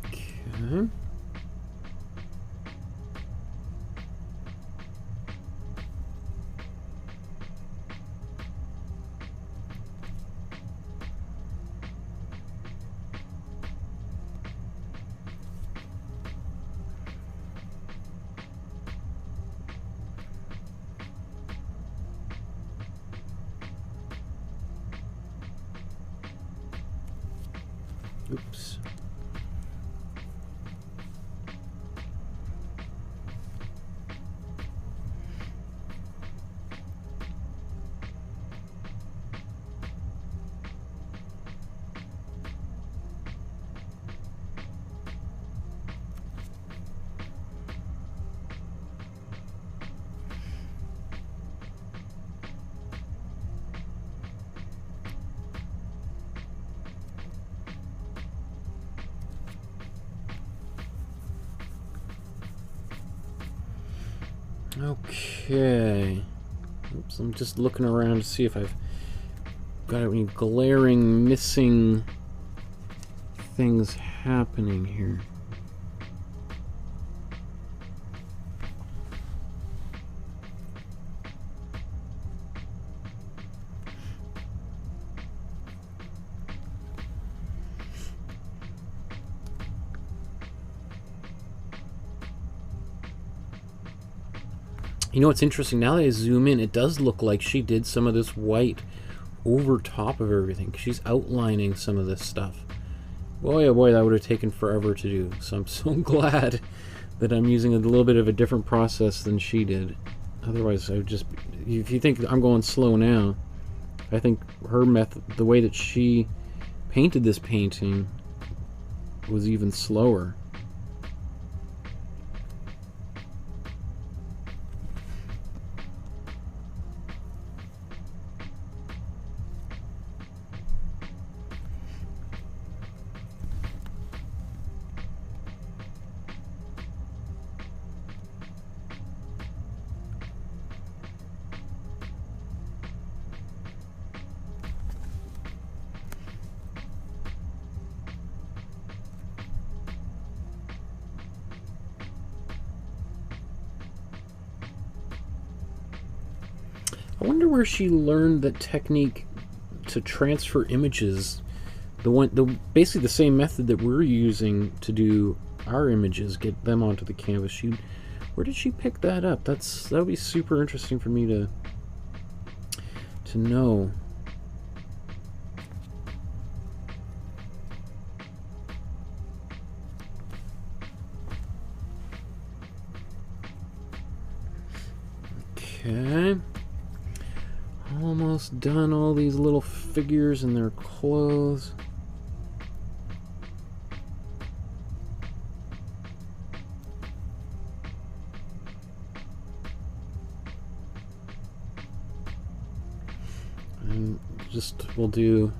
Okay. Oops. Okay. Oops, I'm just looking around to see if I've got any glaring missing things happening here. You know what's interesting? Now that I zoom in, it does look like she did some of this white over top of everything. She's outlining some of this stuff. Boy, oh boy, that would have taken forever to do. So I'm so glad that I'm using a little bit of a different process than she did. Otherwise, I would just... If you think I'm going slow now, I think her method, the way that she painted this painting, was even slower. I wonder where she learned that technique to transfer images. Basically the same method that we're using to do our images, get them onto the canvas. Where did she pick that up? That would be super interesting for me to know. Okay. Almost done all these little figures and their clothes. we'll do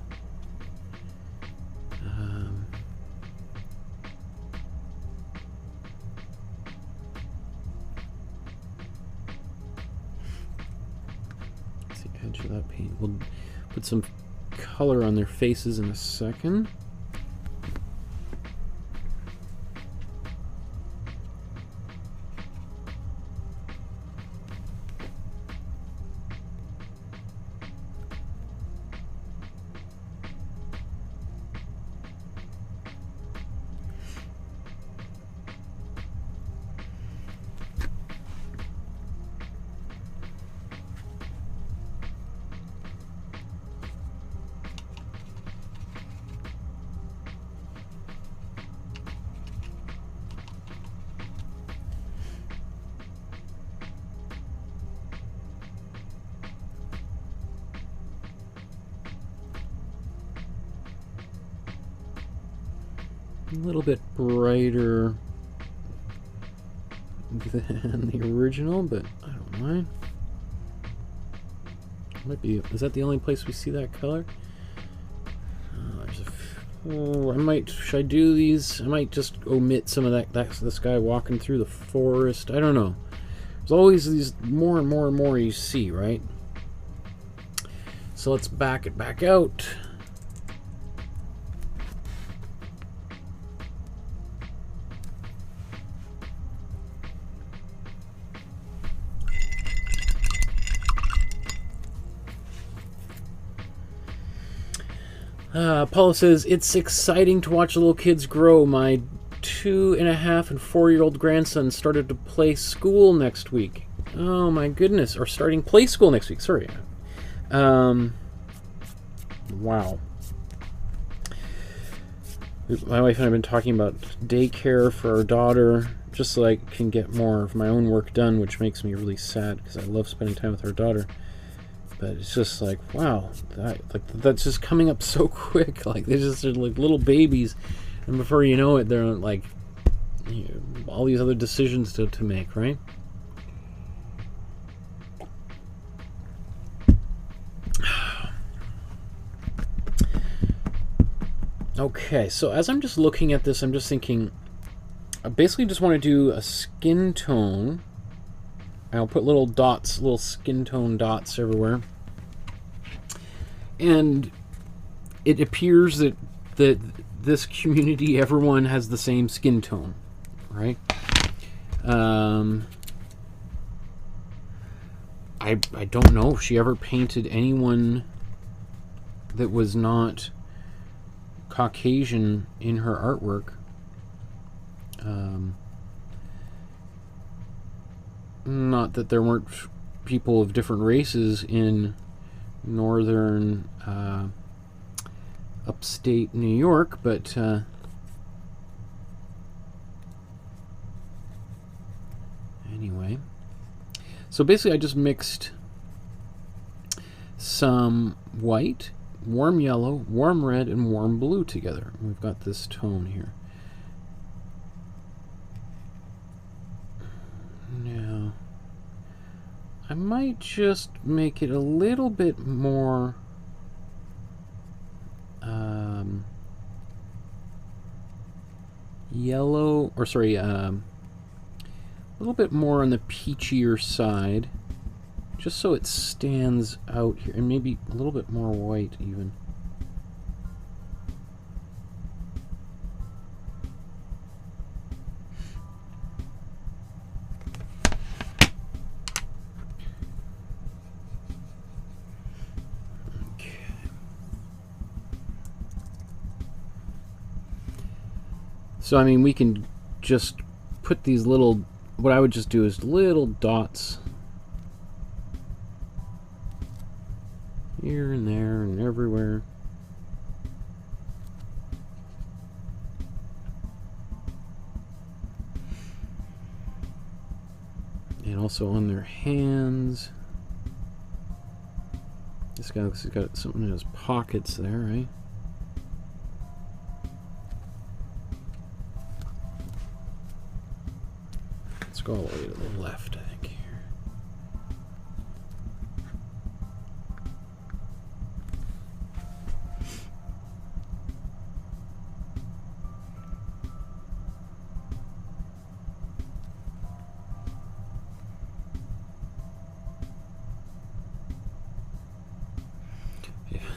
let's see, edge of that paint. We'll put some color on their faces in a second. A little bit brighter than the original, but I don't mind. Might be. Is that the only place we see that color? I might. Should I do these? I might just omit some of that. That's this guy walking through the forest. I don't know. There's always these more and more and more you see, right? So let's back it back out. Paula says, it's exciting to watch little kids grow. My 2.5- and 4-year-old grandson started to play school next week. Oh my goodness. Or starting play school next week. Sorry. Wow. My wife and I have been talking about daycare for our daughter, just so I can get more of my own work done, which makes me really sad because I love spending time with our daughter. But it's just like, wow, that's just coming up so quick. Like, they're just like little babies, and before you know it, they're like, you know, all these other decisions to make, right? Okay, so as I'm just looking at this, I'm just thinking, I basically just want to do a skin tone. I'll put little dots, little skin tone dots everywhere. And it appears that this community, everyone has the same skin tone, right? I don't know if she ever painted anyone that was not Caucasian in her artwork. Not that there weren't people of different races in northern upstate New York, but anyway. So basically I just mixed some white, warm yellow, warm red, and warm blue together. We've got this tone here. Now, I might just make it a little bit more yellow, or sorry, a little bit more on the peachier side, just so it stands out here, and maybe a little bit more white even. So, I mean, we can just put these little, what I would just do is little dots here and there and everywhere. And also on their hands. This guy looks like he's got something in his pockets there, right? Go all the way to the left, I think, here.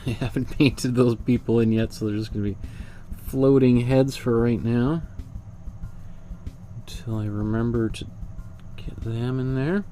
I haven't painted those people in yet, so they're just going to be floating heads for right now. Until I remember to get them in there.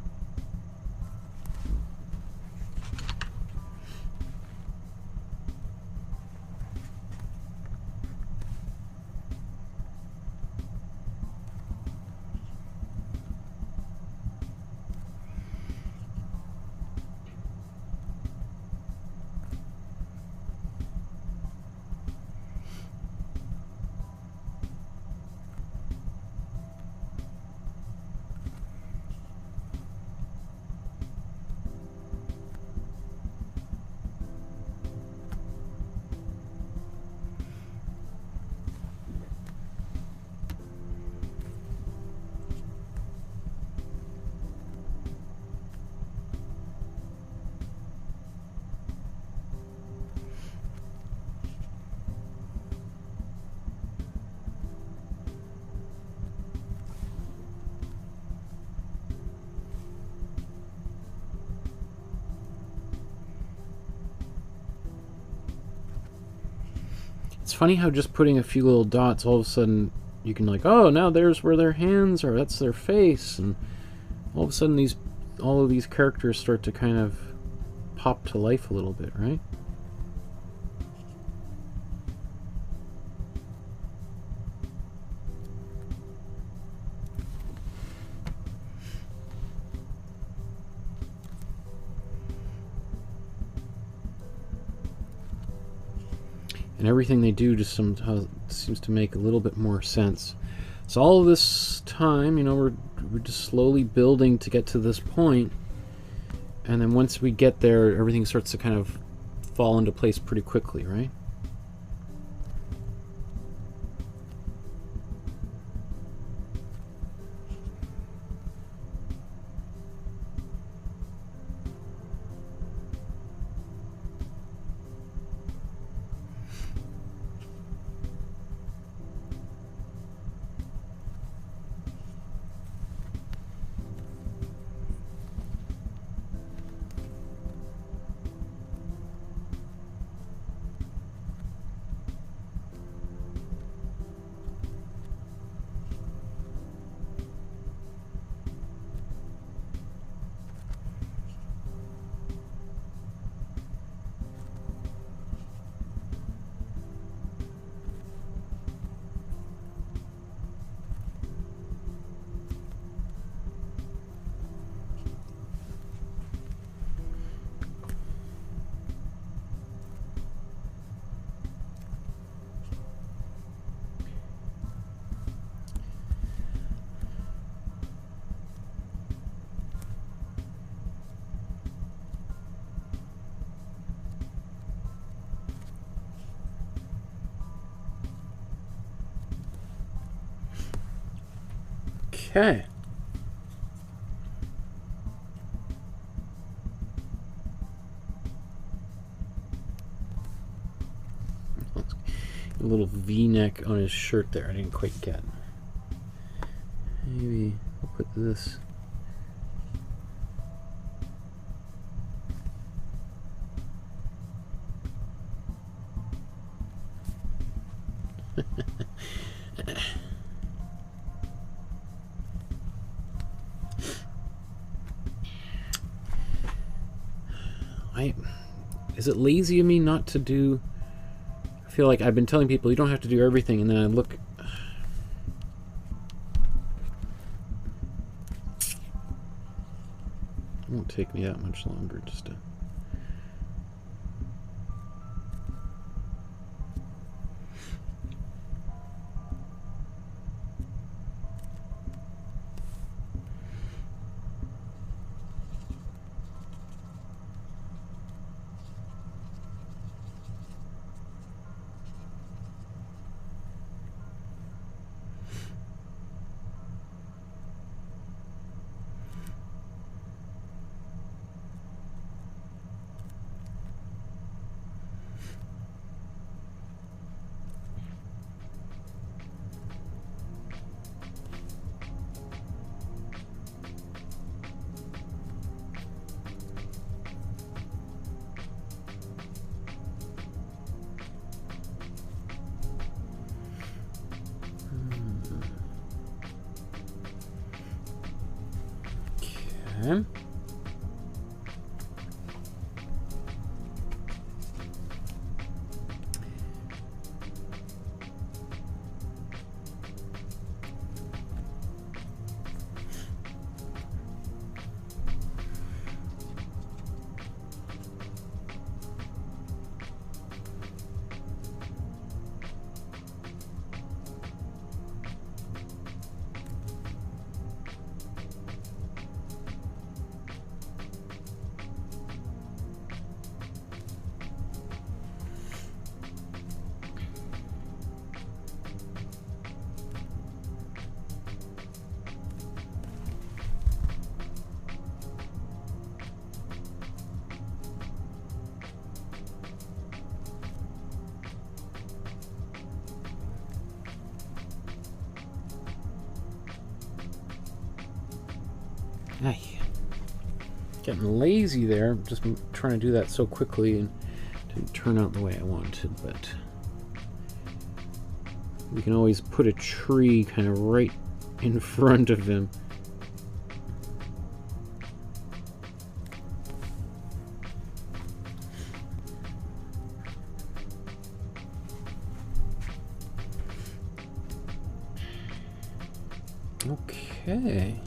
It's funny how just putting a few little dots, all of a sudden you can like, oh, now there's where their hands are, that's their face, and all of a sudden all of these characters start to kind of pop to life a little bit, right? And everything they do just somehow seems to make a little bit more sense. So all of this time, you know, we're just slowly building to get to this point, and then once we get there, everything starts to kind of fall into place pretty quickly, right? Okay. A little V-neck on his shirt there. I didn't quite get. Maybe I'll put this. Is it lazy of me not to do... I feel like I've been telling people you don't have to do everything, and then I look... It won't take me that much longer just to... Okay. Ay. Getting lazy there, just trying to do that so quickly and didn't turn out the way I wanted, but we can always put a tree kind of right in front of him. Okay.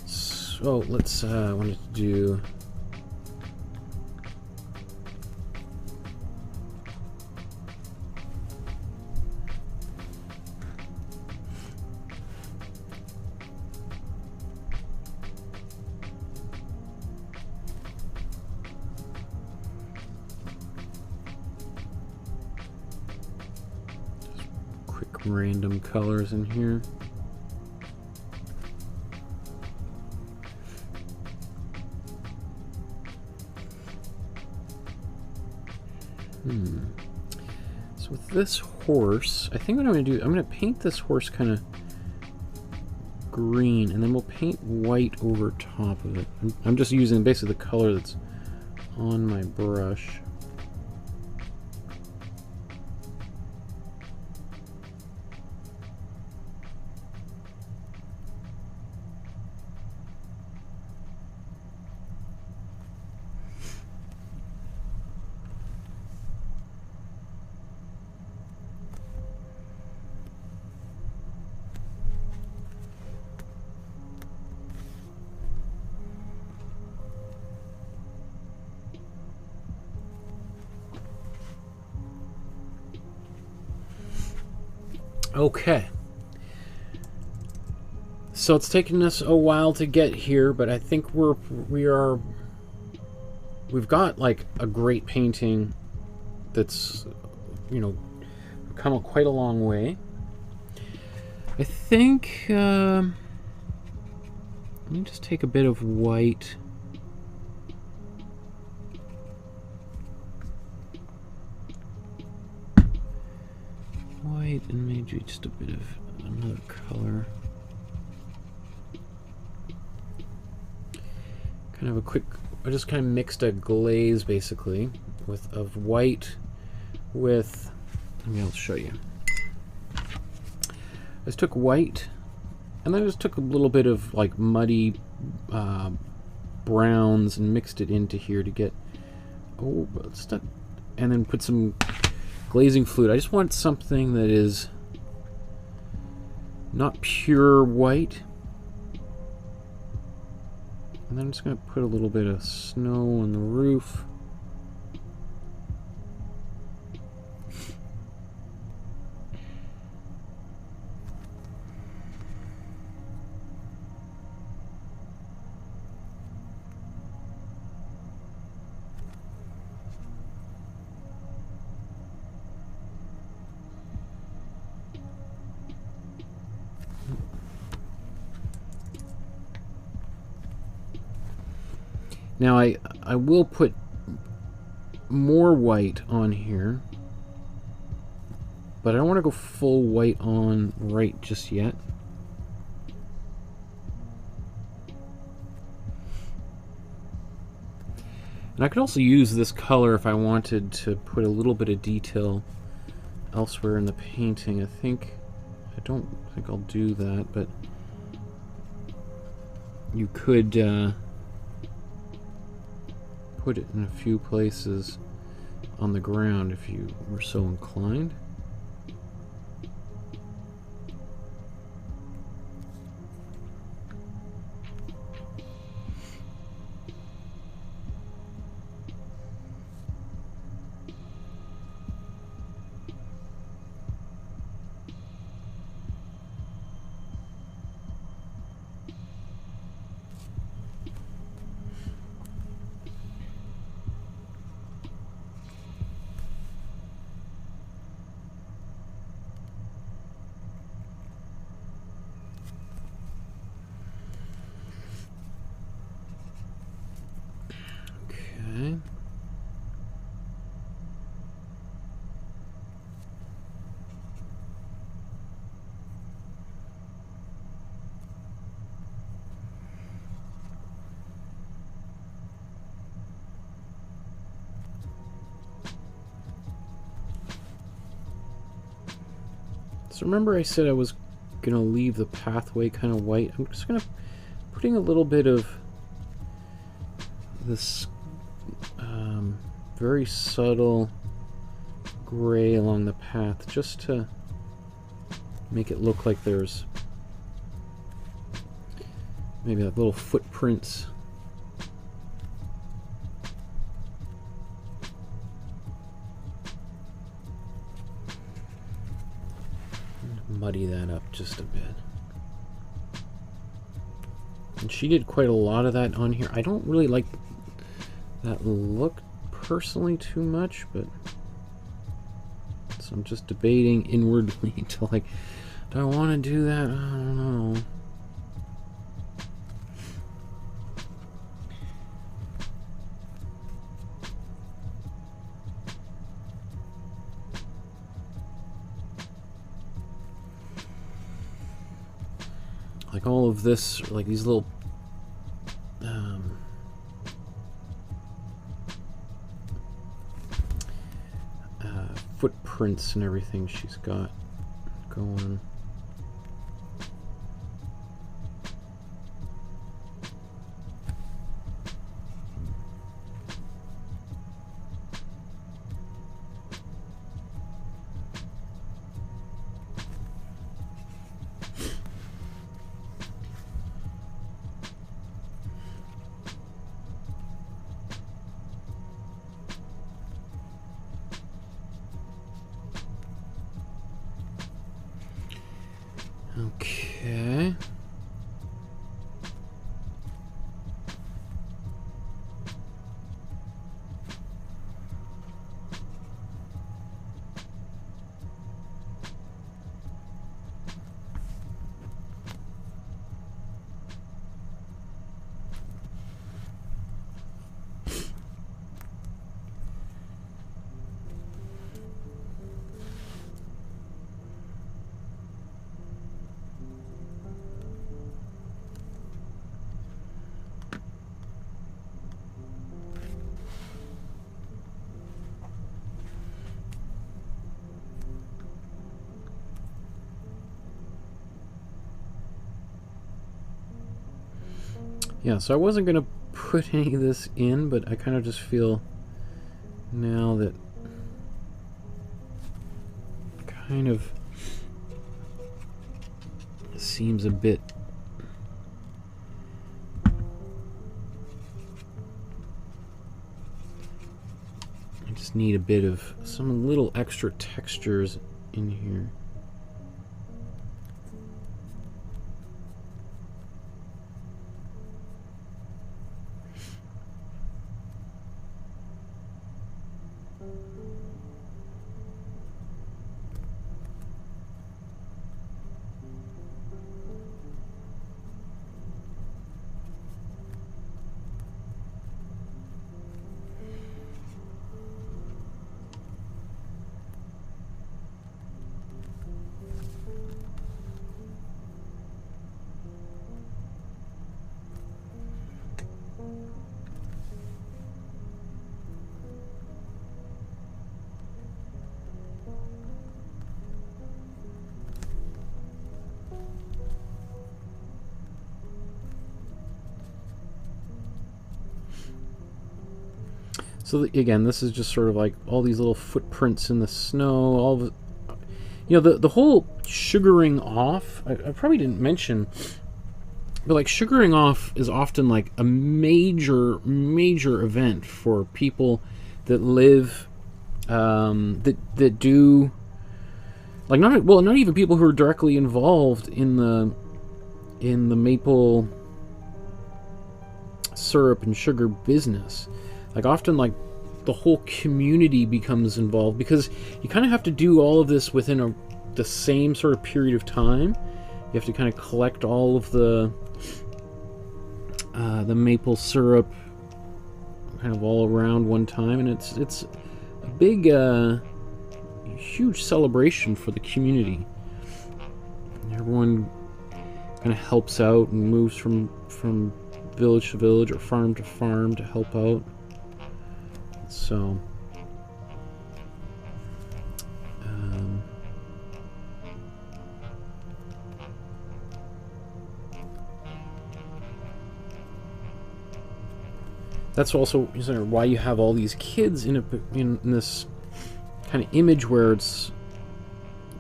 So let's, I wanted to do quick random colors in here. So with this horse, I think what I'm going to do, I'm going to paint this horse kind of green, and then we'll paint white over top of it. I'm just using basically the color that's on my brush. Okay, so it's taken us a while to get here, but I think we've got like a great painting that's, you know, come quite a long way. I think let me just take a bit of white. And maybe just a bit of another color. Kind of a quick, I just kind of mixed a glaze basically of white with, maybe I'll show you. I just took white and then I just took a little bit of like muddy browns and mixed it into here to get, oh, stuck, and then put some glazing fluid. I just want something that is not pure white. And then I'm just going to put a little bit of snow on the roof. Now I will put more white on here, but I don't want to go full white on right just yet. And I could also use this color if I wanted to put a little bit of detail elsewhere in the painting. I don't think I'll do that, but you could put it in a few places on the ground if you were so inclined. Okay. So remember I said I was going to leave the pathway kind of white. I'm just going to putting a little bit of this very subtle gray along the path just to make it look like there's maybe like little footprints. Muddy that up just a bit. And she did quite a lot of that on here. I don't really like that look personally too much, but so I'm just debating inwardly to like, do I want to do that? I don't know. Like all of this, like these little footprints and everything she's got going. Okay. Yeah, so I wasn't going to put any of this in, but I kind of just feel now that kind of seems a bit I just need a bit of some little extra textures in here. So again, this is just sort of like all these little footprints in the snow. All the, you know, the whole sugaring off. I probably didn't mention, but like sugaring off is often like a major event for people that live that do, like, not even people who are directly involved in the maple syrup and sugar business. Like often, like, the whole community becomes involved, because you kind of have to do all of this within the same sort of period of time. You have to kind of collect all of the maple syrup kind of all around one time, and it's a big huge celebration for the community. Everyone kind of helps out and moves from village to village or farm to farm to help out. So that's also why you have all these kids in this kind of image where it's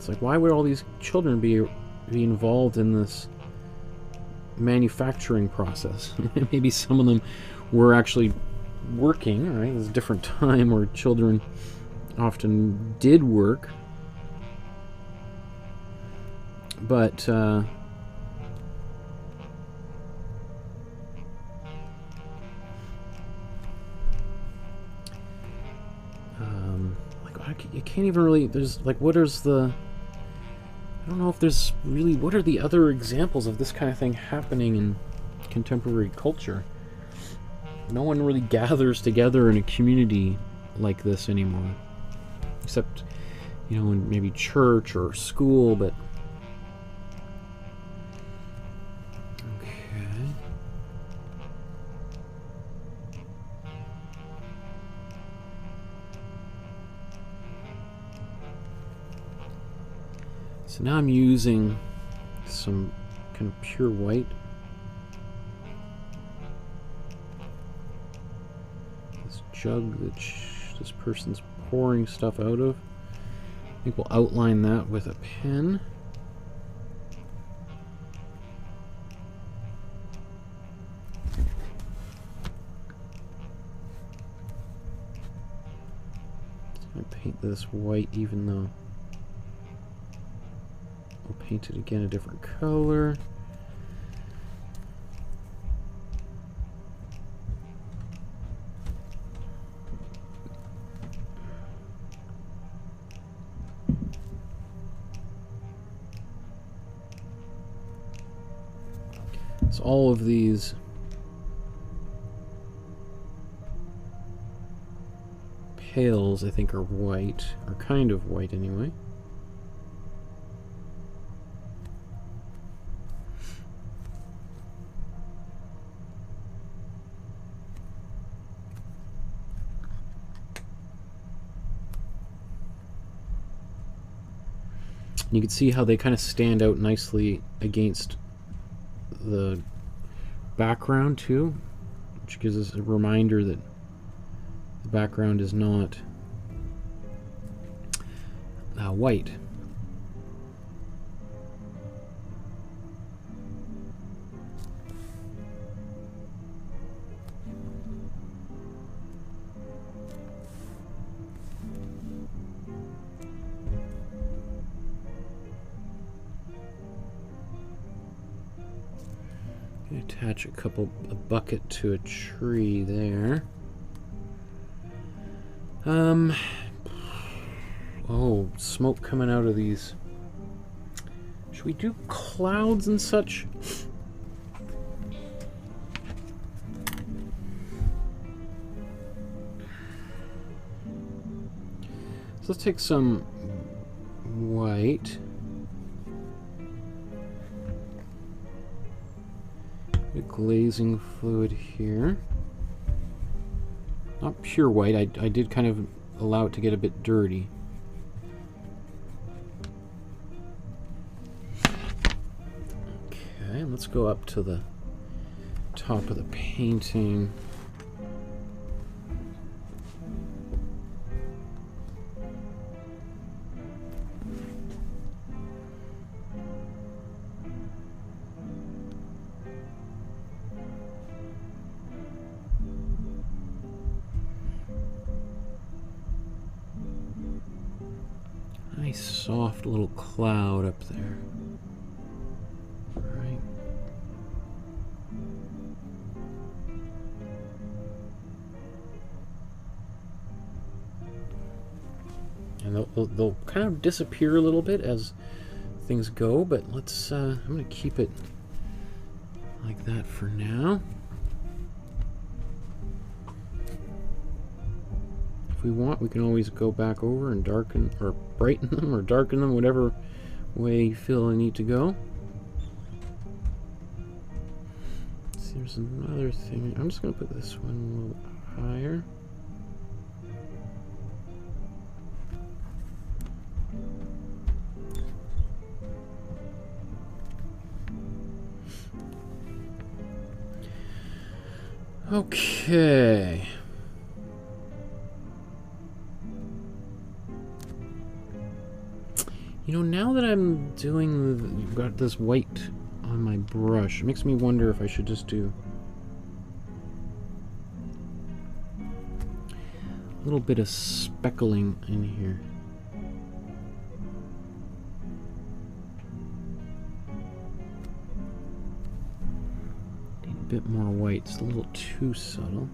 like, why would all these children be involved in this manufacturing process? Maybe some of them were actually working, right? There's a different time where children often did work, but like, you can't even really, there's like, I don't know if there's really, what are the other examples of this kind of thing happening in contemporary culture? No one really gathers together in a community like this anymore, except, you know, in maybe church or school. But okay. So now I'm using some kind of pure white. Jug that this person's pouring stuff out of. I think we'll outline that with a pen. I'm going to paint this white, even though I'll paint it again a different color. So all of these pails, I think, are white, or kind of white anyway. You can see how they kind of stand out nicely against the background too, which gives us a reminder that the background is not white. Attach a bucket to a tree there. Oh, smoke coming out of these. Should we do clouds and such? So let's take some white. Glazing fluid here. Not pure white. I did kind of allow it to get a bit dirty. Okay, let's go up to the top of the painting. Nice soft little cloud up there. All right. And they'll kind of disappear a little bit as things go, but let's, I'm going to keep it like that for now. If we want, we can always go back over and darken or brighten them or darken them, whatever way you feel I need to go. Let's see, there's another thing. I'm just going to put this one a little higher. Okay. You know, now that I'm doing, got this white on my brush, it makes me wonder if I should just do a little bit of speckling in here. Need a bit more white, it's a little too subtle.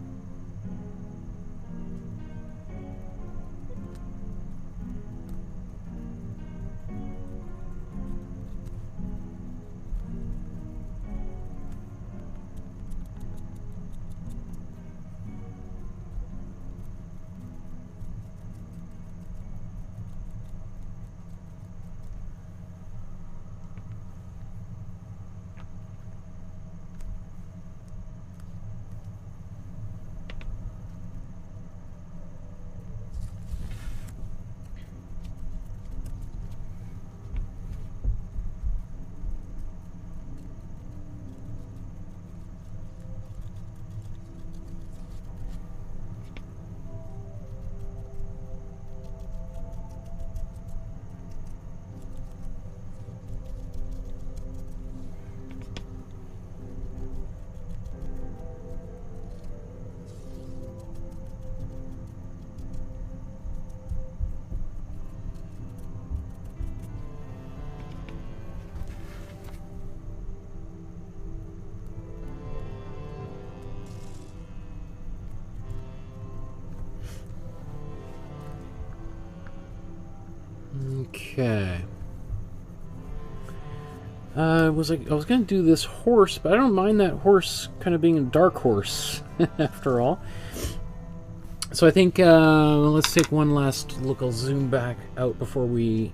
Okay. I was gonna do this horse, but I don't mind that horse kind of being a dark horse after all. So I think let's take one last look. I'll zoom back out before we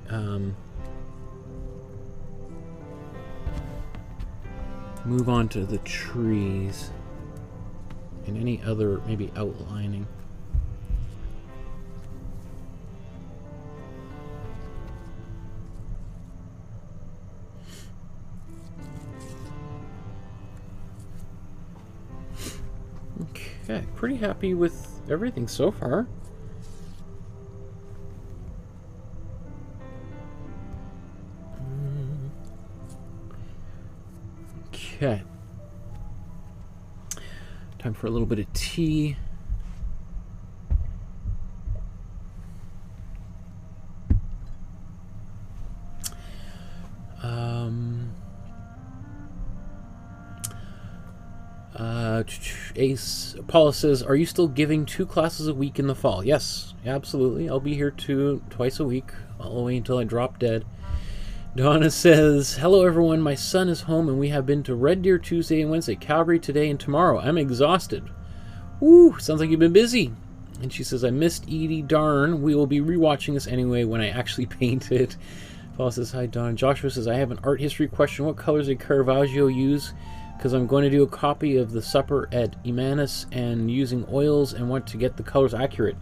move on to the trees and any other maybe outlining. Okay, pretty happy with everything so far. Okay. Time for a little bit of tea. Ace Paula says, "Are you still giving 2 classes a week in the fall?" Yes, absolutely. I'll be here twice a week, all the way until I drop dead. Donna says, "Hello everyone. My son is home, and we have been to Red Deer Tuesday and Wednesday, Calgary today and tomorrow. I'm exhausted." Woo! Sounds like you've been busy. And she says, "I missed Edie. Darn. We will be rewatching this anyway when I actually paint it." Paula says, "Hi Don." Joshua says, "I have an art history question. What colors did Caravaggio use? Because I'm going to do a copy of the Supper at Emmaus and using oils and want to get the colors accurate."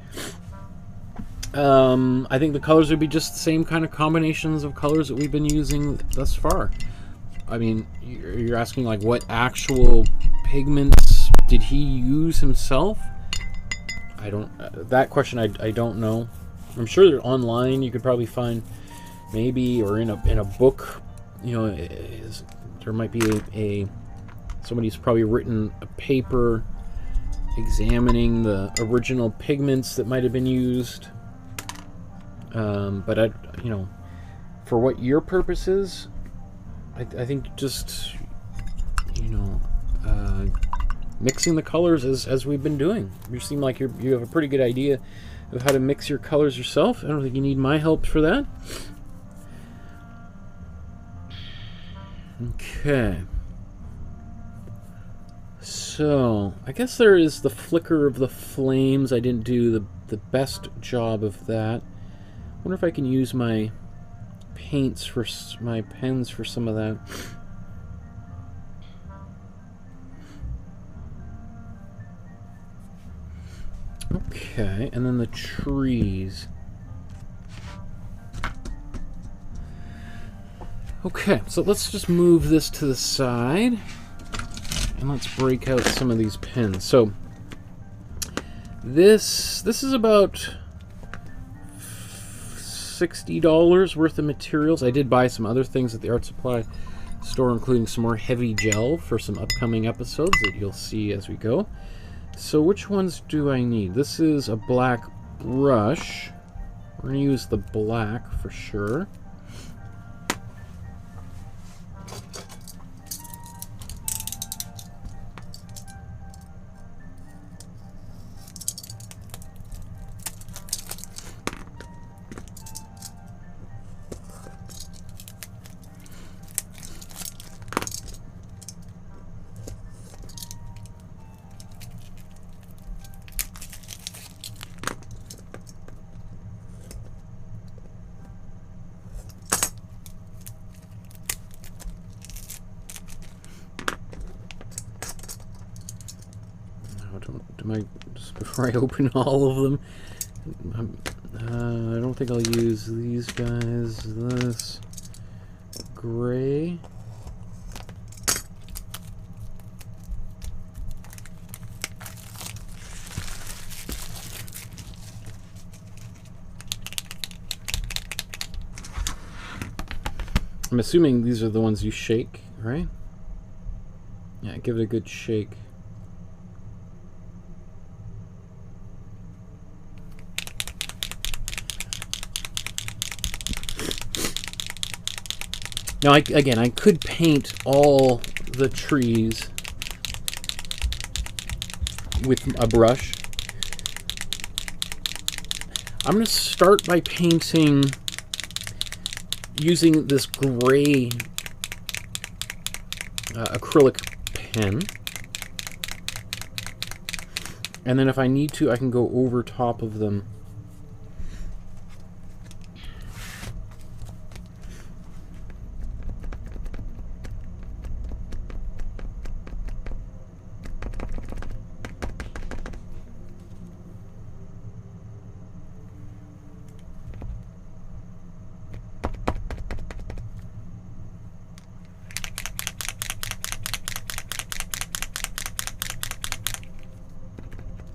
I think the colors would be just the same kind of combinations of colors that we've been using thus far. I mean, you're asking like what actual pigments did he use himself? I don't, that question I don't know. I'm sure they're online. You could probably find maybe, or in a book, you know, there might be somebody's probably written a paper examining the original pigments that might have been used. But you know, for what your purpose is, I think just, you know, mixing the colors as we've been doing. You seem like you have a pretty good idea of how to mix your colors yourself. I don't think you need my help for that. Okay. So, I guess there is the flicker of the flames. I didn't do the best job of that. I wonder if I can use my paints for my pens for some of that. Okay, and then the trees. Okay, so let's just move this to the side, and let's break out some of these pens. So this is about $60 worth of materials. I did buy some other things at the art supply store, including some more heavy gel for some upcoming episodes that you'll see as we go. So which ones do I need? This is a black brush. We're going to use the black for sure. Just before I open all of them, I don't think I'll use these guys. This gray. I'm assuming these are the ones you shake, right? Yeah, give it a good shake. Now, again, I could paint all the trees with a brush. I'm going to start by painting using this gray acrylic pen. And then if I need to, I can go over top of them.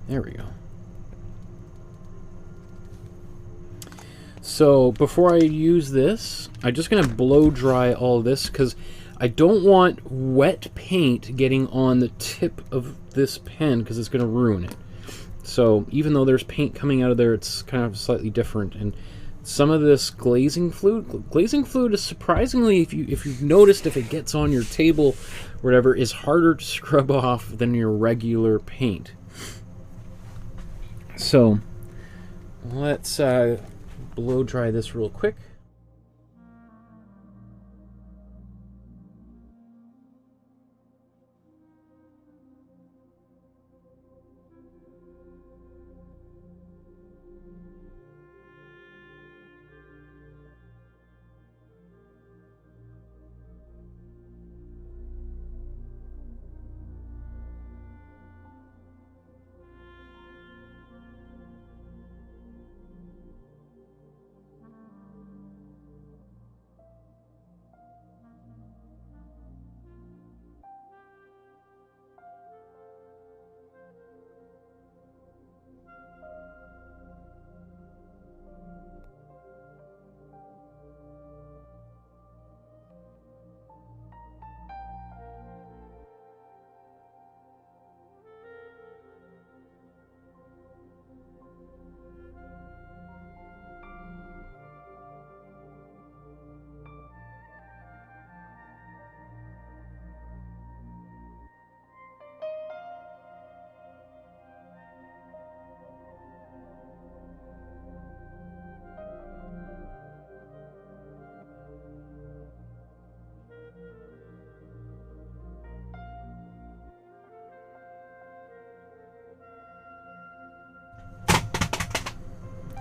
There we go. So before I use this, I'm just going to blow dry all this because I don't want wet paint getting on the tip of this pen because it's going to ruin it. So even though there's paint coming out of there, it's kind of slightly different. And some of this glazing fluid is surprisingly, if you've noticed, if it gets on your table or whatever, is harder to scrub off than your regular paint. So let's blow dry this real quick.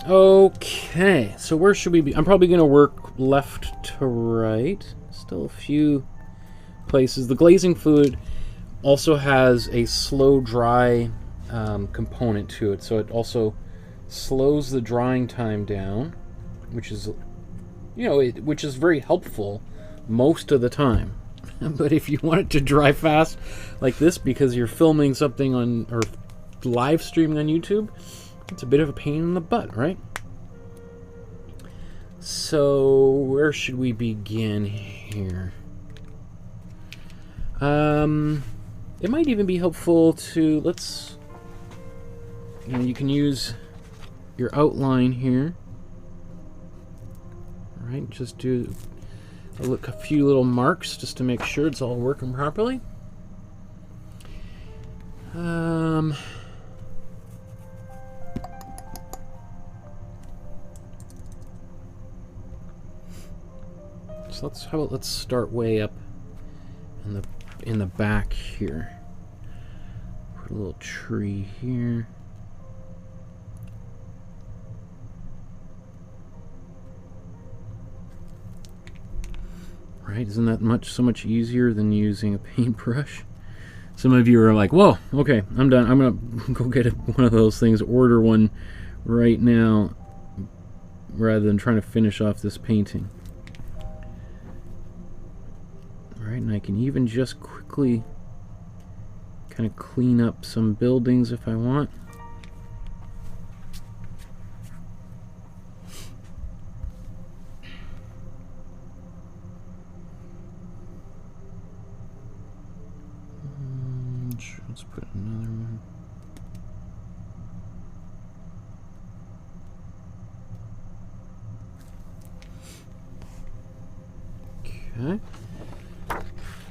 Okay, so where should we be? I'm probably going to work left to right. Still a few places. The glazing fluid also has a slow dry component to it, so it also slows the drying time down, which is, you know, which is very helpful most of the time. But if you want it to dry fast like this because you're filming something on or live streaming on YouTube, it's a bit of a pain in the butt, right? So where should we begin here? It might even be helpful to, you can use your outline here. All right, just do a few little marks just to make sure it's all working properly. So let's start way up in the back here. Put a little tree here. Right, isn't that so much easier than using a paintbrush? Some of you are like, whoa, okay, I'm done. I'm gonna go get one of those things, order one right now, rather than trying to finish off this painting. Alright, and I can even just quickly kind of clean up some buildings if I want. Let's put another one. Okay.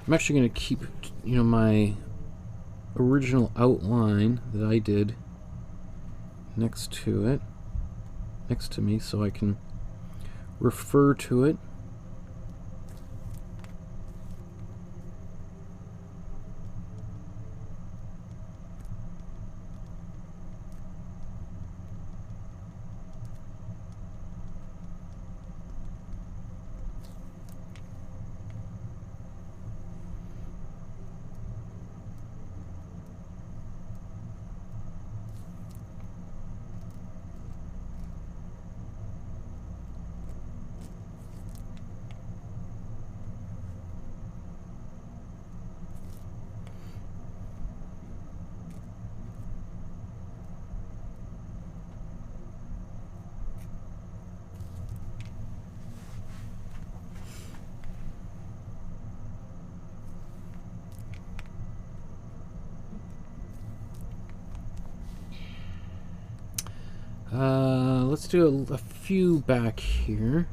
I'm actually going to keep, my original outline that I did next to me, so I can refer to it. Let's do a few back here.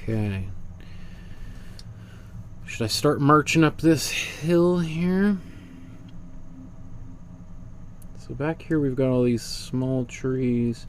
Okay. Should I start marching up this hill here? So back here we've got all these small trees.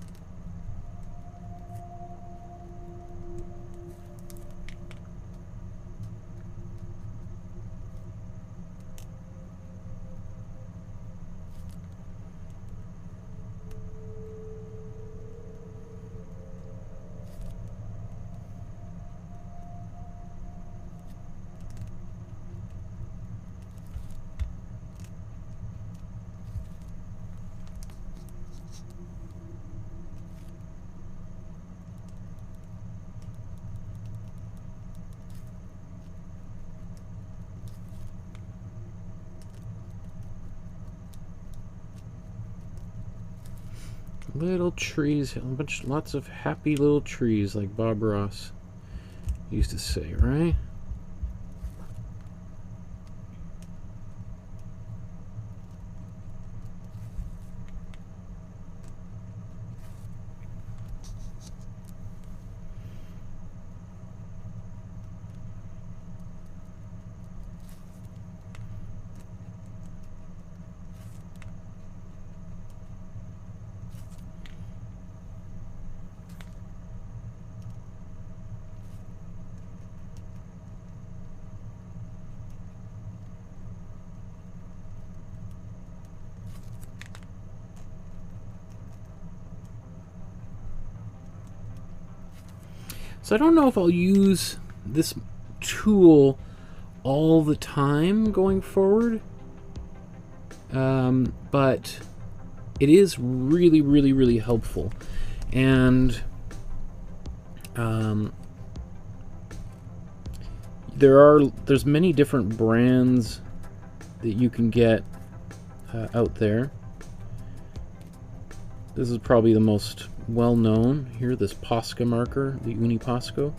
Little trees, lots of happy little trees, like Bob Ross used to say, right? So I don't know if I'll use this tool all the time going forward, but it is really, really, really helpful. And there's many different brands that you can get out there. This is probably the most well-known here, this Posca marker, the Uniposco.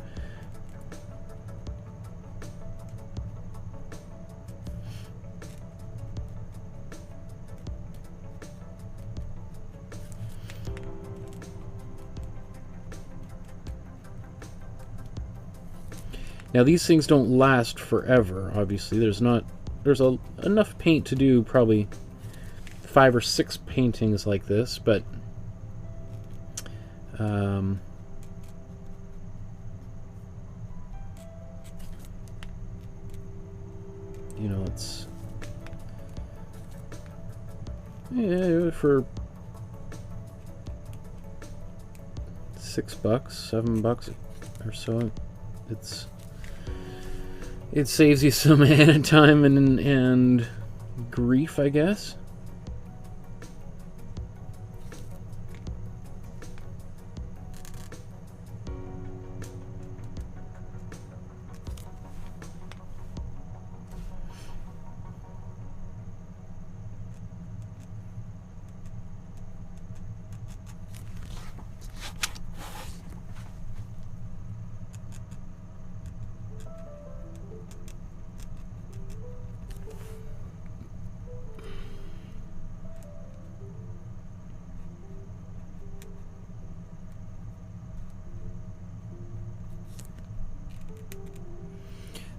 Now these things don't last forever, obviously. There's enough paint to do probably 5 or 6 paintings like this, but you know, it's for $6, $7 or so. It saves you some time and grief, I guess.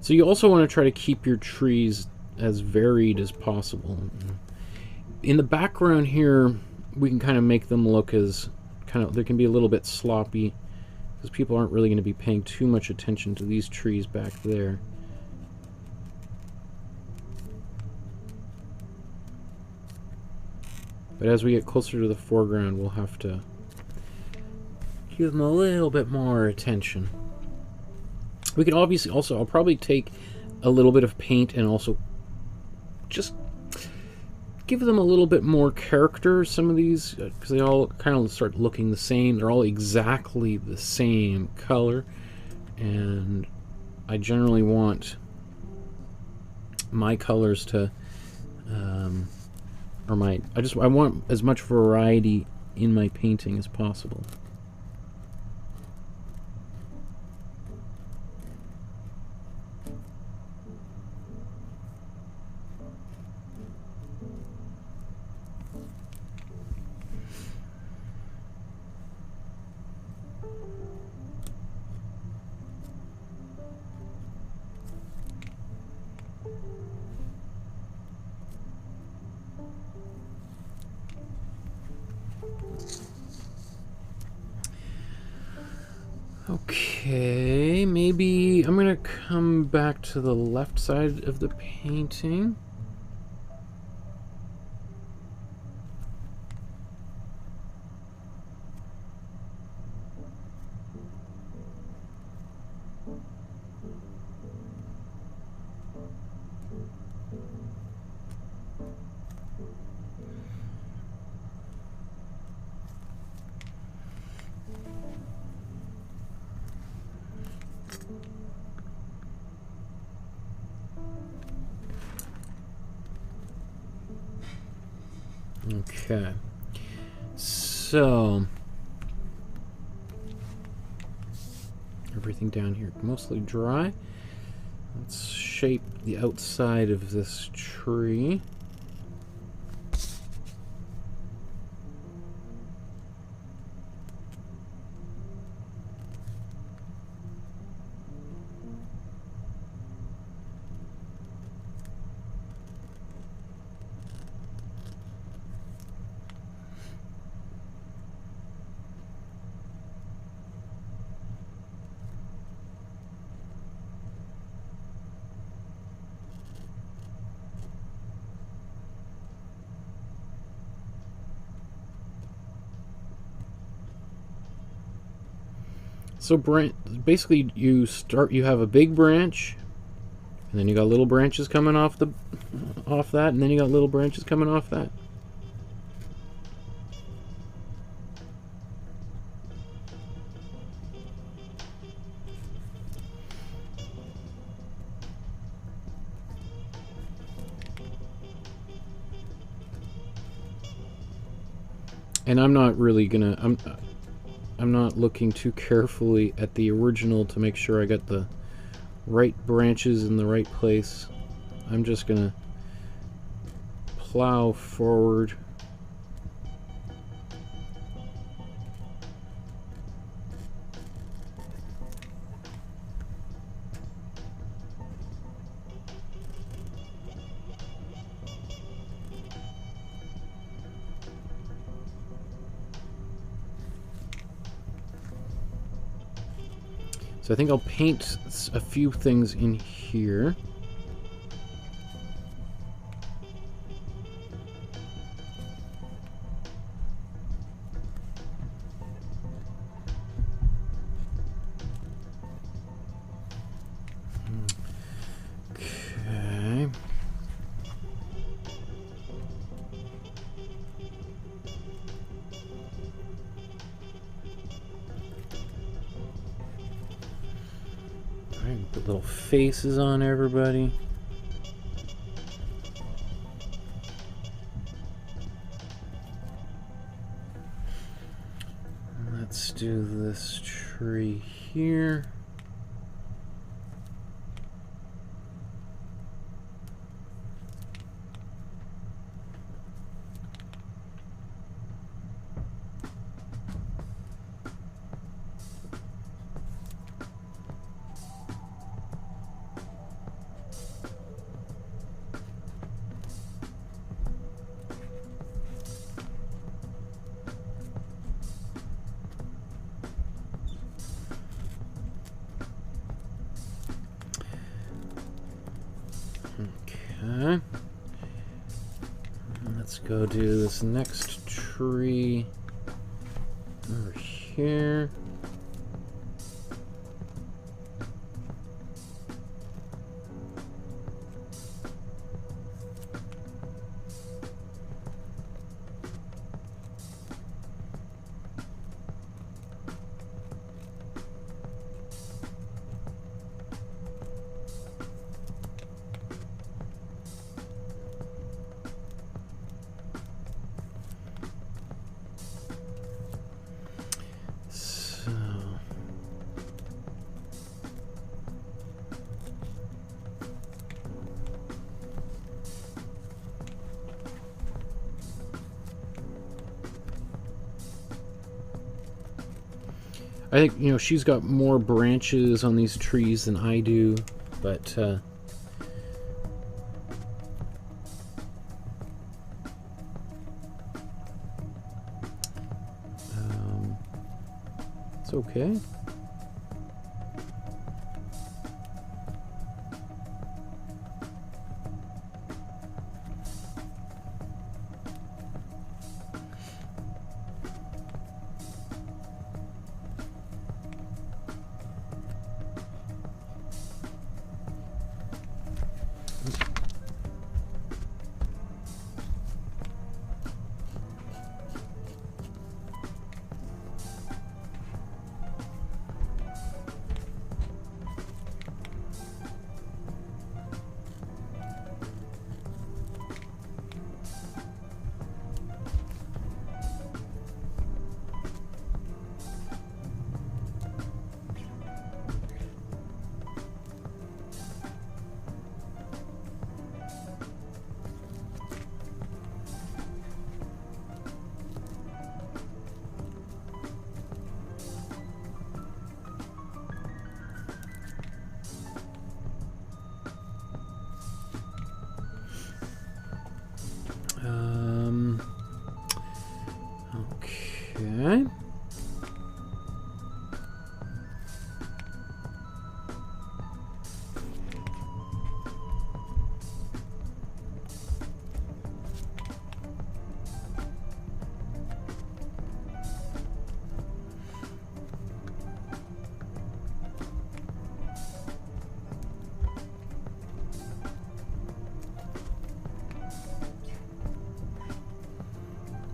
So you also want to try to keep your trees as varied as possible. In the background here, we can kind of make them look as they can be a little bit sloppy, because people aren't really going to be paying too much attention to these trees back there. But as we get closer to the foreground, we'll have to give them a little bit more attention. We can obviously also, I'll probably take a little bit of paint and also just give them a little bit more character, some of these, because they all kind of start looking the same. They're all exactly the same color, and I generally want my colors to, I want as much variety in my painting as possible. Okay, maybe I'm gonna come back to the left side of the painting. Okay, so everything down here mostly dry. Let's shape the outside of this tree. So basically you have a big branch, and then you got little branches coming off that, and then you got little branches coming off that. And I'm not really gonna, I'm not looking too carefully at the original to make sure I got the right branches in the right place. I'm just gonna plow forward. So I think I'll paint a few things in here. Okay. Put little faces on everybody. Let's do this tree here. Okay. Let's go do this next tree over here. I think, you know, she's got more branches on these trees than I do, but it's okay.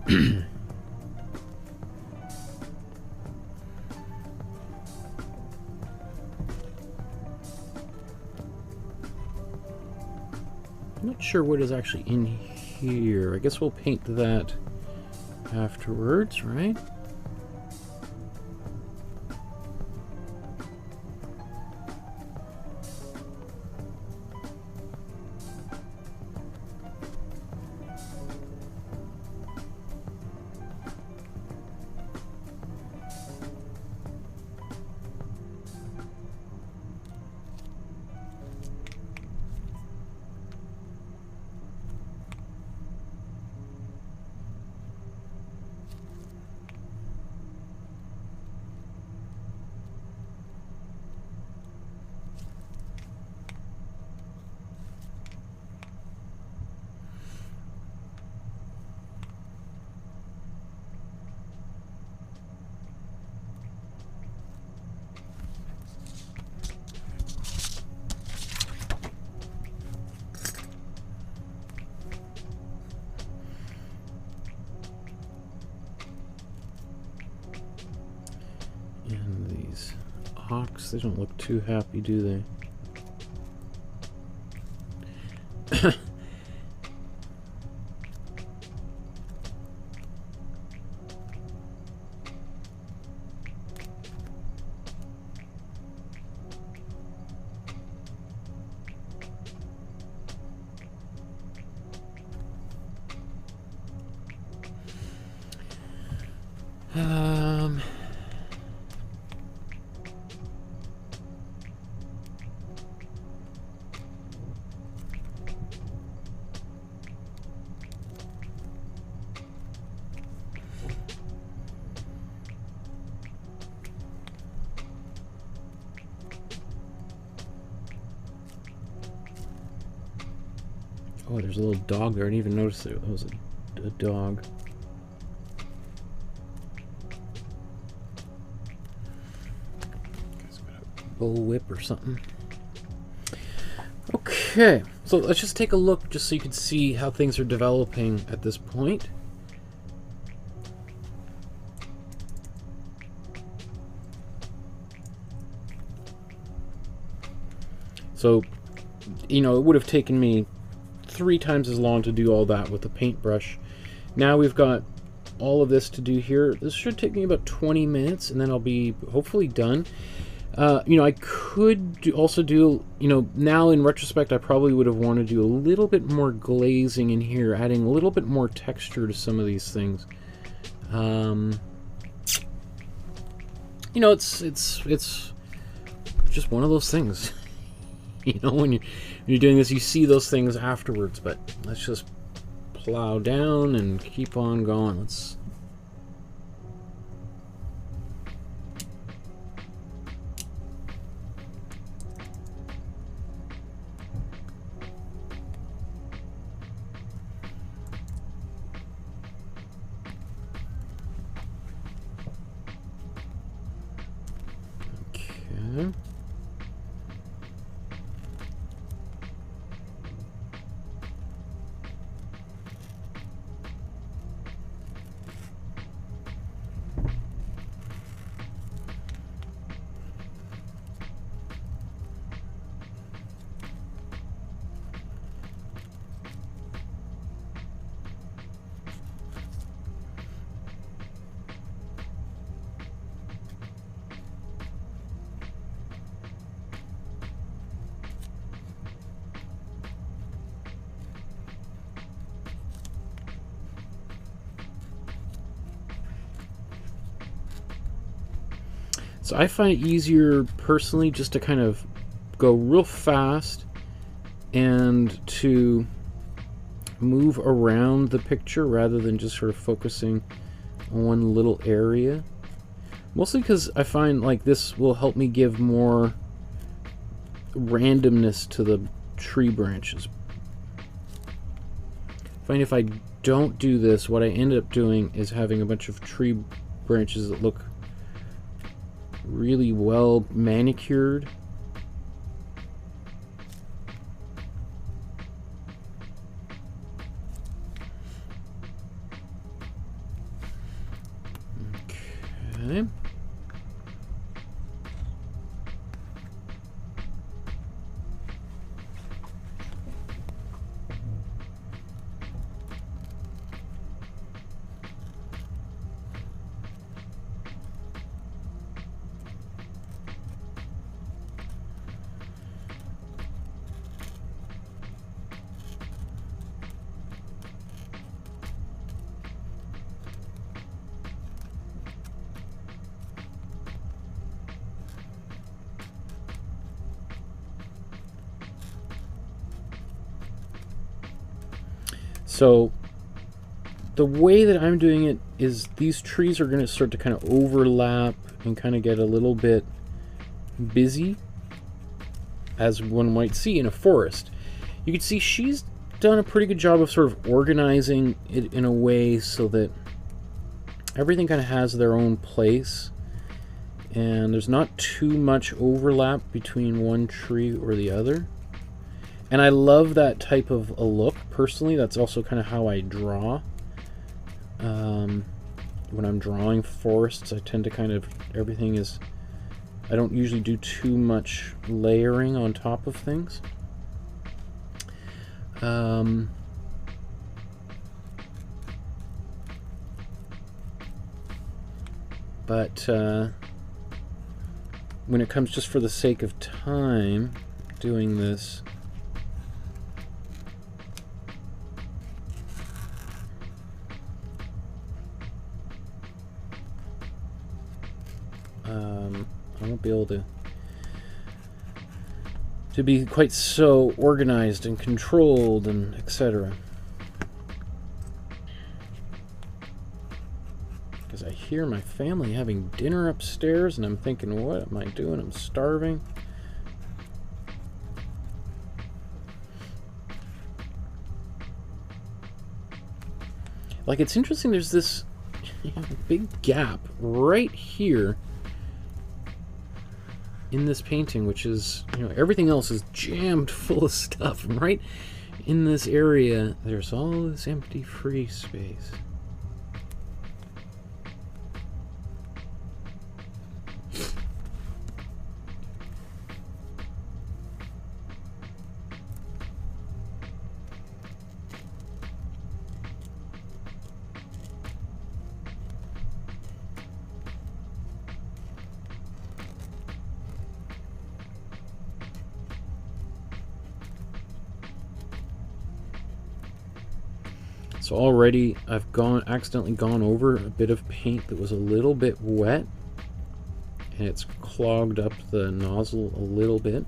Not sure what is actually in here. I guess we'll paint that afterwards, right? Hawks, they don't look too happy, do they? Oh, there's a little dog there. I didn't even notice there was a dog. It's got a bullwhip or something. Okay, so let's just take a look just so you can see how things are developing at this point. So, you know, it would have taken me 3 times as long to do all that with the paintbrush. Now we've got all of this to do here. This should take me about 20 minutes and then I'll be hopefully done. You know, I could also do, you know, now in retrospect I probably would have wanted to do a little bit more glazing in here, adding a little bit more texture to some of these things. You know, it's just one of those things. You know, when you're doing this, you see those things afterwards, but let's just plow down and keep on going. Let's... Okay. So I find it easier personally just to kind of go real fast and to move around the picture rather than just sort of focusing on one little area. Mostly because I find like this will help me give more randomness to the tree branches. I find if I don't do this, what I end up doing is having a bunch of tree branches that look really well manicured. Okay. So the way that I'm doing it is these trees are going to start to kind of overlap and kind of get a little bit busy, as one might see in a forest. You can see she's done a pretty good job of sort of organizing it in a way so that everything kind of has their own place, and there's not too much overlap between one tree or the other. And I love that type of a look, personally. That's also kind of how I draw. When I'm drawing forests, I tend to kind of, everything is, I don't usually do too much layering on top of things. But when it comes just for the sake of time doing this, I won't be able to be quite so organized and controlled and etc. Because I hear my family having dinner upstairs and I'm thinking, what am I doing? I'm starving. Like, it's interesting, there's this big gap right here in this painting, which is, you know, everything else is jammed full of stuff, and right in this area there's all this empty free space. So already I've accidentally gone over a bit of paint that was a little bit wet, and it's clogged up the nozzle a little bit.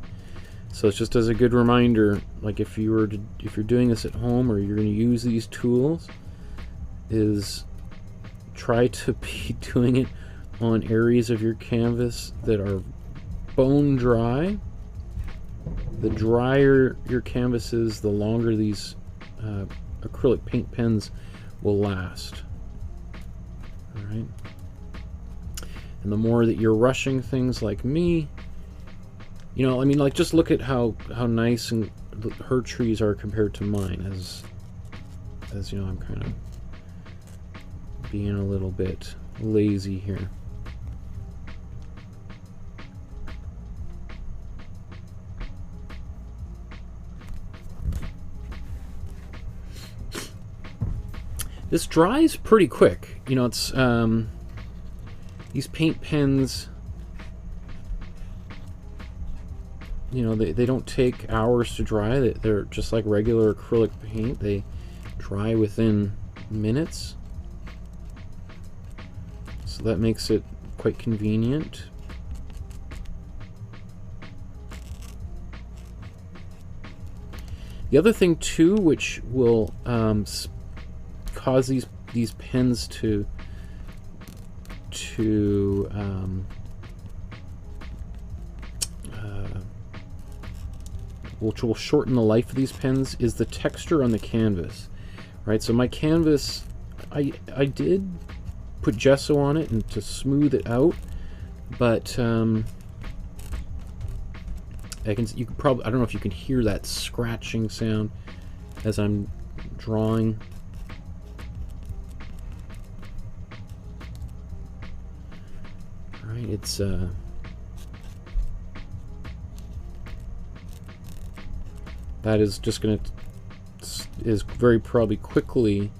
So it's just as a good reminder, like if you're doing this at home or you're going to use these tools, is try to be doing it on areas of your canvas that are bone dry. The drier your canvas is, the longer these acrylic paint pens will last. All right, and the more that you're rushing things like me, you know, I mean, like, just look at how nice and her trees are compared to mine. As you know, I'm kind of being a little bit lazy here. This dries pretty quick. You know, it's these paint pens, you know, they don't take hours to dry. They're just like regular acrylic paint. They dry within minutes. So that makes it quite convenient. The other thing too, which will cause these pens which will shorten the life of these pens, is the texture on the canvas, right? So my canvas, I did put gesso on it and to smooth it out, but you can probably, I don't know if you can hear that scratching sound as I'm drawing. Right, it's that is just going to is very probably quickly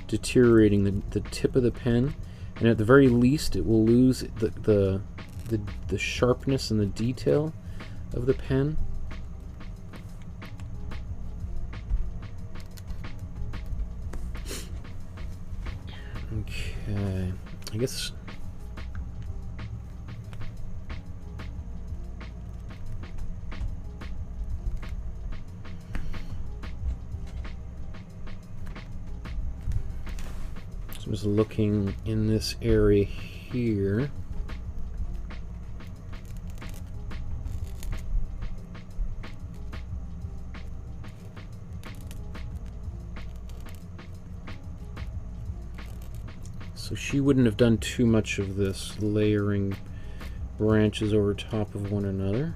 deteriorating the tip of the pen, and at the very least it will lose the sharpness and the detail of the pen. Okay, I guess so. I'm just looking in this area here. So she wouldn't have done too much of this layering branches over top of one another.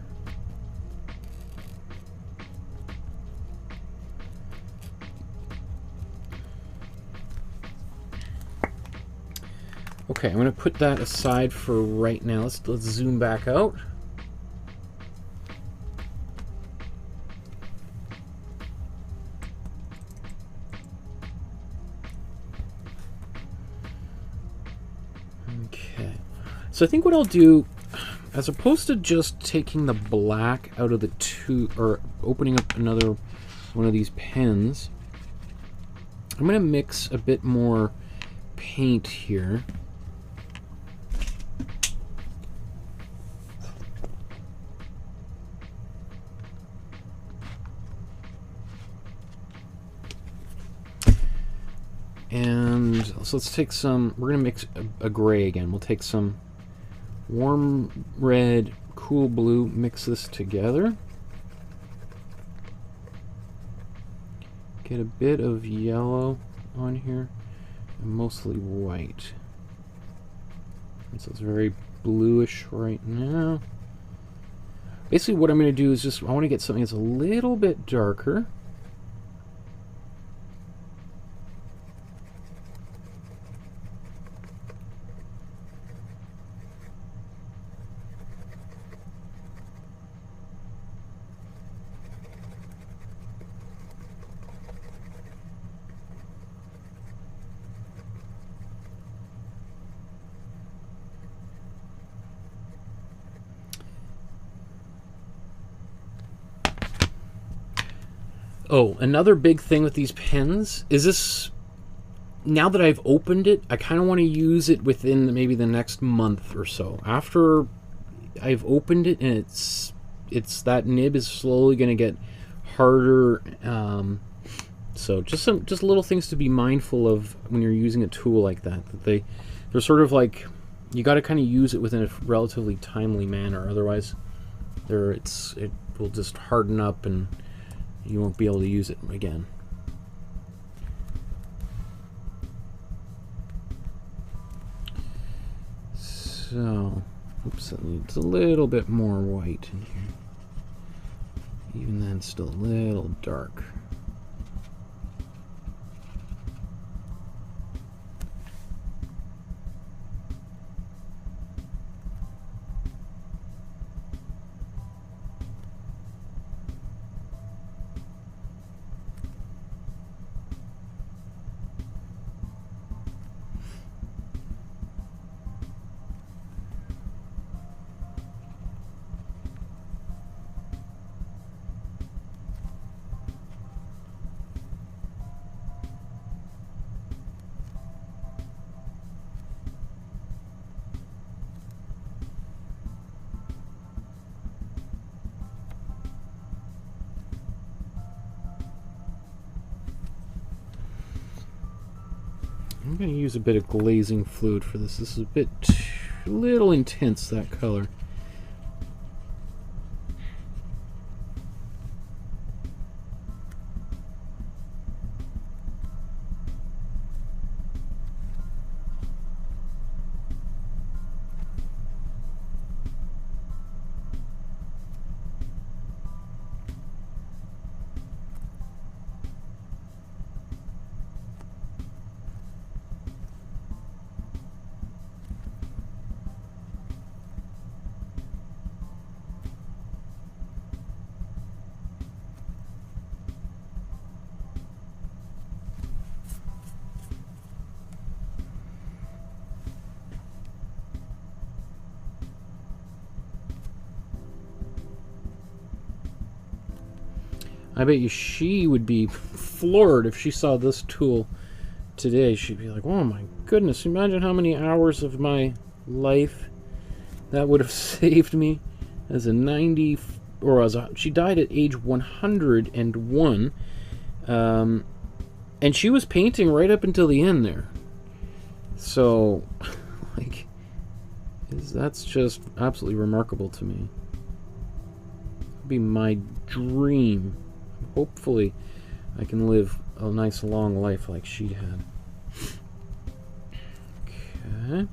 Okay, I'm going to put that aside for right now. Let's zoom back out. Okay, so I think what I'll do, as opposed to just taking the black out of the or opening up another one of these pens, I'm going to mix a bit more paint here. And so let's take some, we're going to mix a gray again. We'll take some warm red, cool blue, mix this together. Get a bit of yellow on here, and mostly white. And so it's very bluish right now. Basically what I'm going to do is just, I want to get something that's a little bit darker. Oh, another big thing with these pens is this, now that I've opened it, I kind of want to use it within maybe the next month or so. After I've opened it and it's that nib is slowly going to get harder. So just little things to be mindful of when you're using a tool like that. They're sort of like, you got to kind of use it within a relatively timely manner. Otherwise, it will just harden up and you won't be able to use it again. So, oops, that needs a little bit more white in here. Even then, still a little dark. I'm going to use a bit of glazing fluid for this. This is a little intense, that color. I bet you she would be floored if she saw this tool today. She'd be like, oh my goodness, imagine how many hours of my life that would have saved me as a 90, or as a, she died at age 101, and she was painting right up until the end there. So, like, that's just absolutely remarkable to me. It'd be my dream. Hopefully, I can live a nice long life like she had. Okay.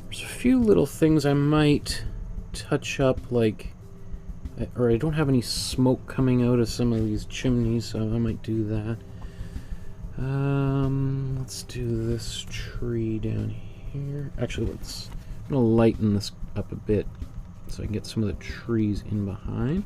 There's a few little things I might touch up, like, or I don't have any smoke coming out of some of these chimneys, so I might do that. Let's do this tree down here. Actually, I'm gonna lighten this up a bit so I can get some of the trees in behind.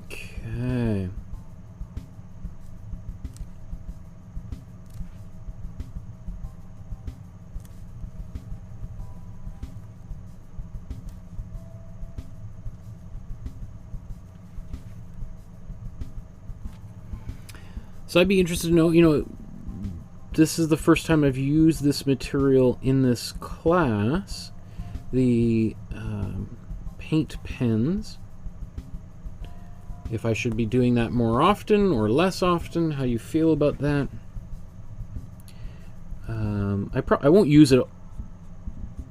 Okay. So I'd be interested to know, this is the first time I've used this material in this class, the paint pens. If I should be doing that more often or less often, how you feel about that. I won't use it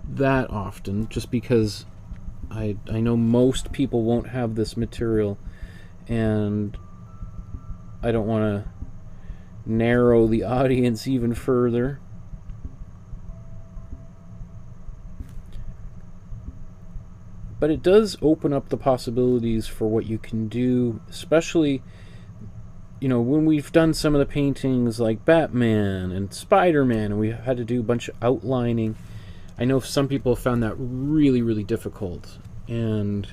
that often, just because I know most people won't have this material, and I don't want to narrow the audience even further. But it does open up the possibilities for what you can do, especially, when we've done some of the paintings like Batman and Spider-Man, and we had to do a bunch of outlining. I know some people have found that really, really difficult and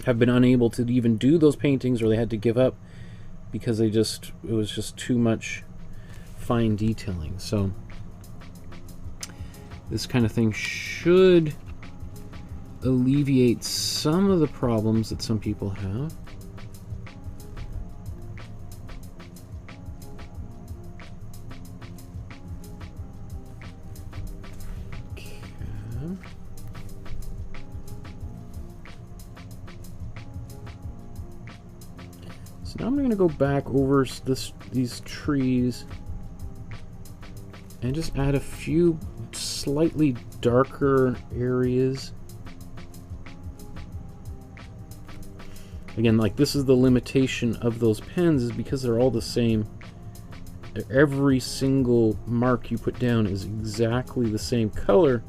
have been unable to even do those paintings, or they had to give up because it was just too much fine detailing. So this kind of thing should alleviate some of the problems that some people have. Okay. So now I'm going to go back over these trees and just add a few slightly darker areas. Again, like, this is the limitation of those pens, is because they're all the same. Every single mark you put down is exactly the same color.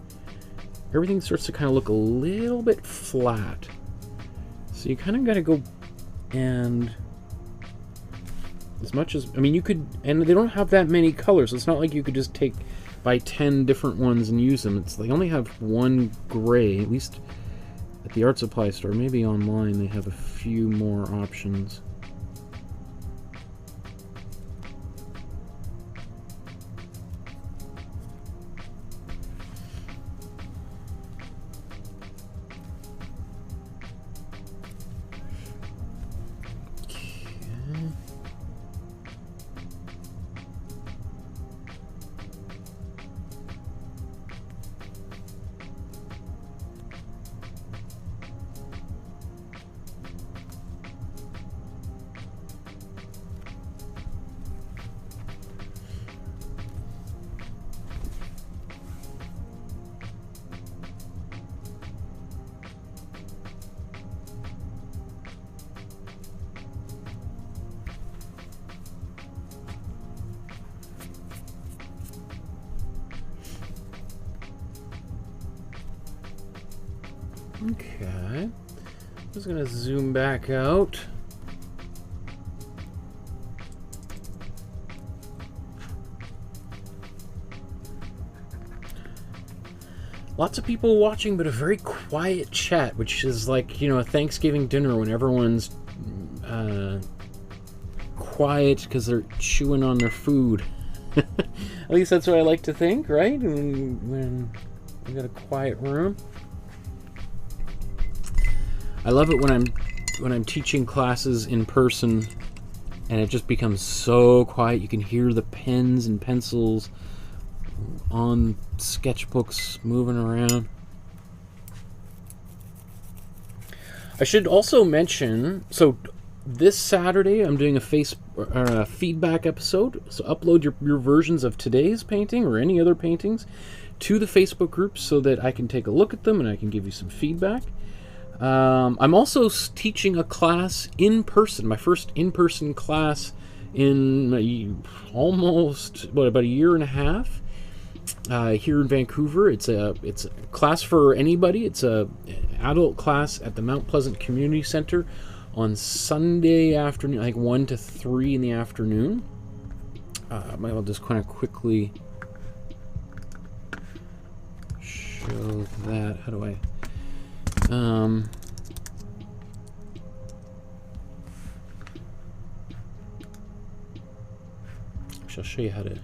Everything starts to kind of look a little bit flat. So you kind of got to go and as much as, I mean, you could, and they don't have that many colors. It's not like you could just buy 10 different ones and use them. They only have one gray, at least at the art supply store. Maybe online they have a few more options. Okay, I'm just gonna zoom back out. Lots of people watching, but a very quiet chat, which is like, you know, a Thanksgiving dinner when everyone's quiet because they're chewing on their food. At least that's what I like to think, right? When we got a quiet room. I love it when I'm teaching classes in person and it just becomes so quiet. You can hear the pens and pencils on sketchbooks moving around. I should also mention, so this Saturday I'm doing a feedback episode. So upload your versions of today's painting or any other paintings to the Facebook group so that I can take a look at them and I can give you some feedback. I'm also teaching a class in person, my first in-person class in almost, about a year and a half here in Vancouver. It's a class for anybody. It's a adult class at the Mount Pleasant Community Center on Sunday afternoon, like 1 to 3 in the afternoon. I'll just kind of quickly show that. How do I... I'll show you how to.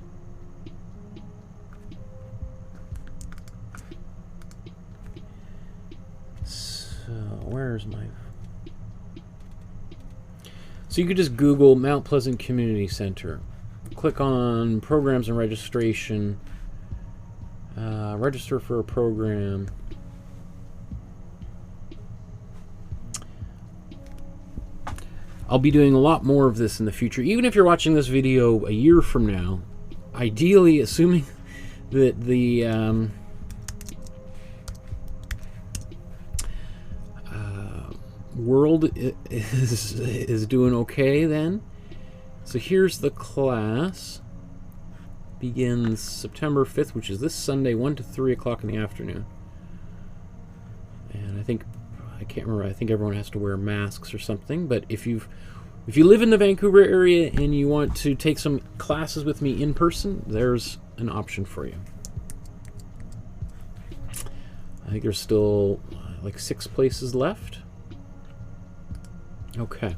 So where's my? So you could just Google Mount Pleasant Community Center, click on Programs and Registration, register for a program. I'll be doing a lot more of this in the future. Even if you're watching this video a year from now, ideally, assuming that the world is doing okay then. So here's the class. Begins September 5th, which is this Sunday, 1 to 3 o'clock in the afternoon. And I can't remember, I think everyone has to wear masks or something, but if you live in the Vancouver area and you want to take some classes with me in person, there's an option for you. I think there's still like 6 places left. Okay.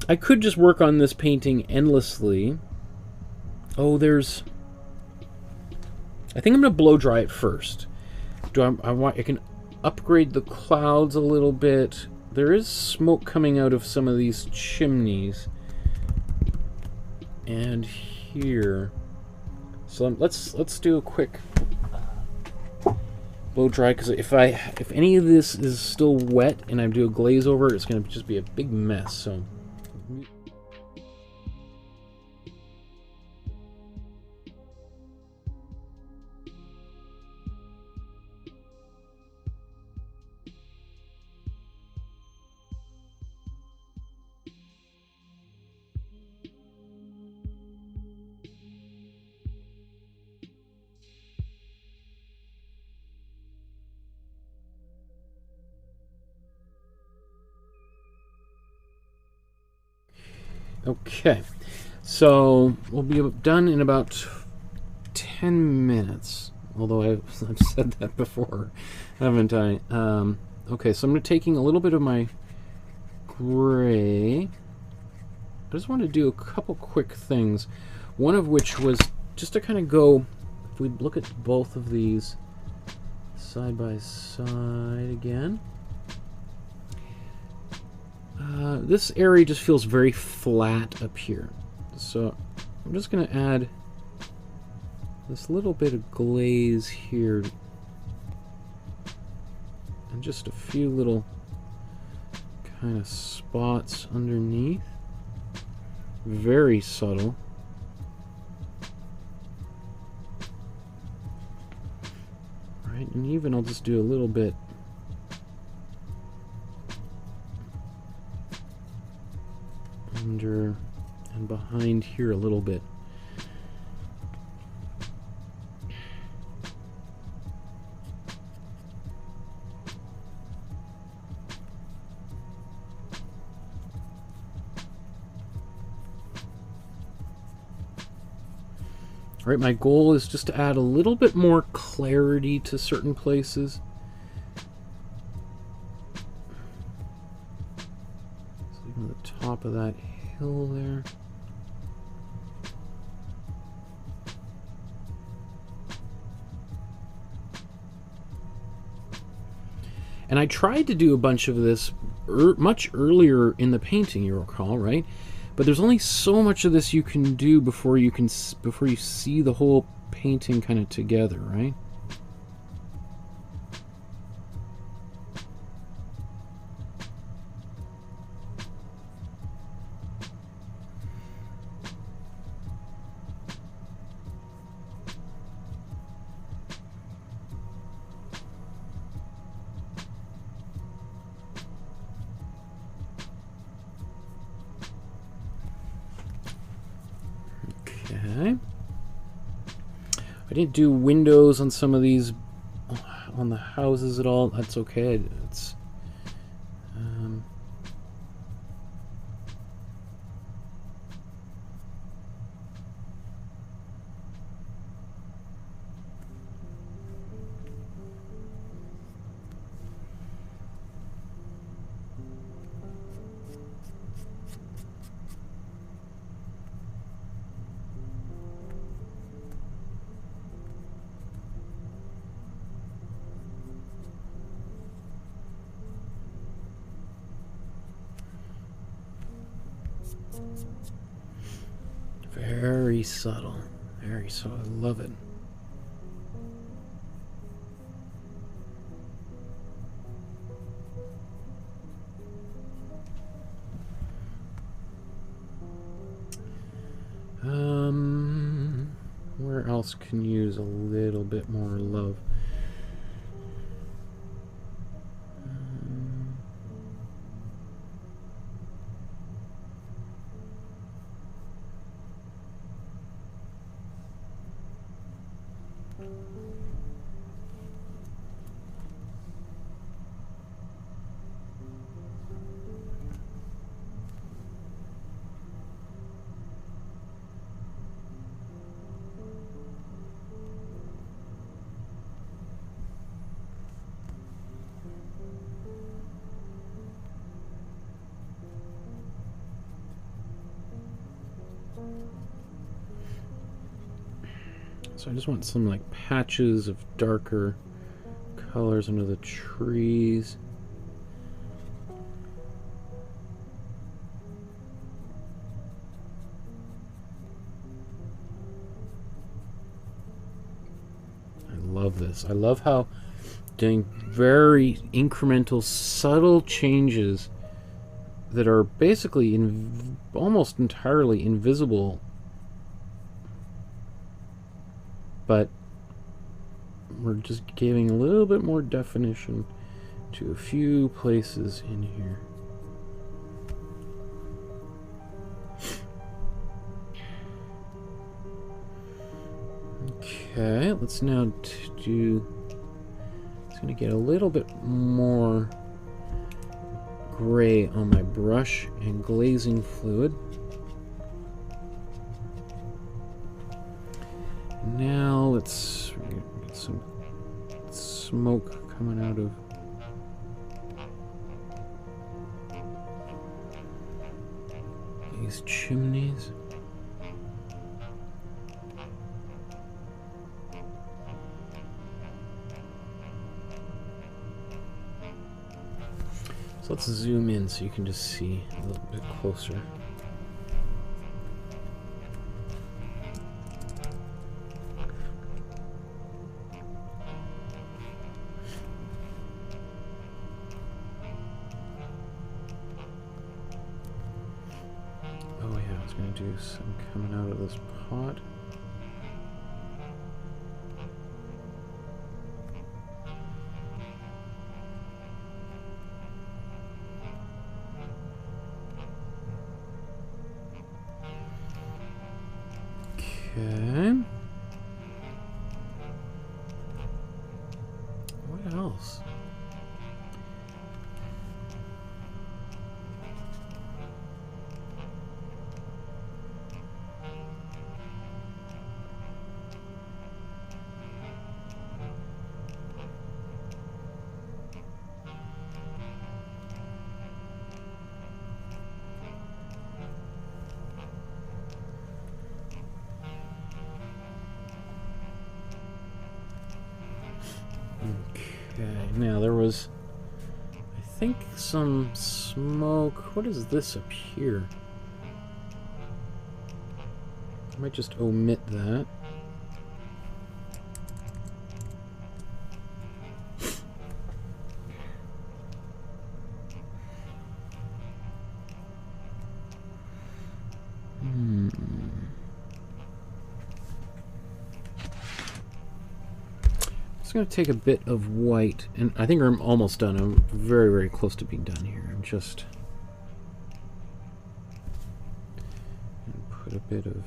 I could just work on this painting endlessly. Oh, I think I'm gonna blow dry it first. I can upgrade the clouds a little bit. There is smoke coming out of some of these chimneys. And here. So let's do a quick blow dry, because if any of this is still wet and I do a glaze over it, it's gonna just be a big mess. So Okay, so we'll be done in about 10 minutes. Although I've said that before, haven't I? Okay, so I'm taking a little bit of my gray. I just want to do a couple quick things. One of which was just to kind of go, if we look at both of these side by side again. This area just feels very flat up here. So I'm just going to add this little bit of glaze here and just a few little kind of spots underneath. Very subtle. Right, and even I'll just do a little bit under and behind here a little bit. All right, my goal is just to add a little bit more clarity to certain places. So even the top of that hill there. And I tried to do a bunch of this much earlier in the painting, you recall, right? But there's only so much of this you can do before you see the whole painting kind of together, right? Okay. I didn't do windows on some of these on the houses at all. That's okay. It's very subtle. Very subtle. I love it. Where else can use a little bit more love? So I just want some like patches of darker colors under the trees. I love this. I love how doing very incremental, subtle changes that are basically almost entirely invisible, but we're just giving a little bit more definition to a few places in here. Okay, let's now do, it's going to get a little bit more gray on my brush and glazing fluid. let's get some smoke coming out of these chimneys. So let's zoom in so you can just see a little bit closer. Oh yeah, I was going to do some coming out of this pot. Okay. What else? Okay, now there was, I think, some smoke. What is this up here? I might just omit that. I'm going to take a bit of white, and I think I'm almost done. I'm very, very close to being done here. I'm just going to put a bit of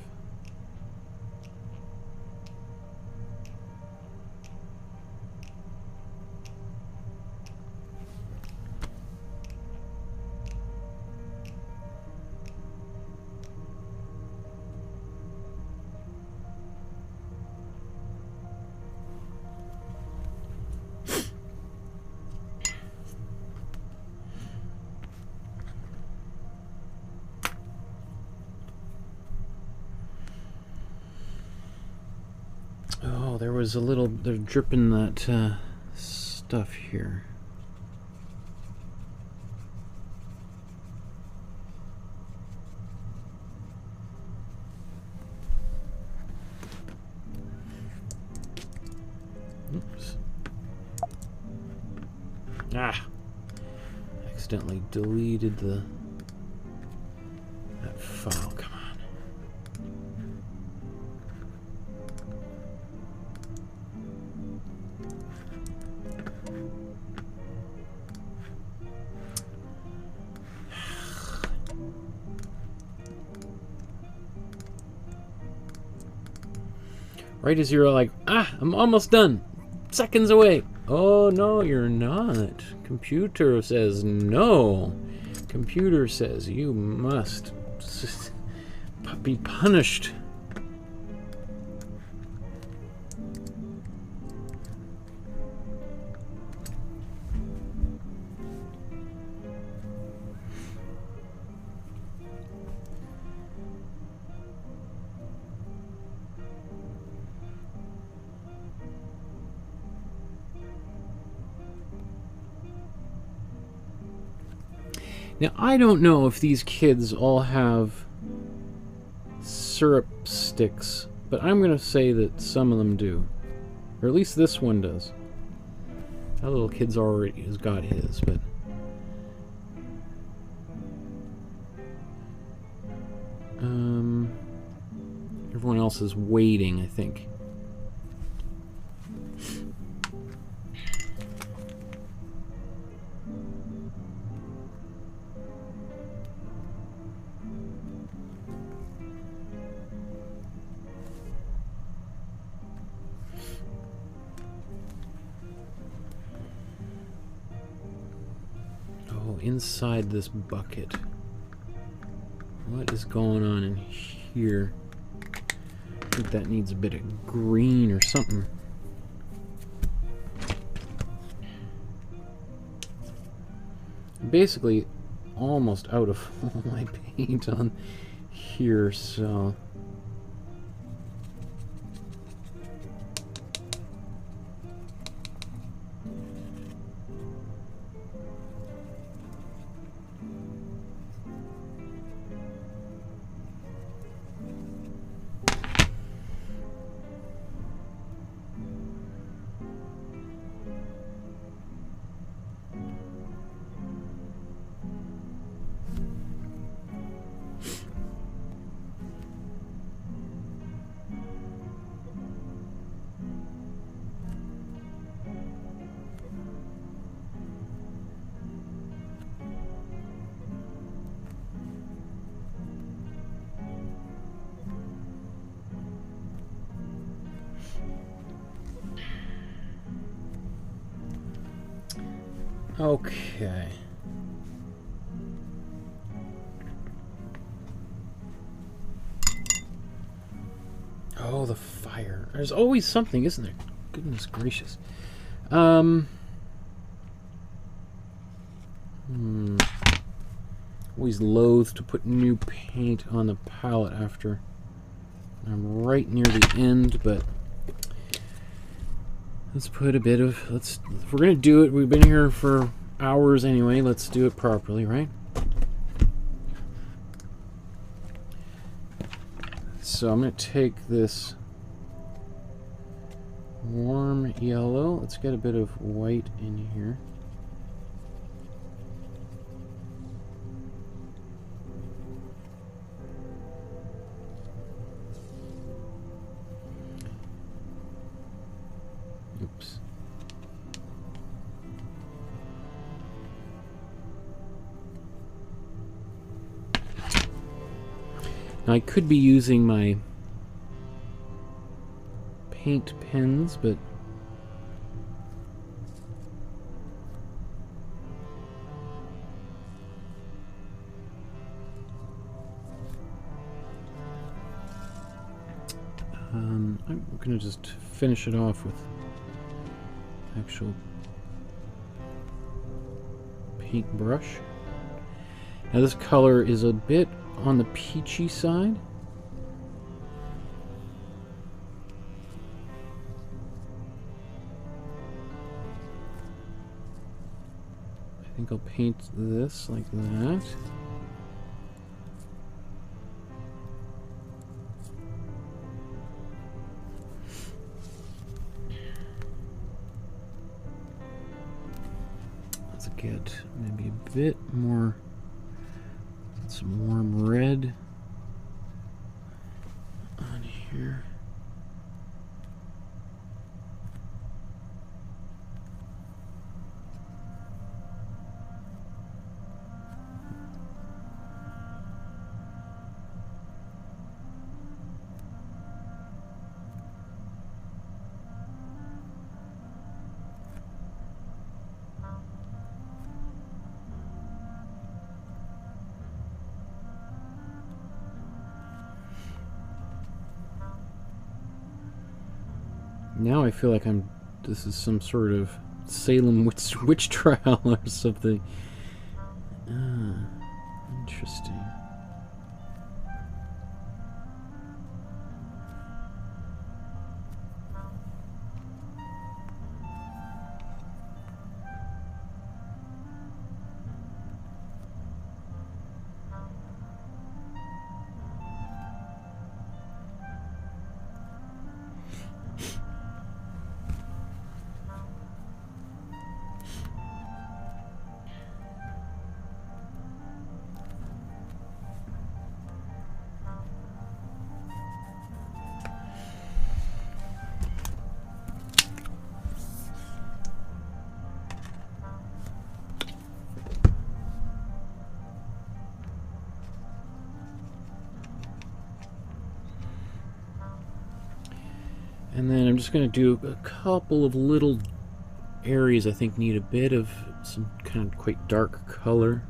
there was a little, they're dripping that stuff here. Oops. Ah! Accidentally deleted that file. Come on. Right as you're like, I'm almost done. Seconds away. Oh, no, you're not. Computer says no. Computer says you must be punished. Now, I don't know if these kids all have syrup sticks, but I'm going to say that some of them do. Or at least this one does. That little kid's already has got his, but... everyone else is waiting, I think. Inside this bucket. What is going on in here? think that needs a bit of green or something. I'm basically almost out of all my paint on here, so... Okay. Oh, the fire. There's always something, isn't there? Goodness gracious. Always loath to put new paint on the palette after I'm right near the end, but let's put a bit of, if we're gonna do it, we've been here for hours anyway, let's do it properly, right? So I'm gonna take this warm yellow, let's get a bit of white in here. Oops. Now I could be using my paint pens, but I'm going to just finish it off with actual paintbrush. Now this color is a bit on the peachy side. I think I'll paint this like that. Let's get maybe a bit more, some warm red on here. Now I feel like this is some sort of Salem witch trial or something. Interesting. And then I'm just going to do a couple of little areas I think need a bit of some kind of quite dark color.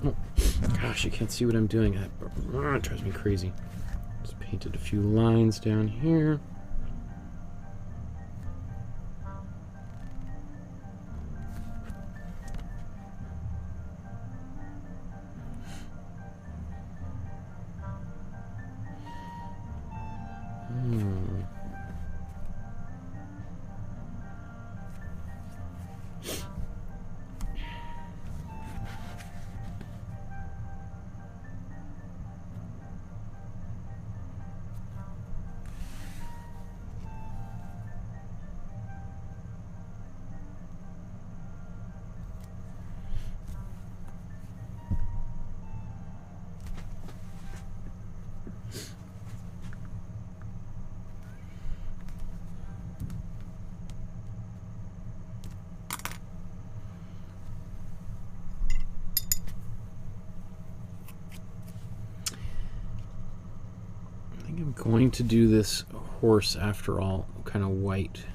Oh, gosh, you can't see what I'm doing. It drives me crazy. Just painted a few lines down here. I'm going to do this horse after all, kind of white.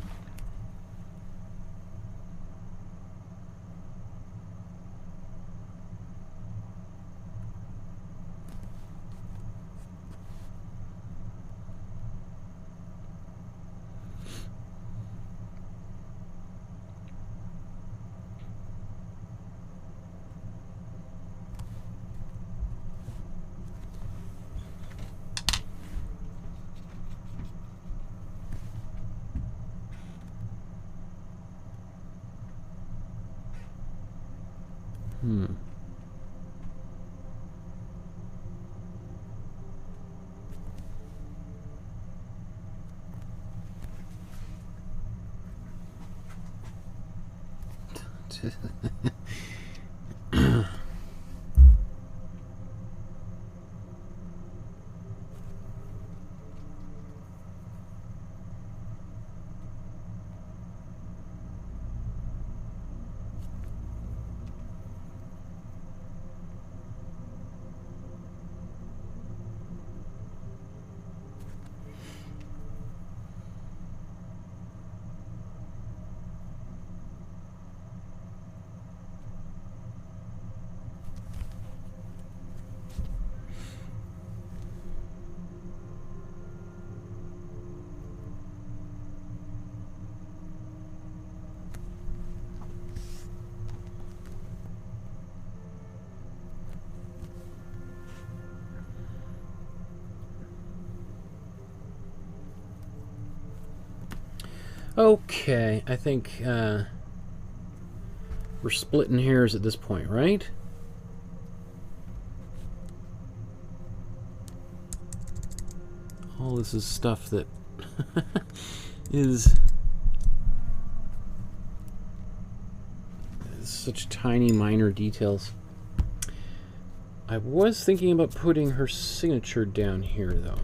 Okay, I think we're splitting hairs at this point, right? All this is stuff that is such tiny minor details. I was thinking about putting her signature down here, though.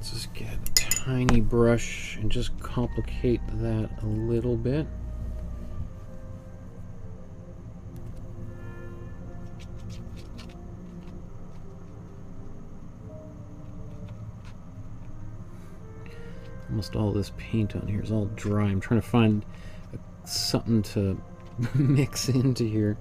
Just get a tiny brush and just complicate that a little bit. Almost all this paint on here is all dry. I'm trying to find something to mix into here.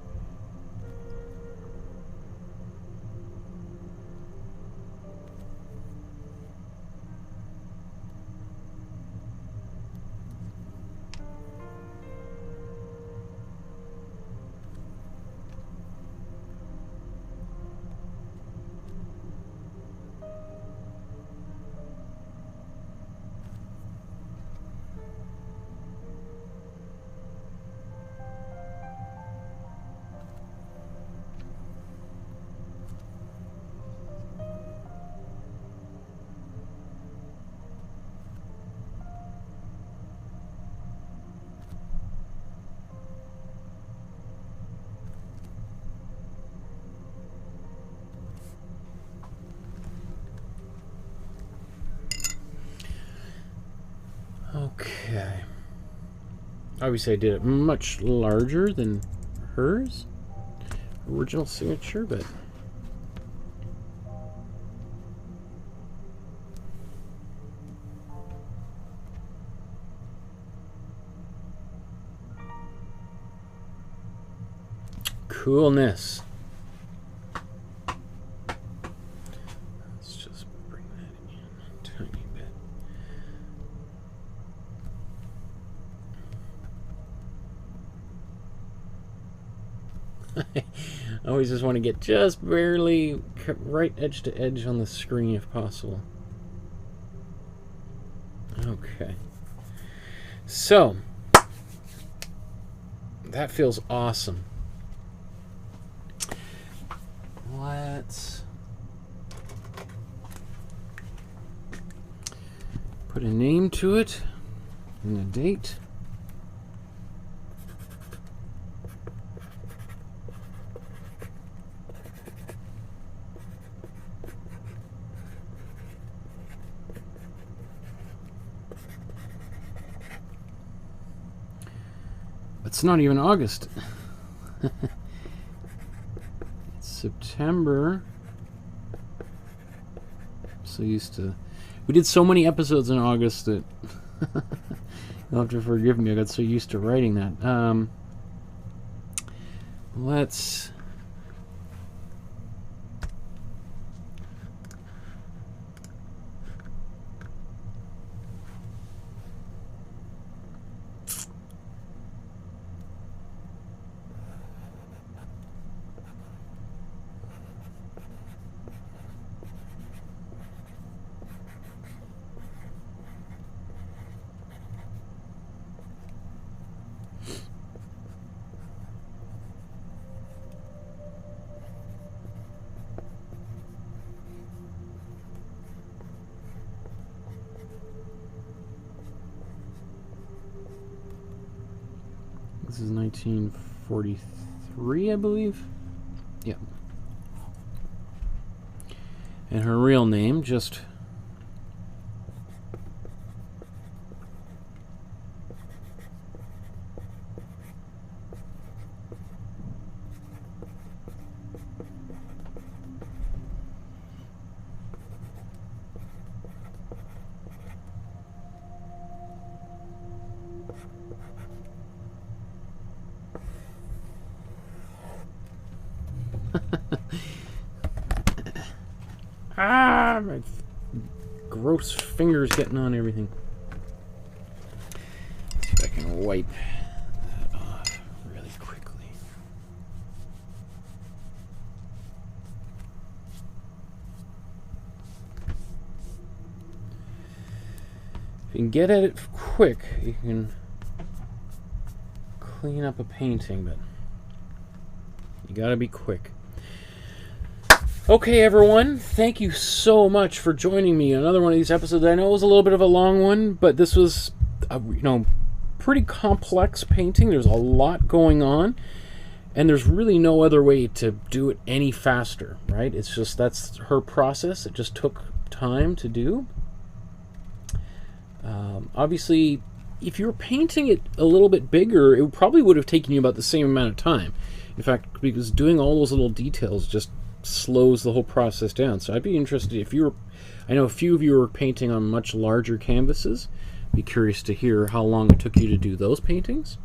Okay. Obviously I did it much larger than hers original signature, but coolness. Let's just bring that in a tiny bit. I always just want to get just barely right edge to edge on the screen if possible. Okay. So, that feels awesome. Let's put a name to it and a date. It's not even August. It's September. So used to. We did so many episodes in August that you'll have to forgive me. I got so used to writing that. Let's. This is 1943, I believe. Yeah. And her real name, just my gross fingers getting on everything. Let's see if I can wipe that off really quickly. If you can get at it quick, you can clean up a painting, but you gotta be quick. Okay, everyone, thank you so much for joining me on another one of these episodes. I know it was a little bit of a long one, but this was a pretty complex painting. There's a lot going on, and there's really no other way to do it any faster, right? It's just that's her process. It just took time to do. Obviously, if you were painting it a little bit bigger, it probably would have taken you about the same amount of time. In fact, because doing all those little details just slows the whole process down. So I'd be interested if you were, I know a few of you are painting on much larger canvases, Be curious to hear how long it took you to do those paintings.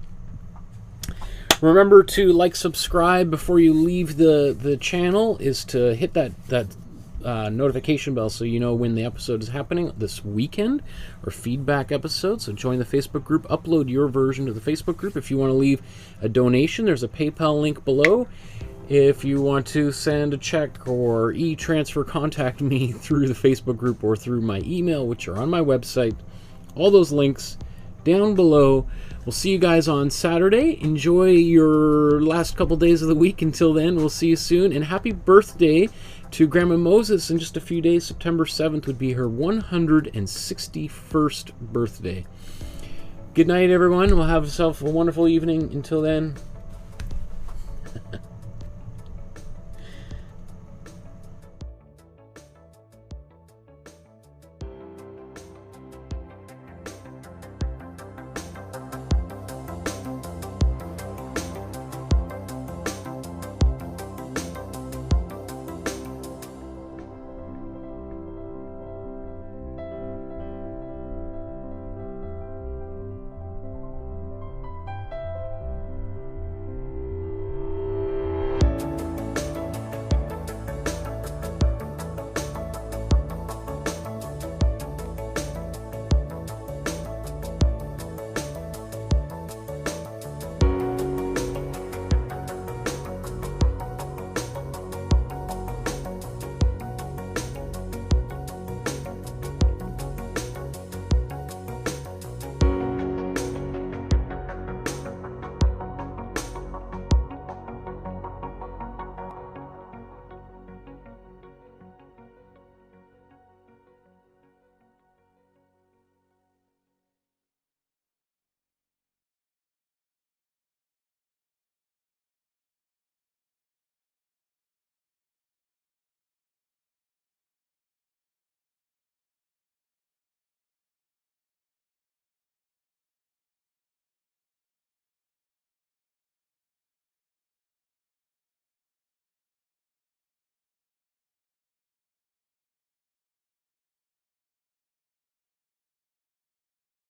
Remember to like, subscribe before you leave the channel, is to hit that notification bell so you know when the episode is happening this weekend, or feedback episode. So join the Facebook group, upload your version to the Facebook group. If you want to leave a donation, there's a PayPal link below. If you want to send a check or e-transfer, contact me through the Facebook group or through my email, which are on my website. All those links down below. We'll see you guys on Saturday. Enjoy your last couple days of the week. Until then, we'll see you soon. And happy birthday to Grandma Moses in just a few days. September 7th would be her 161st birthday. Good night, everyone. We'll have yourself a wonderful evening. Until then,